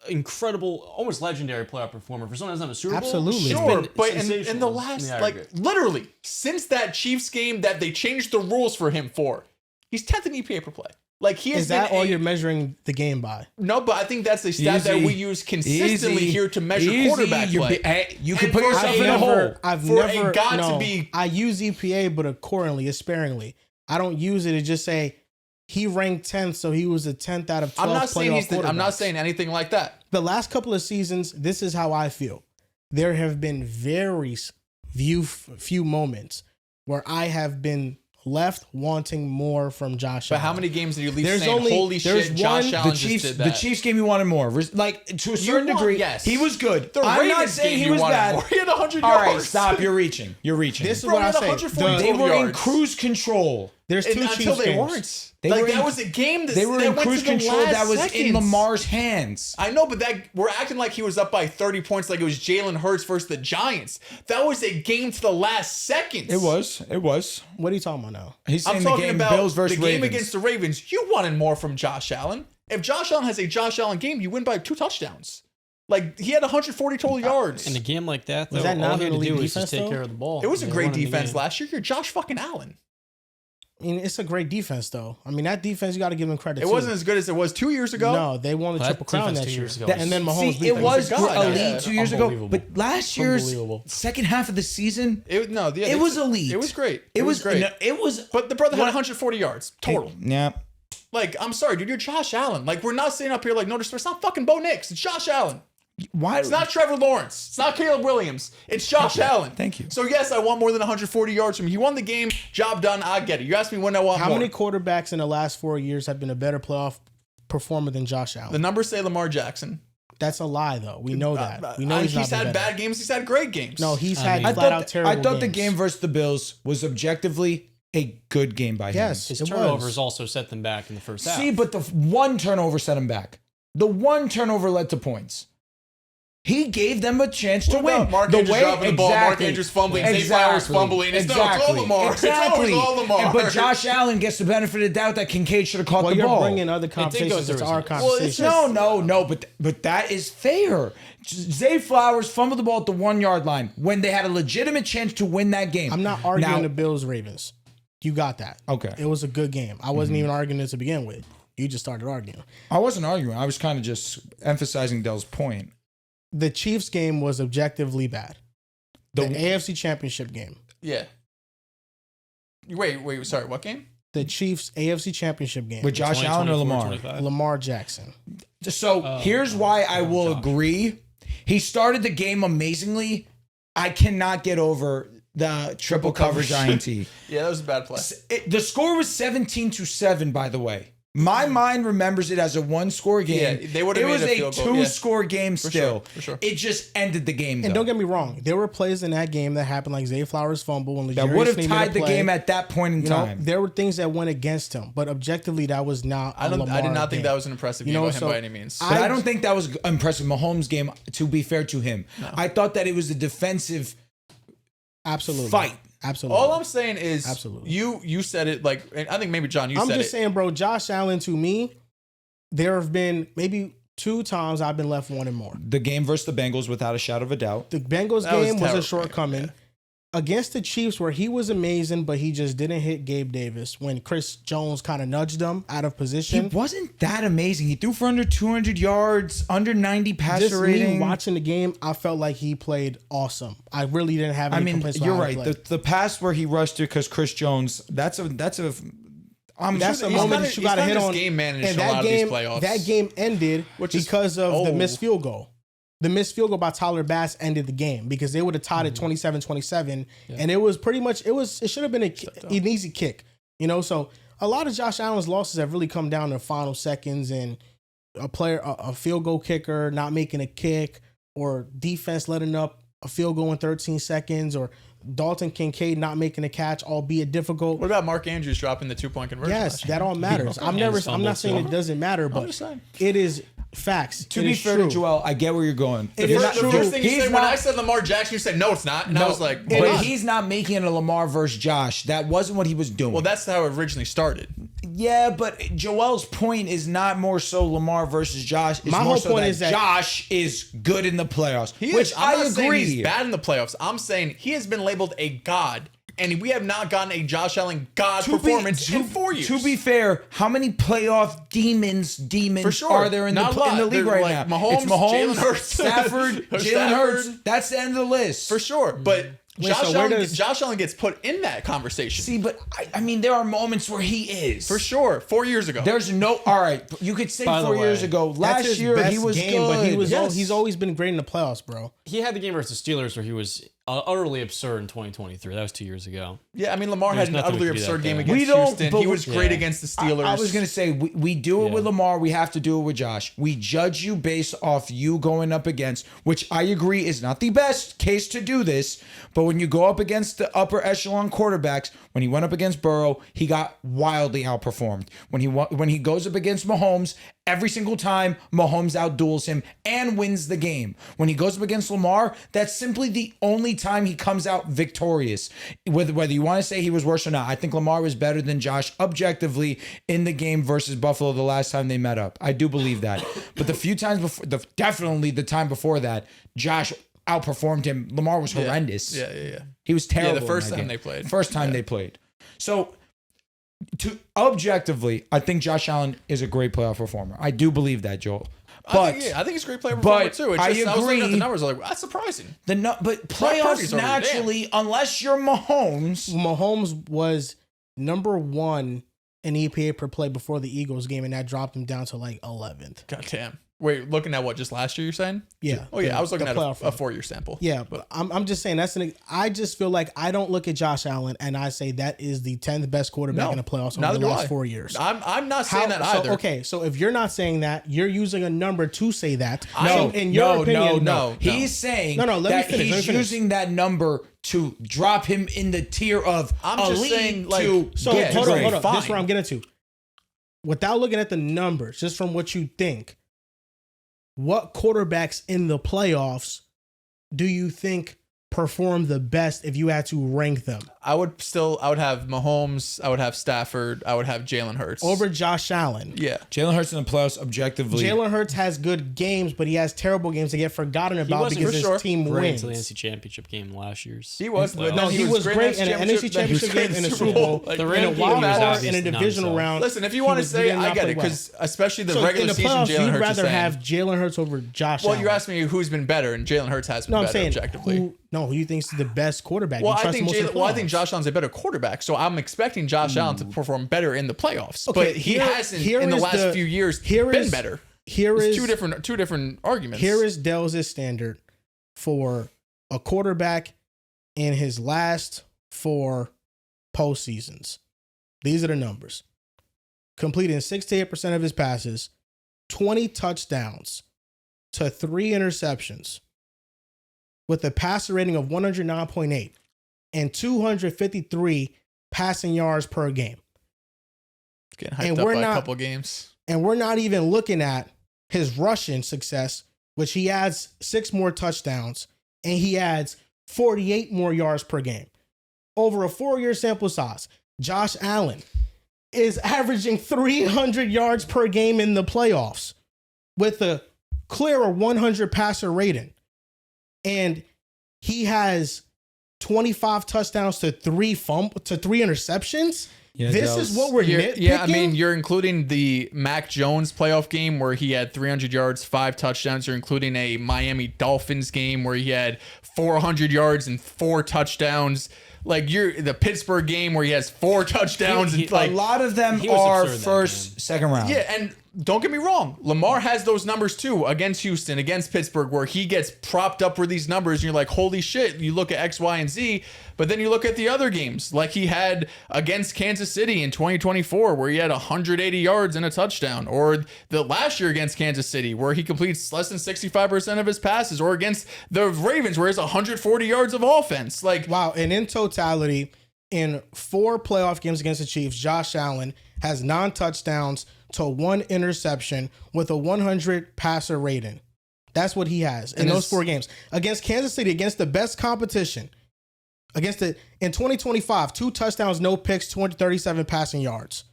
incredible, almost legendary playoff performer. For someone that's not a Super Bowl, Absolutely. Sure, but in the last, literally, since that Chiefs game that they changed the rules for him for, He's 10th in EPA per play. Like he is that all you're measuring the game by? No, but I think that's the stat that we use consistently here to measure quarterback play. You can put yourself in a hole. I use EPA, but accordingly, sparingly. I don't use it to just say he ranked 10th, so he was a 10th out of 12 I'm not saying anything like that. The last couple of seasons, this is how I feel. There have been very few moments where I have been left wanting more from Josh Allen. But how many games did you leave saying, holy shit, Josh Allen just did that? The Chiefs game you wanted more. Like, to a certain degree, yes. he was good. I'm not saying he was bad. More. He had 100 yards. All right, stop. You're reaching. This is what I say. They were in cruise control. There's two Chiefs until they games. weren't. That was a game that they were in went cruise to the control last that was seconds. in Lamar's hands. I know, but we're acting like he was up by 30 points like it was Jalen Hurts versus the Giants. That was a game to the last seconds. It was. What are you talking about now? He's saying I'm the talking game about Bills versus the game Ravens. against the Ravens. You wanted more from Josh Allen. If Josh Allen has a Josh Allen game, you win by 2 touchdowns. Like, he had 140 total yards. In a game like that, though, was that all he had to do was defense, just take care of the ball. It was a great defense last year. You're Josh fucking Allen. I mean, it's a great defense, though. I mean, that defense, you got to give them credit. It wasn't as good as it was 2 years ago. No, they won the Triple Crown that year. And then Mahomes beat it them. was God, elite 2 years ago. But last year's second half of the season, it was elite. It was great. It was great. No, it was. But the brother had 140 yards total. Yeah. Like, I'm sorry, dude. You're Josh Allen. Like, we're not sitting up here like, no disrespect. It's not fucking Bo Nix. It's Josh Allen. Why? It's not Trevor Lawrence. It's not Caleb Williams. It's Josh Allen. Thank you. So, yes, I want more than 140 yards from him. He won the game. Job done. I get it. You asked me when I want more. How many quarterbacks in the last 4 years have been a better playoff performer than Josh Allen? The numbers say Lamar Jackson. That's a lie, though. We know that. We know he's not had bad games. He's had great games. No, he's had I flat out terrible I thought the games. game versus the Bills was objectively a good game by him. Yes, His it turnovers was. also set them back in the first half. See, but the one turnover set him back. The one turnover led to points. He gave them a chance to win. Mark Andrews dropping the ball, Mark Andrews fumbling, Zay Flowers fumbling. It's all Lamar. Exactly. It's always all Lamar. But Josh Allen gets the benefit of the doubt that Kincaid should have caught the ball. You're bringing other conversations into our conversation. No, but that is fair. Zay Flowers fumbled the ball at the 1 yard line when they had a legitimate chance to win that game. I'm not arguing the Bills-Ravens. You got that. Okay. It was a good game. I wasn't even arguing it to begin with. You just started arguing. I wasn't arguing. I was kind of just emphasizing Dell's point. The Chiefs game was objectively bad. The AFC Championship game. Yeah. Wait. Sorry, what game? The Chiefs AFC Championship game. With Josh Allen or Lamar? 25. Lamar Jackson. So here's why I will agree. He started the game amazingly. I cannot get over the triple coverage INT. Yeah, that was a bad play. The score was 17-7, by the way. My mind remembers it as a 1-score game. Yeah, they would have made a field goal. It was a 2-score game still. For sure. It just ended the game, though. And don't get me wrong. There were plays in that game that happened, like Zay Flowers fumble. And that would have tied the game at that point in time. There were things that went against him. But objectively, that was not I did not think that was an impressive game by him by any means. But I don't think that was impressive. Mahomes' game, to be fair to him. No. I thought that it was a defensive fight. Absolutely. All I'm saying is, you said it like, and I think maybe John, you said it. I'm just saying, bro, Josh Allen, to me, there have been maybe 2 times I've been left wanting more. The game versus the Bengals, without a shadow of a doubt. The Bengals game was a shortcoming. Yeah. Against the Chiefs, where he was amazing, but he just didn't hit Gabe Davis when Chris Jones kind of nudged him out of position. He wasn't that amazing. He threw for under 200 yards, under 90 passer rating. Me watching the game, I felt like he played awesome. I really didn't have any complaints. You're right. The pass where he rushed it because Chris Jones, that's a moment that you got to hit on. Game managed a lot of these playoffs. That game ended because of the missed field goal. The missed field goal by Tyler Bass ended the game because they would have tied it 27-27. Yeah. And it was pretty much, it should have been an easy kick. So a lot of Josh Allen's losses have really come down to the final seconds and a field goal kicker not making a kick, or defense letting up a field goal in 13 seconds, or Dalton Kincaid not making a catch, albeit difficult. What about Mark Andrews dropping the 2-point conversion? Yes, that all matters. I'm not saying it doesn't matter, but it is facts. To be fair to Joel, I get where you're going. The first thing you said when I said Lamar Jackson, you said, no, it's not. And I was like, but he's not making it a Lamar versus Josh. That wasn't what he was doing. Well, that's how it originally started. Yeah, but Joel's point is not more so Lamar versus Josh. It's My more whole so point that is that Josh is good in the playoffs. I'm not saying he's bad in the playoffs. I'm saying he has been labeled a god And we have not gotten a Josh Allen God performance in 4 years. To be fair, how many playoff demons For sure. are there in the league They're right like now? Mahomes, It's Mahomes, Jalen Hurts, Stafford, Jalen Hurts. That's the end of the list. For sure. But Wait, so where does- Josh Allen gets put in that conversation. See, but I mean, there are moments where he is. For sure. 4 years ago. There's no. All right, you could say By the 4 years way, ago. That's Last his year best he was game, good. but he was Yes. he's always been great in the playoffs, bro. He had the game versus the Steelers where he was utterly absurd in 2023. That was 2 years ago. Yeah, I mean, Lamar There's had an nothing we utterly could do absurd that game bad. against We don't- Houston. but He was great yeah. against the Steelers. I was gonna say we do it with Lamar. We have to do it with Josh. We judge you based off you going up against, which I agree is not the best case to do this. But when you go up against the upper echelon quarterbacks, when he went up against Burrow, he got wildly outperformed. When he goes up against Mahomes, every single time Mahomes outduels him and wins the game. When he goes up against Lamar, that's simply the only time he comes out victorious. Whether you want to say he was worse or not, I think Lamar was better than Josh objectively in the game versus Buffalo the last time they met up. I do believe that. But the few times before, definitely the time before that, Josh outperformed him. Lamar was horrendous. Yeah. He was terrible. the first in that time game. they played. First time they played. So, objectively, I think Josh Allen is a great playoff performer. I do believe that, Joel. But I think he's a great player performer too. It's I just, I was looking at the agree. numbers, I was like, that's surprising. but Purdy's playoffs over there, naturally, unless you're Mahomes, Mahomes was number 1 in EPA per play before the Eagles game, and that dropped him down to like 11th. God damn. Wait, looking at what, just last year you're saying? Yeah. Oh yeah, I was looking the at a playoff run. 4-year sample. Yeah, but I'm just saying I just feel like I don't look at Josh Allen and I say that is the 10th best quarterback in the playoffs over neither the do last I. 4 years. I'm not saying that either. Okay, so if you're not saying that, you're using a number to say that. No, So in your opinion, no. He's saying No, let me that finish, let me he's finish. using that number to drop him in the tier of I'm elite just saying, like, to So Yeah, hold great. on. Fine. This is where I'm getting to. Without looking at the numbers, just from what you think, what quarterbacks in the playoffs do you think perform the best if you had to rank them? I would have Mahomes, I would have Stafford, I would have Jalen Hurts. Over Josh Allen. Yeah. Jalen Hurts in the playoffs objectively. Jalen Hurts has good games, but he has terrible games that get forgotten about wasn't because for his team Great wins. to the NFC Championship game last year's. He was, but No, he was great in an NFC Championship game and a Super Bowl. Like, The in a Rams wild game was card, obvious in a not divisional himself. round. Listen, if you he want to was- he say, did not I get play it, well. because especially the So regular in the season, playoffs, Jalen you'd Hurts rather is saying, have Jalen Hurts over Josh well, Allen. you're asking me who's been better, and Jalen Hurts has been No, I'm better saying objectively. who you think is the best quarterback? Well, You I trust think him most in the I think playoffs. Josh Allen's a better quarterback, so I'm expecting Josh Allen to perform better in the playoffs. Okay, but he here- hasn't here in the is last the- few years here been is- better. Here It's is two different arguments. Here is Dell's standard for a quarterback in his last 4 postseasons. These are the numbers. Completing 68% of his passes, 20 touchdowns to 3 interceptions, with a passer rating of 109.8 and 253 passing yards per game. getting and hyped up we're by not- a couple games. And we're not even looking at his rushing success, which he adds 6 more touchdowns and he adds 48 more yards per game. Over a 4-year sample size, Josh Allen is averaging 300 yards per game in the playoffs with a clearer 100 passer rating. And he has 25 touchdowns to 3 interceptions. Yeah, This is what we're nitpicking. Yeah, I mean, you're including the Mac Jones playoff game where he had 300 yards, 5 touchdowns. You're including a Miami Dolphins game where he had 400 yards and 4 touchdowns. Like the Pittsburgh game where he has 4 touchdowns. A lot of them he was are absurd that first, second round. Yeah, and don't get me wrong, Lamar has those numbers too against Houston, against Pittsburgh, where he gets propped up with these numbers, and you're like, holy shit, you look at X, Y, and Z, but then you look at the other games, like he had against Kansas City in 2024, where he had 180 yards and a touchdown, or the last year against Kansas City, where he completes less than 65% of his passes, or against the Ravens, where he has 140 yards of offense. Like, Wow. And in totality, in 4 playoff games against the Chiefs, Josh Allen has 9 touchdowns to 1 interception with a 100 passer rating. That's what he has in And those it's- 4 games. Against Kansas City, against the best competition, in 2025, 2 touchdowns, no picks, 237 passing yards.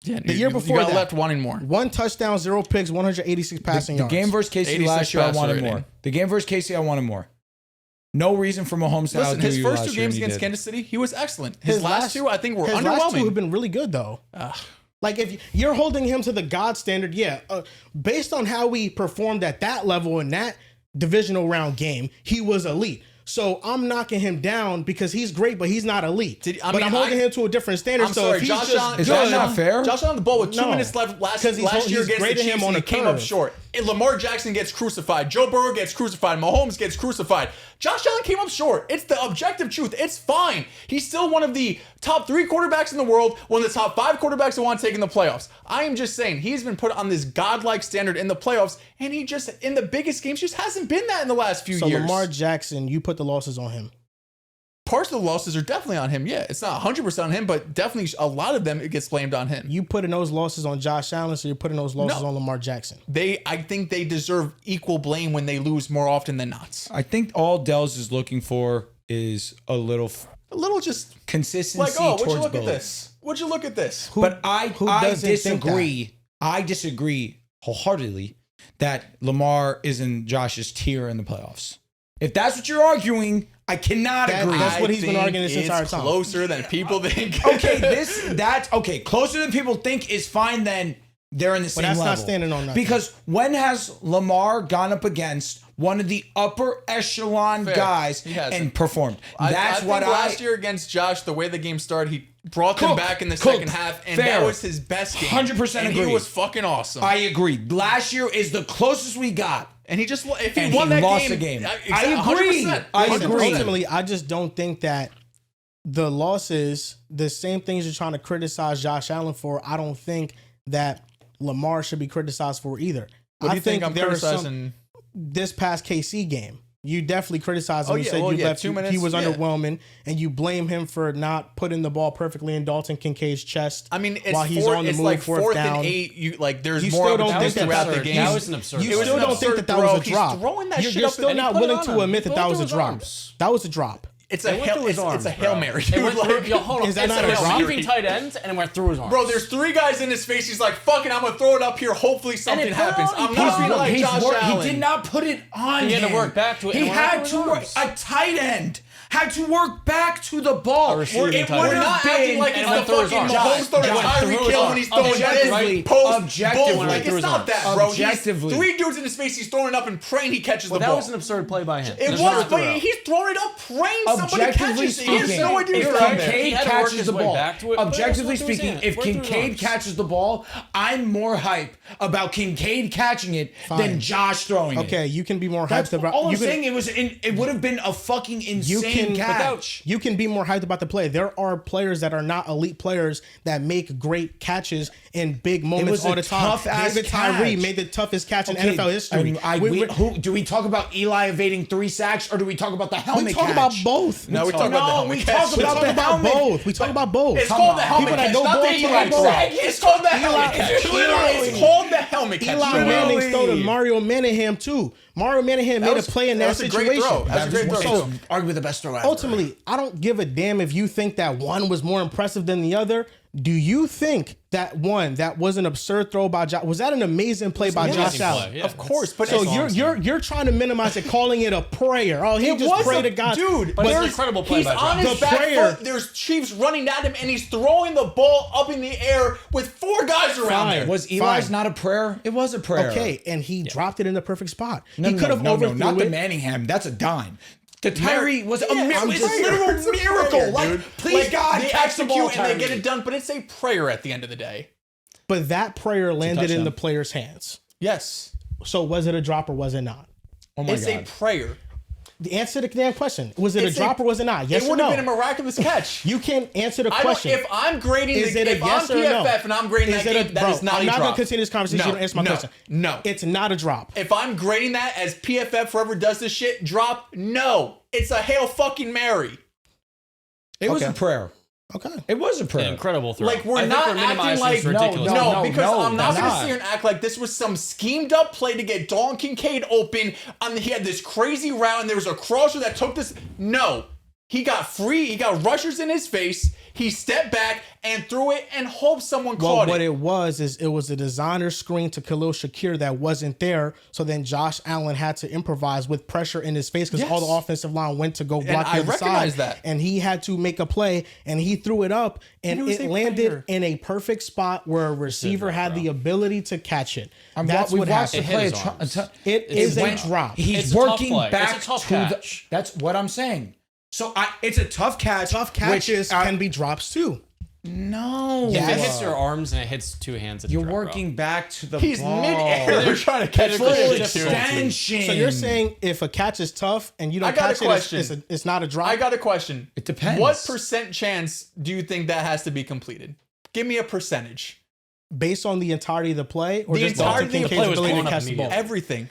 yeah, The year before you got that- left wanting more. 1 touchdown, 0 picks, 186 passing The yards. game versus KC 86 last year, I passer wanted rating. more. The game versus KC, I wanted more. No reason for Mahomes to Listen, outdo his you first last two year, games and he against did. Kansas City, he was excellent. His last two, I think, were his last two have underwhelming. been really good though. Like if you're holding him to the God standard, based on how we performed at that level in that divisional round game, he was elite. So I'm knocking him down because he's great, but he's not elite. I'm holding him to a different standard. I'm so sorry, if he's Josh just Allen, Is that not fair? Josh Allen on the ball with 2 No. minutes left last 'Cause year he's against the grading Chiefs, him on and he a came up curve. short. And Lamar Jackson gets crucified. Joe Burrow gets crucified. Mahomes gets crucified. Josh Allen came up short. It's the objective truth. It's fine. He's still one of the top 3 quarterbacks in the world, one of the top 5 quarterbacks I want to take in the playoffs. I am just saying he's been put on this godlike standard in the playoffs, and he just, in the biggest games, just hasn't been that in the last few so years. Lamar Jackson, you put the losses on him. Parts of the losses are definitely on him. Yeah, it's not 100% on him, but definitely a lot of them, it gets blamed on him. You putting those losses on Josh Allen, so you're putting those losses on Lamar Jackson. I think they deserve equal blame when they lose more often than not. I think all Dells is looking for is a little A little just consistency like, oh, would you towards look both. at this? Would you look at this? But I doesn't think disagree. I disagree wholeheartedly that Lamar is in Josh's tier in the playoffs. If that's what you're arguing, I cannot agree. That's what he's been think arguing this entire it's time. closer than people think. Okay, closer than people think is fine. Then they're in the same that's level. not standing on nothing. Because when has Lamar gone up against one of the upper echelon Fair. guys He hasn't. and performed? I That's think what last year against Josh, the way the game started, he brought them back in the second half, and Fair. that was his best game. 100% and agree. he was fucking awesome. I agree. Last year is the closest we got. and he just, if he And won he that lost game, the game. I agree. 100%. I Listen, agree. ultimately, I just don't think that the losses, the same things you're trying to criticize Josh Allen for, I don't think that Lamar should be criticized for either. What do you think I'm there are criticizing? this past KC game, you definitely criticized him. Oh, You yeah, said well, you yeah, left. 2 minutes, He was yeah. underwhelming, and you blame him for not putting the ball perfectly in Dalton Kincaid's chest. I mean, it's while he's fourth, on the it's move, like fourth 4th down. and 8. You like, there's You more still don't opportunities think throughout that's the absurd. game. That was an absurd. You It was still an don't think absurd that was throw. a drop. He's throwing that shit You're up still and he not put it willing on to him. admit He that put it that was through a his drop. arms. That was a drop. It's It a went hail. through his It's a arms, hail bro. mary, It dude. went through, Like, hold on. Is that It's not a a drop? receiving tight end, and it went through his arms. bro, there's 3 guys in his face. He's like, "Fuck it, I'm gonna throw it up here. Hopefully something put it happens." on. I'm not being like Josh Allen. He did not put it on He had to him. work back to it, He and it went had through to his work. arms. A tight end had to work back to the ball. A receiving It tight would end. We're have not been acting like and it's it went the through his fucking arms. Mahomes throwing Josh, Tyreek through his Hill when arms. he's throwing Objectively, this post objectively. bull. Like, through it's his not arms. that, bro. Objectively. He's 3 dudes in his face. He's throwing it up and praying he catches Well, the that ball. was an absurd play by him. It There's was, no but throw. he's throwing it up, praying somebody Objectively catches it. He has speaking, no idea if who's around there. Kincaid He had to work catches his the way ball, back to it, but objectively it went through his speaking, hands. if Went through his Kincaid arms. catches the ball, I'm more hype about Kincaid catching it than Fine. Josh throwing it. Okay, you can be more That's hyped about. all I'm you can- saying. It would have been a fucking You insane can catch. You can be more hyped about the play. There are players that are not elite players that make great catches in big moments was all a the time. tough-ass David Tyree catch. made the toughest catch in Okay, NFL history. who do we talk about? Eli evading 3 sacks, or do we talk about the helmet we talk catch? about both. No, we talk about the helmet we catch. talk We about talk the about helmet. both. We talk about both. It's called the helmet People that catch, know not ball the talk Eli about both. sack. It's called the helmet catch. Eli- It's called the helmet catch. Eli Literally. Manning stole to Mario Manningham too. Mario Manningham made was- a play in that that was a great situation. throw. That was a great throw. So Arguably the best throw ever. ultimately, I don't give a damn if you think that one was more impressive than the other. Do you think that one that was an absurd throw by Josh? Was that an amazing play by Amazing Josh play, Allen? yeah. Of course, but So it's- you're trying to minimize it, calling it a prayer. Oh, he It just was prayed a to God, dude. But it's an there's- incredible play He's by on Josh. his The back prayer- foot. There's Chiefs running at him, and he's throwing the ball up in the air with 4 guys around Fine. there. Was Eli's Fine. not a prayer? It was a prayer. Okay, and he dropped it in the perfect spot. No, He could have overthrew not the it. Manningham. That's a dime. The Tyree was a Yeah, miracle. I'm It's just- a literal it's a miracle. prayer, Like, dude. please Like, God, they catch the ball, execute and they get Tyree. it done, but it's a prayer at the end of the day. But that prayer landed in touchdown. the player's hands. Yes, So was it a drop or was it not? Oh my it's God. a prayer. The answer to the damn question. Was it It's a drop or was it not? Yes it or would no? have been a miraculous catch. You can answer the I don't, question. if I'm grading Is the, it a if yes I'm or no? PFF and I'm grading Is that it a- game, that bro, is not I'm a not drop. gonna continue this conversation. You don't answer my question. No. It's not a drop. If I'm grading that as PFF forever does this shit, drop, no. It's a Hail fucking Mary. It was Okay. a prayer. Okay. It was a An prayer. incredible throw. Like, we're I think not we're acting minimizing like this ridiculous. No, because no, I'm not that's going to not. sit here and act like this was some schemed up play to get Dalton Kincaid open. He had this crazy route and there was a crosser that took this. No. He got free. He got rushers in his face. He stepped back and threw it and hoped someone caught it. What it was is it was a designer screen to Khalil Shakir that wasn't there. So then Josh Allen had to improvise with pressure in his face because all the offensive line went to go block the other side. That. And he had to make a play and he threw it up and it landed in a perfect spot where a receiver had the ability to catch it. That's what happened. It is a drop. He's working back to the. That's what I'm saying. So it's a tough catch. Tough catches can be drops too. No. If it hits your arms and it hits two hands, it's you're drop, working back to the He's ball. mid-air. They're trying to catch full it. extension. So you're saying if a catch is tough and you don't catch it, it's not a drop? I got a question. It depends. What % chance do you think that has to be completed? Give me a percentage. Based on the entirety of the play or The just Dalton entirety of the Kincaid's play was ability blown to up catch the ball? Everything.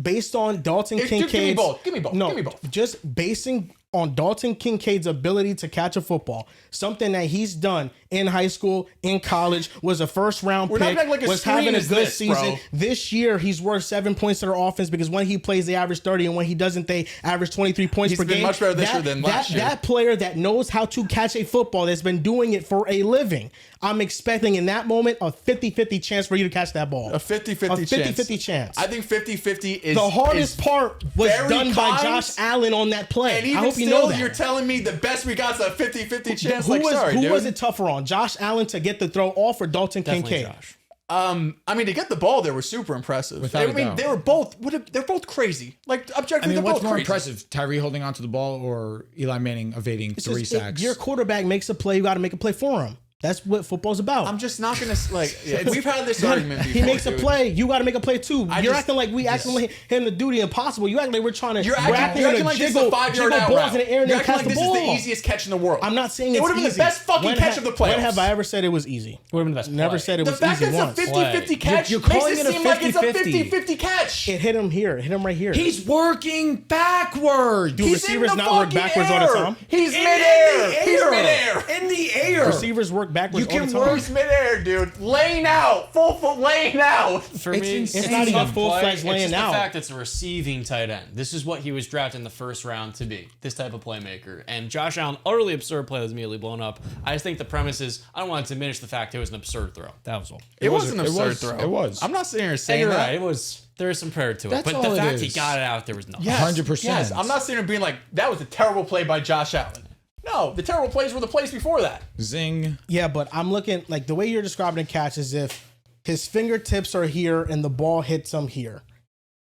Based on Dalton Kincaid's... Give me both. Give me both. No, Give me both. Just basing on Dalton Kincaid's ability to catch a football, something that he's done in high school, in college, was a first-round pick, was having a good season. Bro. This year, he's worth 7 points to their offense because when he plays, they average 30, and when he doesn't, they average 23 points per game. He's been much better this year than last year. That player that knows how to catch a football, that's been doing it for a living, I'm expecting in that moment a 50-50 chance for you to catch that ball. A 50-50 chance. A 50-50 chance. I think 50-50 is the hardest part was done by Josh Allen on that play. And even I hope still, you know that. you're telling me the best we got is a 50-50 chance? Who dude. was it tougher on? Josh Allen to get the throw off or Dalton Definitely Kincaid? Josh. I mean, to get the ball there was super impressive. Without a doubt. They were both. They're both crazy. Like objectively, they're what's both more crazy. impressive, Tyree holding onto the ball or Eli Manning evading three sacks? If your quarterback makes a play, you got to make a play for him. That's what football's about. I'm just not gonna we've had this argument before. He makes a dude. play, you got to make a play too. You're just- acting like we asking him to do the impossible. You acting like we're trying to. You're we're acting like this is a 5-yard out balls route. in the air and You're then acting catch like the this ball. is the easiest catch in the world. I'm not saying it it's would have been the best fucking catch of the playoffs. When have I ever said it was easy? It would have been the best Never play. said it The was fact easy that it's a once. 50-50 catch You're makes calling it it a seem like it's a 50-50. 50-50 catch. It hit him here. It hit him right here. He's working backwards. Do He's receivers in the not work fucking backwards all the air. time? He's midair. He's air. midair. In the air. Receivers work backwards You all can the time. He's midair, dude. Laying out. Full foot laying out. For It's me, insane. It's not even tough full-fledged play. laying It's just out. the fact it's a receiving tight end. This is what he was drafted in the first round to be. This type of playmaker. And Josh Allen, utterly absurd play that was immediately blown up. I just think the premise is, I don't want to diminish the fact it was an absurd throw. That was all. It was an it absurd was- throw. it was. I'm not sitting here And saying you're that. right. There is some prayer to it. That's But all the it fact he is. got it out, there was nothing. Yes, 100%. Yes, I'm not sitting here being like, that was a terrible play by Josh Allen. No, the terrible plays were the plays before that. Zing. Yeah, but I'm looking like the way you're describing a catch is if his fingertips are here and the ball hits him here.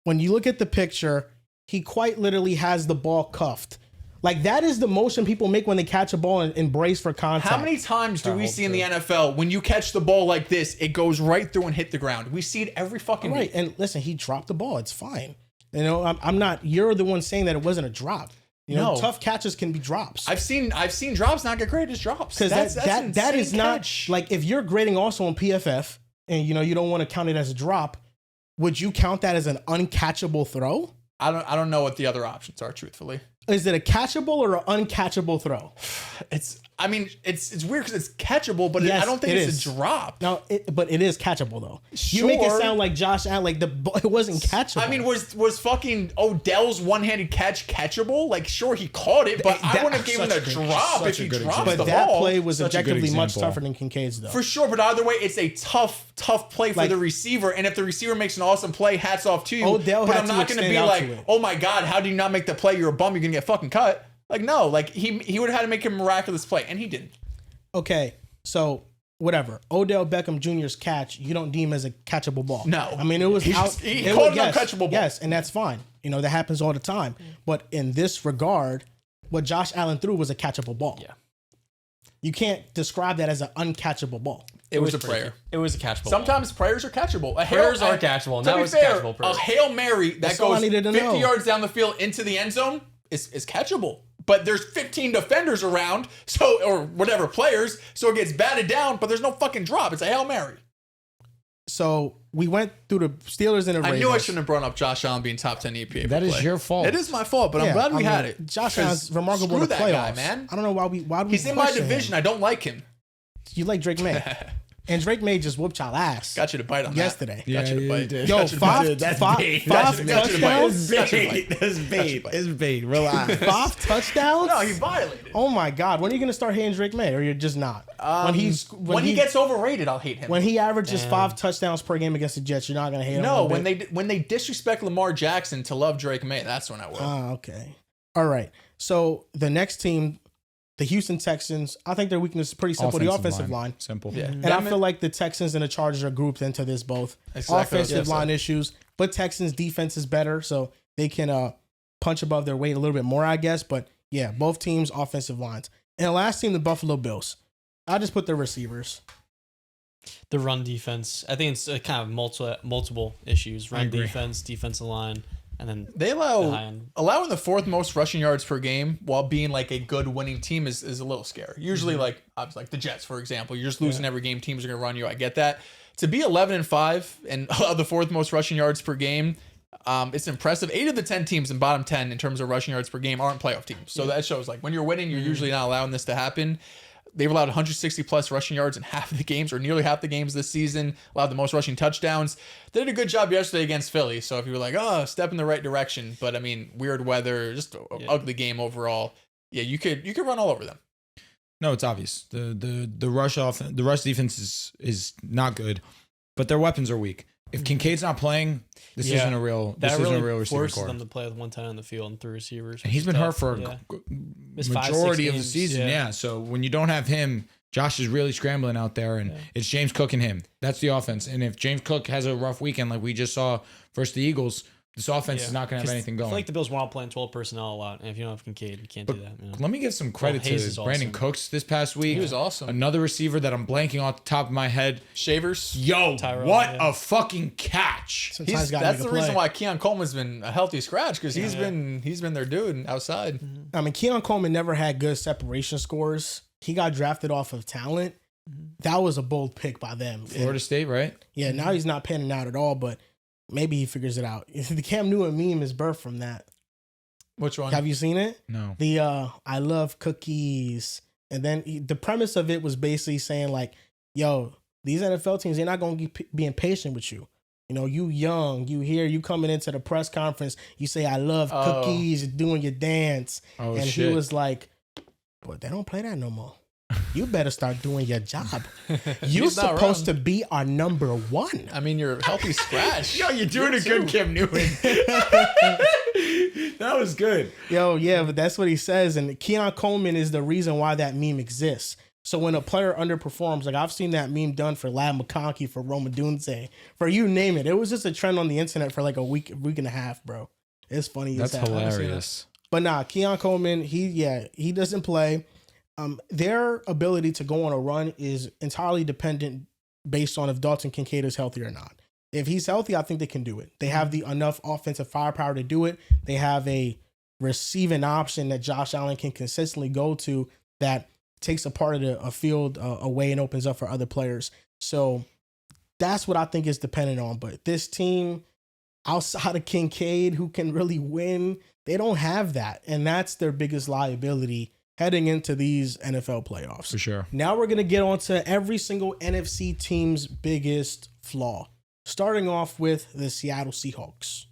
When you look at the picture, he quite literally has the ball cuffed. Like that is the motion people make when they catch a ball and brace for contact. How many times do we see in the NFL when you catch the ball like this, it goes right through and hit the ground? We see it every fucking Right, week. and listen, he dropped the ball. It's fine. You know, I'm not. You're the one saying that it wasn't a drop. You know, No. tough catches can be drops. I've seen drops not get graded as drops. Because that is not catch. like if you're grading also on PFF and you know you don't want to count it as a drop, would you count that as an uncatchable throw? I don't know what the other options are, truthfully. Is it a catchable or an uncatchable throw? It's weird because it's catchable, but Yes, I don't think it it's is. a drop. No, but it is catchable though. You make it Sure. sound like Josh Allen, like it wasn't catchable. I mean, was fucking Odell's one-handed catch catchable? Like, sure, he caught it, but I That- wouldn't have given a such a drop such if a he good dropped example. the but that ball. play was Such a good objectively much example. tougher than Kincaid's though. For sure, but either way, it's a tough play for Like- the receiver. And if the receiver makes an awesome play, hats off to you. Odell but had I'm to not going to extend be out like, to it. oh my God, how do you not make the play? You're a bum. You're going to get fucking cut. Like, no, like he would have had to make a miraculous play, and he didn't. Okay, so whatever. Odell Beckham Jr.'s catch, you don't deem as a catchable ball. No. I mean, it was He out. just- he it caught was, an uncatchable ball. Yes, and that's fine. You know, that happens all the time. But in this regard, what Josh Allen threw was a catchable ball. Yeah. You can't describe that as an uncatchable ball. It was a prayer. It was a catchable. Sometimes prayers are catchable. Prayers are catchable, and To that be was fair, catchable prayer. a Hail Mary that That's all I goes needed to 50 know. yards down the field into the end zone is catchable. But there's 15 defenders around, or whatever players, so it gets batted down, but there's no fucking drop. It's a Hail Mary. So we went through the Steelers and the Ravens. I knew I shouldn't have brought up Josh Allen being top 10 EPA. That is your fault. It is my fault, but I'm Yeah, glad we I had mean, it. Josh Allen's remarkable Screw in the that playoffs. guy, man. I don't know why we He's in my question him. division. I don't like him. You like Drake May. And Drake May just whooped y'all ass. Got you to bite on yesterday. that. Got you to bite. did. Yo, Got you to bite. five touchdowns. That's bait. It's bait. Relax. 5 touchdowns. No, he violated. Oh my God! When are you gonna start hating Drake May, or you're just not? When he gets overrated, I'll hate him. when he averages 5 touchdowns per game against the Jets, you're not gonna hate him. No, when they disrespect Lamar Jackson to love Drake May, that's when I will. Oh, okay. All right. So the next team, the Houston Texans, I think their weakness is pretty simple. The offensive line. Simple. Yeah. And I feel like the Texans and the Chargers are grouped into this both. Exactly. Offensive line issues, but Texans defense is better, so they can punch above their weight a little bit more, I guess. But yeah, both teams offensive lines. And the last team, the Buffalo Bills. I just put their receivers. The run defense. I think it's kind of multiple issues. Run defense, defensive line, and then They allowing the 4th most rushing yards per game while being like a good winning team is a little scary. Usually, like the Jets, for example, you're just losing every game. Teams are going to run you. I get that. To be 11-5 and the 4th most rushing yards per game, it's impressive. 8 of the 10 teams in bottom 10 in terms of rushing yards per game aren't playoff teams. So that shows like when you're winning, you're usually not allowing this to happen. They've allowed 160 plus rushing yards in half of the games, or nearly half the games this season. Allowed the most rushing touchdowns. They did a good job yesterday against Philly. So if you were like, oh, step in the right direction, but I mean, weird weather, just an ugly game overall. Yeah, you could run all over them. No, it's obvious. The rush defense is not good, but their weapons are weak. If Kincaid's not playing, this isn't a real receiving forces core. them to play with 1 tight on the field and 3 receivers. And he's been hurt for a majority of the games, season. Yeah. So when you don't have him, Josh is really scrambling out there, and it's James Cook and him. That's the offense. And if James Cook has a rough weekend like we just saw versus the Eagles, this offense is not going to have anything going. I feel like the Bills were all playing 12 personnel a lot, and if you don't have Kincaid, you can't do that. You know? Let me give some credit to Brandon Cooks this past week. He was awesome. Another receiver that I'm blanking off the top of my head. Shavers. Yo, what a fucking catch. That's the reason why Keon Coleman's been a healthy scratch, because he's been their dude outside. I mean, Keon Coleman never had good separation scores. He got drafted off of talent. That was a bold pick by them. Florida State, right? Yeah, now he's not panning out at all, but maybe he figures it out. The Cam Newton meme is birthed from that. Which one? Have you seen it? No. The I love cookies. And then the premise of it was basically saying like, yo, these NFL teams, they're not going to be impatient with you. You know, you young, you here, you coming into the press conference, you say, I love cookies, you're doing your dance. And he was like, boy, they don't play that no more. You better start doing your job. You're supposed to be our number 1. I mean, you're a healthy scratch. Yo, you're doing a good Cam Newton. That was good. Yo, yeah, but that's what he says. And Keon Coleman is the reason why that meme exists. So when a player underperforms, like I've seen that meme done for Lad McConkey, for Roma Dunze, for you name it. It was just a trend on the internet for like a week and a half, bro. It's funny. That's hilarious. But nah, Keon Coleman, he doesn't play. Their ability to go on a run is entirely dependent based on if Dalton Kincaid is healthy or not. If he's healthy, I think they can do it. They have the enough offensive firepower to do it. They have a receiving option that Josh Allen can consistently go to that takes a part of a field away and opens up for other players. So that's what I think is dependent on. But this team, outside of Kincaid, who can really win, they don't have that. And that's their biggest liability heading into these NFL playoffs. For sure. Now we're going to get on to every single NFC team's biggest flaw. Starting off with the Seattle Seahawks.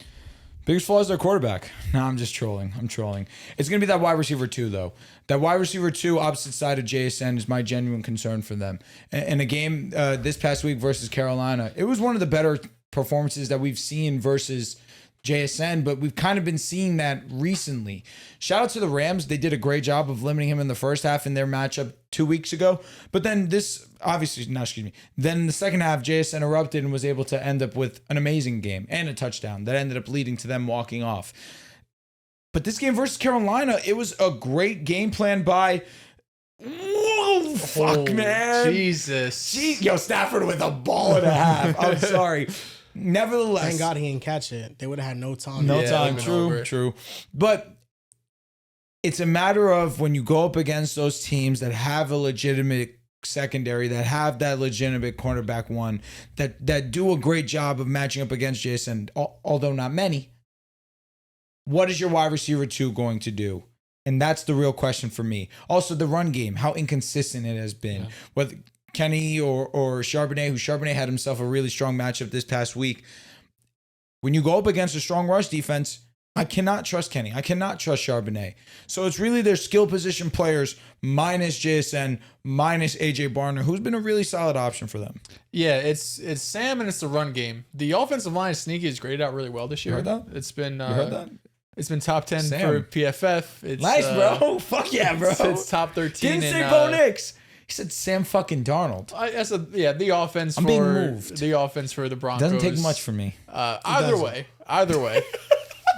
Biggest flaw is their quarterback. No, I'm just trolling. I'm trolling. It's going to be that wide receiver 2, though. That wide receiver 2, opposite side of JSN, is my genuine concern for them. In a game this past week versus Carolina, it was one of the better performances that we've seen versus JSN, but we've kind of been seeing that recently. Shout out to the Rams. They did a great job of limiting him in the first half in their matchup 2 weeks ago. But then then in the second half, JSN erupted and was able to end up with an amazing game and a touchdown that ended up leading to them walking off. But this game versus Carolina, it was a great game plan by... Whoa, fuck, man. Jesus. Yo, Stafford with a ball and a half. I'm sorry. Nevertheless, thank God he didn't catch it. They would have had no time. True. But it's a matter of when you go up against those teams that have a legitimate secondary, that have that legitimate cornerback one, that do a great job of matching up against Jason, although not many. What is your wide receiver 2 going to do? And that's the real question for me. Also, the run game, how inconsistent it has been. Yeah. Whether Kenny or Charbonnet, who Charbonnet had himself a really strong matchup this past week. When you go up against a strong rush defense, I cannot trust Kenny. I cannot trust Charbonnet. So it's really their skill position players minus JSN, minus AJ Barner, who's been a really solid option for them. Yeah, it's Sam and it's the run game. The offensive line sneaky has graded out really well this year. You heard that? It's been You heard that? It's been top 10 Sam. for PFF. It's, Nice, bro. Fuck yeah, bro. It's top 13. Didn't say in, Bo Nix. He said Sam fucking Darnold. The offense I'm for being moved. the offense for the Broncos. Doesn't take much for me. Either way,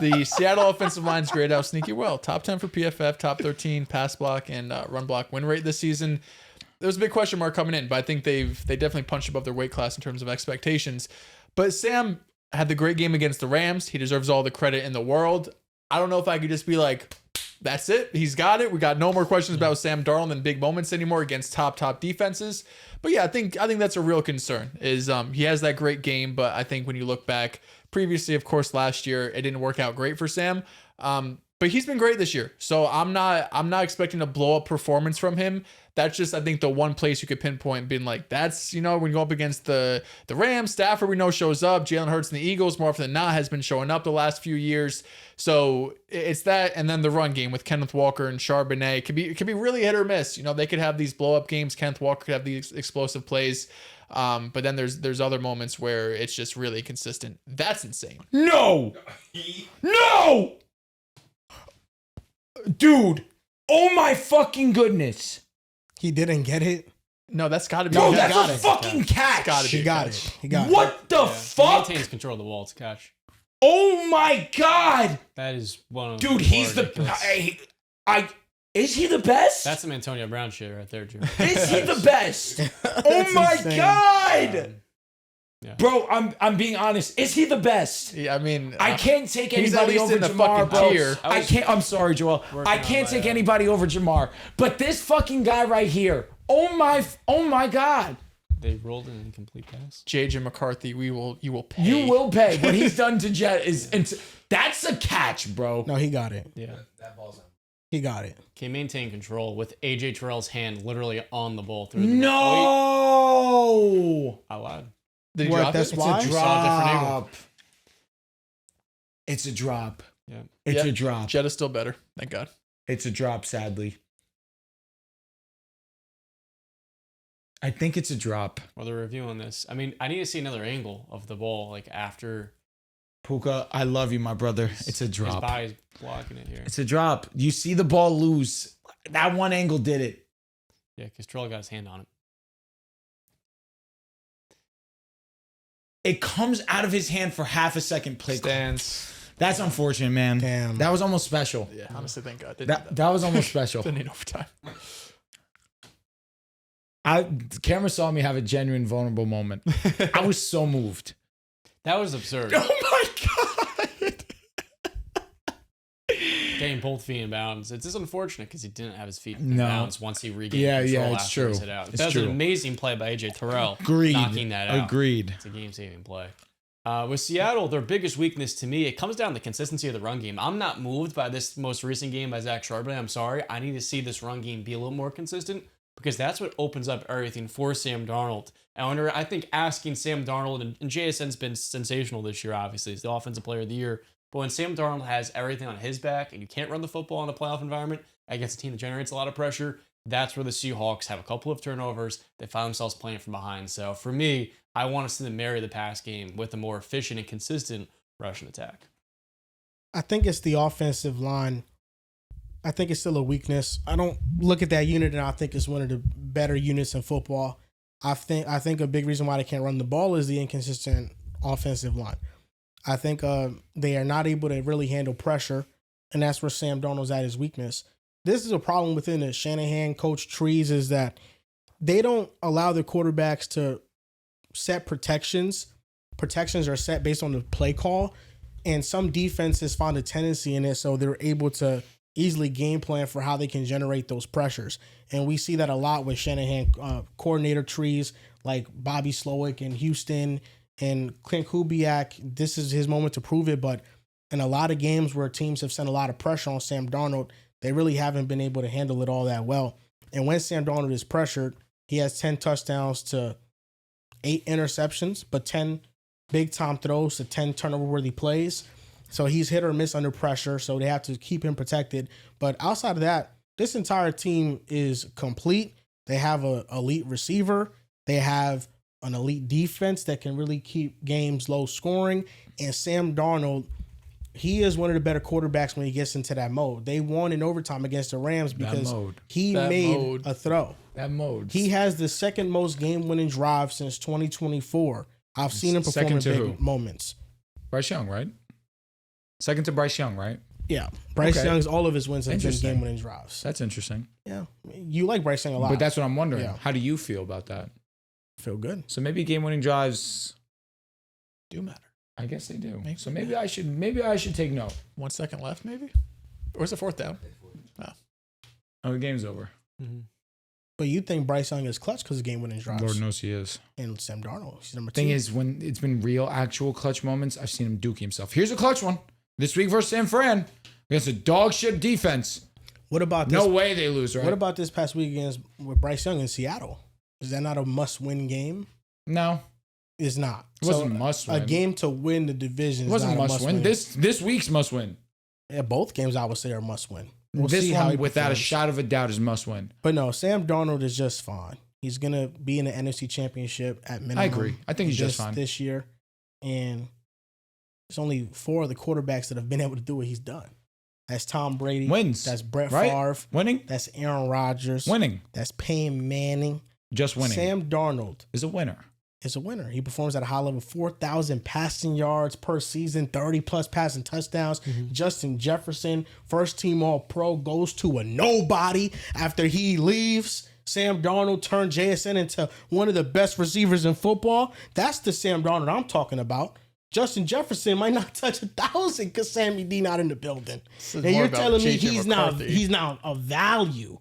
the Seattle offensive line's graded out sneaky well. Top 10 for PFF, top 13 pass block and run block win rate this season. There was a big question mark coming in, but I think they definitely punched above their weight class in terms of expectations. But Sam had the great game against the Rams. He deserves all the credit in the world. I don't know if I could just be like, that's it. He's got it. We got no more questions about Sam Darnold in big moments anymore against top defenses. But yeah, I think that's a real concern. Is he has that great game, but I think when you look back previously, of course, last year it didn't work out great for Sam. But he's been great this year. So I'm not expecting a blow up performance from him. That's just, I think, the one place you could pinpoint being like, that's, when you go up against the Rams, Stafford we know shows up. Jalen Hurts and the Eagles, more often than not, has been showing up the last few years. So it's that, and then the run game with Kenneth Walker and Charbonnet it could be really hit or miss. They could have these blow up games. Kenneth Walker could have these explosive plays. But then there's other moments where it's just really consistent. That's insane. No! Dude! Oh my fucking goodness! He didn't get it. No, that's got to be. No, a catch. that's a fucking catch! Gotta be He a got catch. it. He got it. What the He fuck? maintains control of the wall. It's a catch. Oh my god! That is one of Dude, he's the... Is he the best? That's some Antonio Brown shit right there, Drew. Is he the best? Oh That's my insane. god! Yeah. Bro, I'm being honest. Is he the best? Yeah, I mean, I can't take he's at anybody least over in the Jamar, fucking bro. tier. I can't. I'm sorry, Joel. I can't take anybody over Jamar. But this fucking guy right here. Oh my god. They rolled an incomplete pass. JJ McCarthy, you will pay. You will pay. What he's done to Jet is that's a catch, bro. No, he got it. Yeah. That ball's on. He got it. Can maintain control with AJ Terrell's hand literally on the ball through the No. I lied. Did he What, drop that's it? why? It's a Saw a different angle. drop. It's a drop. Yeah. It's Yep. a drop. Jet is still better. Thank God. It's a drop, sadly. I think it's a drop. While they're reviewing this, I mean, I need to see another angle of the ball, like after Puka, I love you, my brother. It's a his drop. body's blocking it here. It's a drop. You see the ball loose. That one angle did it. Yeah, because Terrell got his hand on it. It comes out of his hand for half a second. Play call. Stands. That's unfortunate, man. Damn. That was almost special. Yeah, honestly, thank God. Didn't need That was almost special. Didn't need overtime. The camera saw me have a genuine vulnerable moment. I was so moved. That was absurd. Oh my god. Getting both feet in bounds. It's just unfortunate because he didn't have his feet in No. bounds once he regained Yeah, control yeah, it's after true. he was hit out. It's That was true. an amazing play by AJ Terrell. Agreed. Knocking that out. Agreed. It's a game-saving play. With Seattle, their biggest weakness to me, it comes down to the consistency of the run game. I'm not moved by this most recent game by Zach Charbonnet. I'm sorry. I need to see this run game be a little more consistent because that's what opens up everything for Sam Darnold. I think asking Sam Darnold, and JSN's been sensational this year, obviously. He's the offensive player of the year. But when Sam Darnold has everything on his back and you can't run the football in a playoff environment against a team that generates a lot of pressure, that's where the Seahawks have a couple of turnovers. They find themselves playing from behind. So for me, I want to see them marry the pass game with a more efficient and consistent rush and attack. I think it's the offensive line. I think it's still a weakness. I don't look at that unit and I think it's one of the better units in football. I think a big reason why they can't run the ball is the inconsistent offensive line. I think they are not able to really handle pressure, and that's where Sam Darnold's at his weakness. This is a problem within the Shanahan coach trees is that they don't allow their quarterbacks to set protections. Protections are set based on the play call, and some defenses find a tendency in it, so they're able to easily game plan for how they can generate those pressures. And we see that a lot with Shanahan coordinator trees like Bobby Slowick in Houston and Clint Kubiak. This is his moment to prove it, but in a lot of games where teams have sent a lot of pressure on Sam Darnold, they really haven't been able to handle it all that well. And when Sam Darnold is pressured, He has 10 touchdowns to 8 interceptions, but 10 big time throws to 10 turnover worthy plays. So he's hit or miss under pressure. So they have to keep him protected. But outside of that, this entire team is complete. They have an elite receiver. They have an elite defense that can really keep games low scoring. And Sam Darnold, he is one of the better quarterbacks when he gets into that mode. They won in overtime against the Rams because he made a throw. That mode. He has the second most game-winning drive since 2024. I've seen him perform in big moments. Bryce Young, right? Second to Bryce Young, right? Yeah. Bryce Young's, all of his wins have been game-winning drives. That's interesting. Yeah. You like Bryce Young a lot. But that's what I'm wondering. Yeah. How do you feel about that? Feel good. So maybe game-winning drives do matter. I guess they do. So maybe I should take note. 1 second left, maybe? Or is it fourth down? Oh, the game's over. Mm-hmm. But you think Bryce Young is clutch because of game-winning drives. Lord knows he is. And Sam Darnold, he's number 2. Thing is, when it's been real, actual clutch moments, I've seen him dookie himself. Here's a clutch one. This week versus San Fran against a dog shit defense. What about this? No way they lose, right? What about this past week with Bryce Young in Seattle? Is that not a must-win game? No. It's not. It wasn't a must-win. A game to win the division it wasn't is not a must-win. This week's must-win. Yeah, both games I would say are must-win. We'll this one, without a shot of a doubt, is must-win. But no, Sam Darnold is just fine. He's going to be in the NFC Championship at minimum. I agree. I think he's just fine. This year. And there's only 4 of the quarterbacks that have been able to do what he's done. That's Tom Brady. Wins. That's Brett Favre. Winning. That's Aaron Rodgers. Winning. That's Peyton Manning. Just winning. Sam Darnold is a winner. Is a winner. He performs at a high level, 4,000 passing yards per season, 30-plus passing touchdowns. Mm-hmm. Justin Jefferson, first-team All-Pro, goes to a nobody after he leaves. Sam Darnold turned JSN into one of the best receivers in football. That's the Sam Darnold I'm talking about. Justin Jefferson might not touch 1,000 because Sammy D not in the building. And you're telling me he's not of value.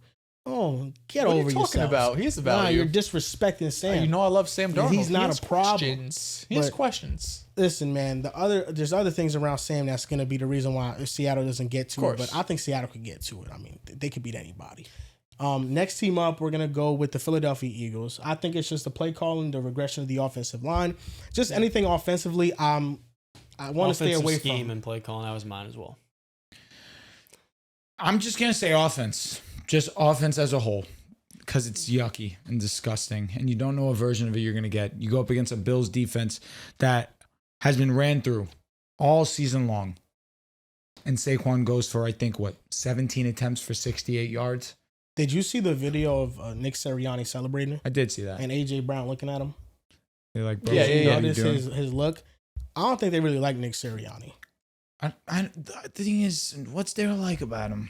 Oh, get over yourself. What are you talking about? He's a value. Nah, you're disrespecting Sam. You know I love Sam Darnold. He's not a problem. He has questions. Listen, man, there's other things around Sam that's going to be the reason why Seattle doesn't get to it. But I think Seattle could get to it. I mean, they could beat anybody. Next team up, we're going to go with the Philadelphia Eagles. I think it's just the play calling, the regression of the offensive line. Just anything offensively, I want to stay away from. Scheme and play calling, that was mine as well. I'm just going to say offense. Just offense as a whole. Because it's yucky and disgusting. And you don't know what version of it you're going to get. You go up against a Bills defense that has been ran through all season long. And Saquon goes for, I think, 17 attempts for 68 yards? Did you see the video of Nick Sirianni celebrating? I did see that. And A.J. Brown looking at him? They're like, bro, notice his look. I don't think they really like Nick Sirianni. The thing is, what's there to like about him?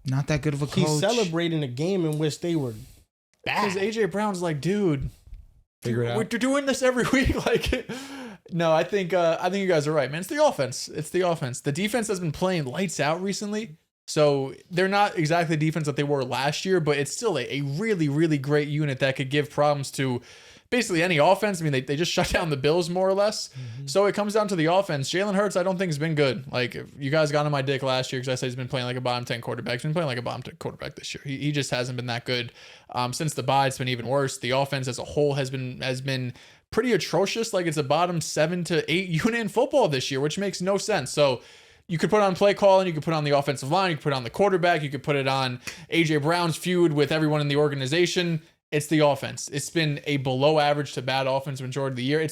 Not that good of a coach. He's celebrating a game in which they were bad. Because A.J. Brown's like, dude, figure it out. We're doing this every week. Like, no, I think you guys are right, man. It's the offense. The defense has been playing lights out recently. So they're not exactly the defense that they were last year, but it's still a really, really great unit that could give problems to basically any offense. I mean, they just shut down the Bills more or less. Mm-hmm. So it comes down to the offense. Jalen Hurts, I don't think has been good. Like, if you guys got on my dick last year because I said he's been playing like a bottom 10 quarterback. He's been playing like a bottom 10 quarterback this year. He just hasn't been that good. Since the bye, it's been even worse. The offense as a whole has been pretty atrocious. Like, it's a bottom 7 to 8 unit in football this year, which makes no sense. So you could put on play calling, you could put on the offensive line, you could put on the quarterback, you could put it on A.J. Brown's feud with everyone in the organization. It's the offense. It's been a below average to bad offense majority of the year.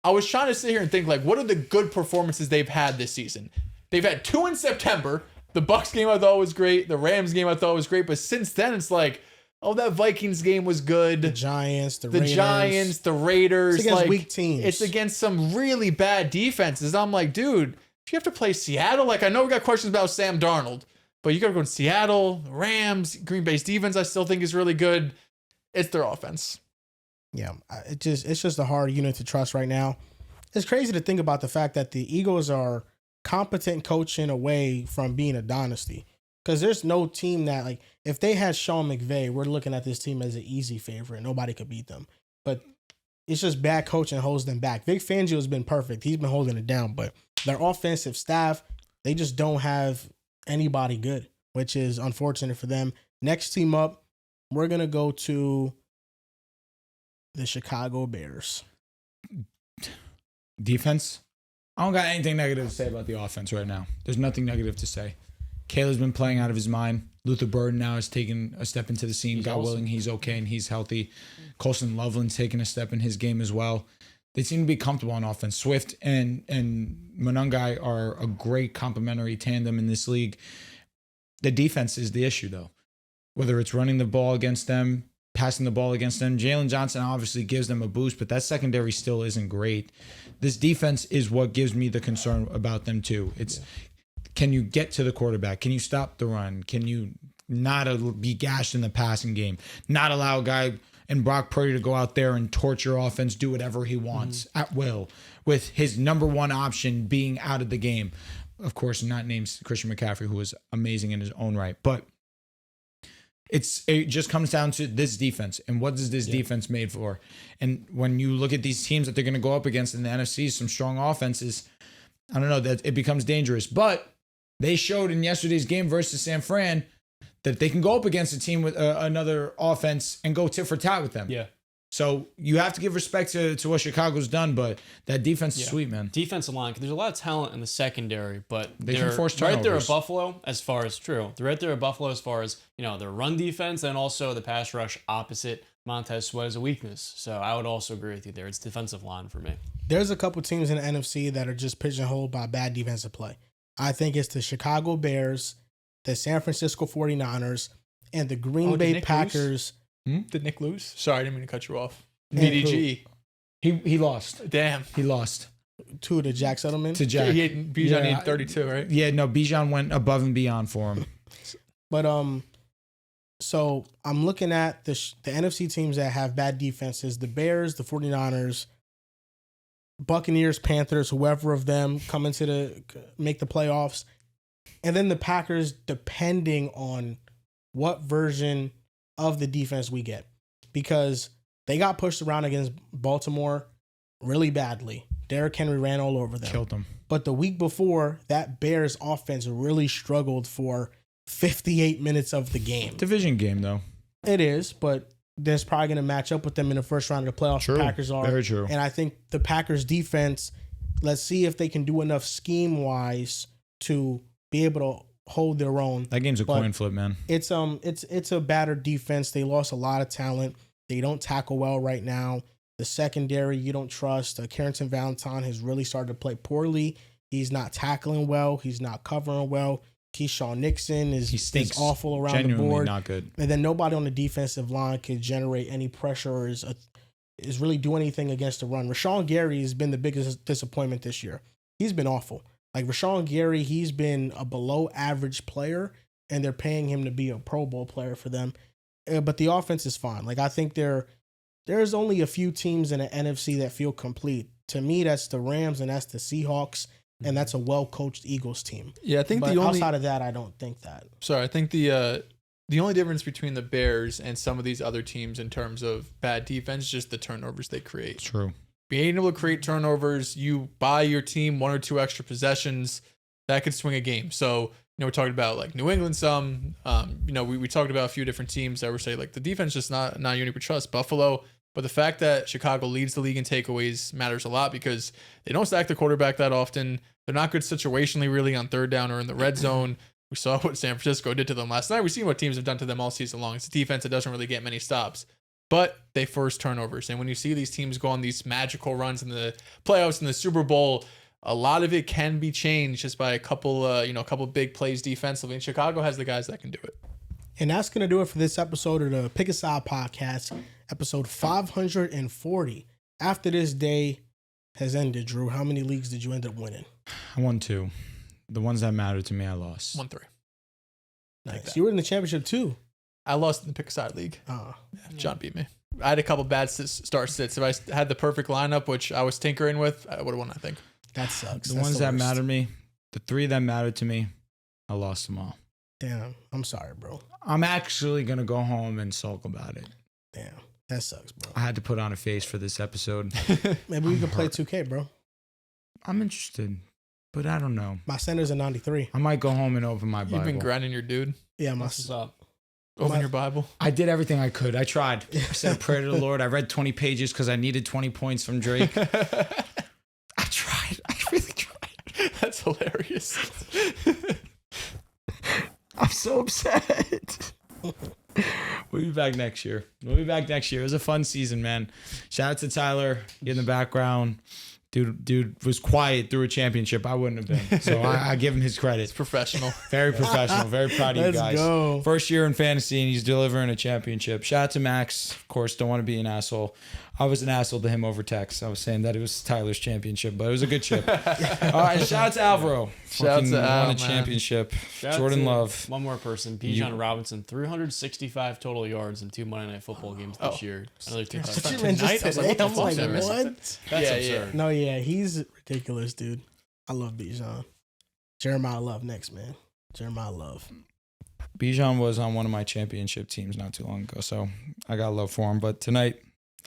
I was trying to sit here and think, like, what are the good performances they've had this season? They've had 2 in September. The Bucs game I thought was great. The Rams game I thought was great. But since then, it's like, oh, that Vikings game was good. The Giants, the Raiders. It's against weak teams. It's against some really bad defenses. I'm like, dude, if you have to play Seattle, like, I know we got questions about Sam Darnold, but you got to go to Seattle, Rams, Green Bay's defense I still think is really good. It's their offense. Yeah, it's just a hard unit to trust right now. It's crazy to think about the fact that the Eagles are competent coaching away from being a dynasty. Because there's no team that, like, if they had Sean McVay, we're looking at this team as an easy favorite. Nobody could beat them. But it's just bad coaching holds them back. Vic Fangio has been perfect. He's been holding it down. But their offensive staff, they just don't have anybody good, which is unfortunate for them. Next team up, we're going to go to the Chicago Bears. Defense? I don't got anything negative to say about the offense right now. There's nothing negative to say. Caleb's been playing out of his mind. Luther Burden now has taken a step into the scene. God willing, he's okay and he's healthy. Colson Loveland's taking a step in his game as well. They seem to be comfortable on offense. Swift and Monungai are a great complementary tandem in this league. The defense is the issue, though. Whether it's running the ball against them, passing the ball against them. Jalen Johnson obviously gives them a boost, but that secondary still isn't great. This defense is what gives me the concern about them, too. Can you get to the quarterback? Can you stop the run? Can you not be gashed in the passing game? Not allow a guy in Brock Purdy to go out there and torture offense, do whatever he wants at will, with his number one option being out of the game. Of course, not named Christian McCaffrey, who was amazing in his own right. But it just comes down to this defense and what is this defense made for? And when you look at these teams that they're going to go up against in the NFC, some strong offenses, I don't know, that it becomes dangerous. But they showed in yesterday's game versus San Fran that they can go up against a team with another offense and go tit for tat with them. Yeah. So you have to give respect to what Chicago's done, but that defense is sweet, man. Defensive line, because there's a lot of talent in the secondary, but They can force right turnovers. there at Buffalo as far as They're right there at Buffalo as far as, their run defense and also the pass rush opposite Montez Sweat is a weakness. So I would also agree with you there. It's defensive line for me. There's a couple teams in the NFC that are just pigeonholed by bad defensive play. I think it's the Chicago Bears, the San Francisco 49ers, and the Green Bay Packers. Did Nick lose? Sorry, I didn't mean to cut you off. And BDG. He lost. Damn. He lost. To the Jack Settlement. To Jack. Bijan needed 32, right? Yeah, no, Bijan went above and beyond for him. But so I'm looking at the NFC teams that have bad defenses: the Bears, the 49ers, Buccaneers, Panthers, whoever of them come into make the playoffs, and then the Packers, depending on what version of the defense we get, because they got pushed around against Baltimore really badly. Derrick Henry ran all over them. Killed them. But the week before, that Bears offense really struggled for 58 minutes of the game. Division game, though. It is, but that's probably going to match up with them in the first round of the playoffs. True. The Packers are. Very true. And I think the Packers defense, let's see if they can do enough scheme-wise to be able to hold their own. That game's a coin flip, man. It's a battered defense. They lost a lot of talent. They don't tackle well right now. The secondary you don't trust. Carrington Valentine has really started to play poorly. He's not tackling well. He's not covering well. Keyshawn Nixon is awful around Genuinely the board. Not good. And then nobody on the defensive line could generate any pressure or is really do anything against the run. Rashawn Gary has been the biggest disappointment this year. He's been awful. Like Rashawn Gary, he's been a below average player, and they're paying him to be a Pro Bowl player for them. But the offense is fine. Like I think there's only a few teams in the NFC that feel complete. To me, that's the Rams and that's the Seahawks, and that's a well-coached Eagles team. Yeah, I think but outside of that, I don't think that. Sorry, I think the only difference between the Bears and some of these other teams in terms of bad defense is just the turnovers they create. True. Being able to create turnovers, you buy your team one or two extra possessions, that could swing a game. So, we're talking about like New England some, we talked about a few different teams that were saying like the defense just not a unit we trust. Buffalo, but the fact that Chicago leads the league in takeaways matters a lot because they don't stack the quarterback that often. They're not good situationally really on third down or in the red zone. We saw what San Francisco did to them last night. We've seen what teams have done to them all season long. It's a defense that doesn't really get many stops. But they force turnovers. And when you see these teams go on these magical runs in the playoffs and the Super Bowl, a lot of it can be changed just by a couple big plays defensively. And Chicago has the guys that can do it. And that's going to do it for this episode of the Pick a Side podcast, episode 540. After this day has ended, Drew, how many leagues did you end up winning? I won 2. The ones that mattered to me, I lost. 1-3. Nice. You were in the championship too. I lost in the Pick a Side league. Oh. John beat me. I had a couple bad start sits. If I had the perfect lineup, which I was tinkering with, I would have won, I think. That sucks. The That's ones the that worst. mattered me, the 3 that mattered to me, I lost them all. Damn. I'm sorry, bro. I'm actually going to go home and sulk about it. Damn. That sucks, bro. I had to put on a face for this episode. Maybe we could play 2K, bro. I'm interested, but I don't know. My center's a 93. I might go home and open my Bible. You've been grinding your dude. Yeah, What's up? Open your Bible. I did everything I could. I tried. I said a prayer to the Lord. I read 20 pages because I needed 20 points from Drake. I tried. I really tried. That's hilarious. I'm so upset. We'll be back next year. It was a fun season, man. Shout out to Tyler in the background. Dude was quiet through a championship. I wouldn't have been. So I give him his credit. It's professional. Very professional. Very proud of you guys. Go. First year in fantasy, and he's delivering a championship. Shout out to Max. Of course, don't want to be an asshole. I was an asshole to him over text. I was saying that it was Tyler's championship, but it was a good chip. All right, shout out to Alvaro. Shout out to Al, won a man. championship. Shout out Jordan to Love. One more person, Bijan Robinson, 365 total yards in 2 Monday Night Football games this year. Another two Such touchdowns. a man just Tonight, I was today. like, I'm what the like, fuck? what? That's Yeah, absurd. No, yeah, he's ridiculous, dude. I love Bijan. Jeremiah Love next, man. Jeremiah Love. Bijan was on one of my championship teams not too long ago, so I got love for him. But tonight,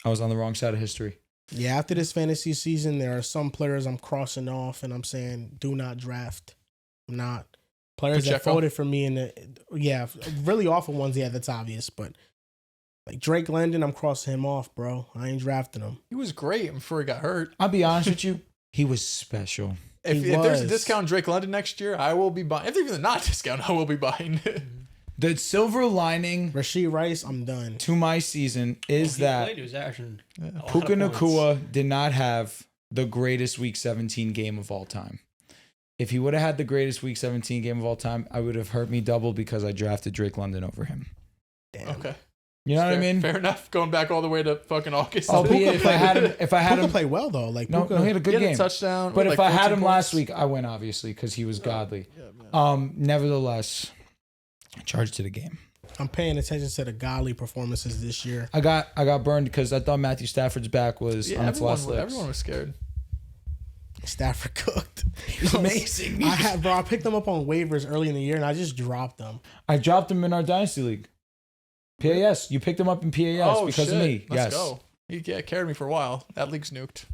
I was on the wrong side of history. Yeah, after this fantasy season, there are some players I'm crossing off, and I'm saying do not draft. I'm not. Players that Pacheco? voted for me in the really awful ones. Yeah, that's obvious, but like Drake London, I'm crossing him off, bro. I ain't drafting him. He was great before he got hurt. I'll be honest with you, he was special. If He there's a was. discount Drake London next year, I will be buying. If there's even not a discount, I will be buying. The silver lining Rasheed Rice, I'm done. to my season is that He was action. Puka Nacua did not have the greatest Week 17 game of all time. If he would have had the greatest Week 17 game of all time, I would have hurt me double because I drafted Drake London over him. Damn. Okay. You know what I mean? Fair enough. Going back all the way to fucking August. Albeit if I had him, Puka played well though. Like no, Puka, he had a good He had game. a touchdown. But like if I had 14 him points. last week, I win obviously because he was godly. Nevertheless, I charged to the game. I'm paying attention to the godly performances this year. I got burned because I thought Matthew Stafford's back was Yeah, on its last legs. everyone was scared. Stafford cooked. He's amazing. I picked them up on waivers early in the year, and I just dropped them. I dropped him in our dynasty league. PAS. You picked him up in PAS because of me. Let's Yes. go. He carried me for a while. That league's nuked.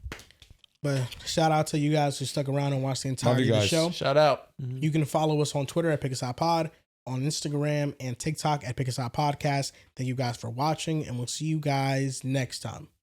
But shout out to you guys who stuck around and watched the entirety you of the guys. show. Shout out. You can follow us on Twitter at PickAsidePod, on Instagram and TikTok at PickAsidePodcast. Thank you guys for watching, and we'll see you guys next time.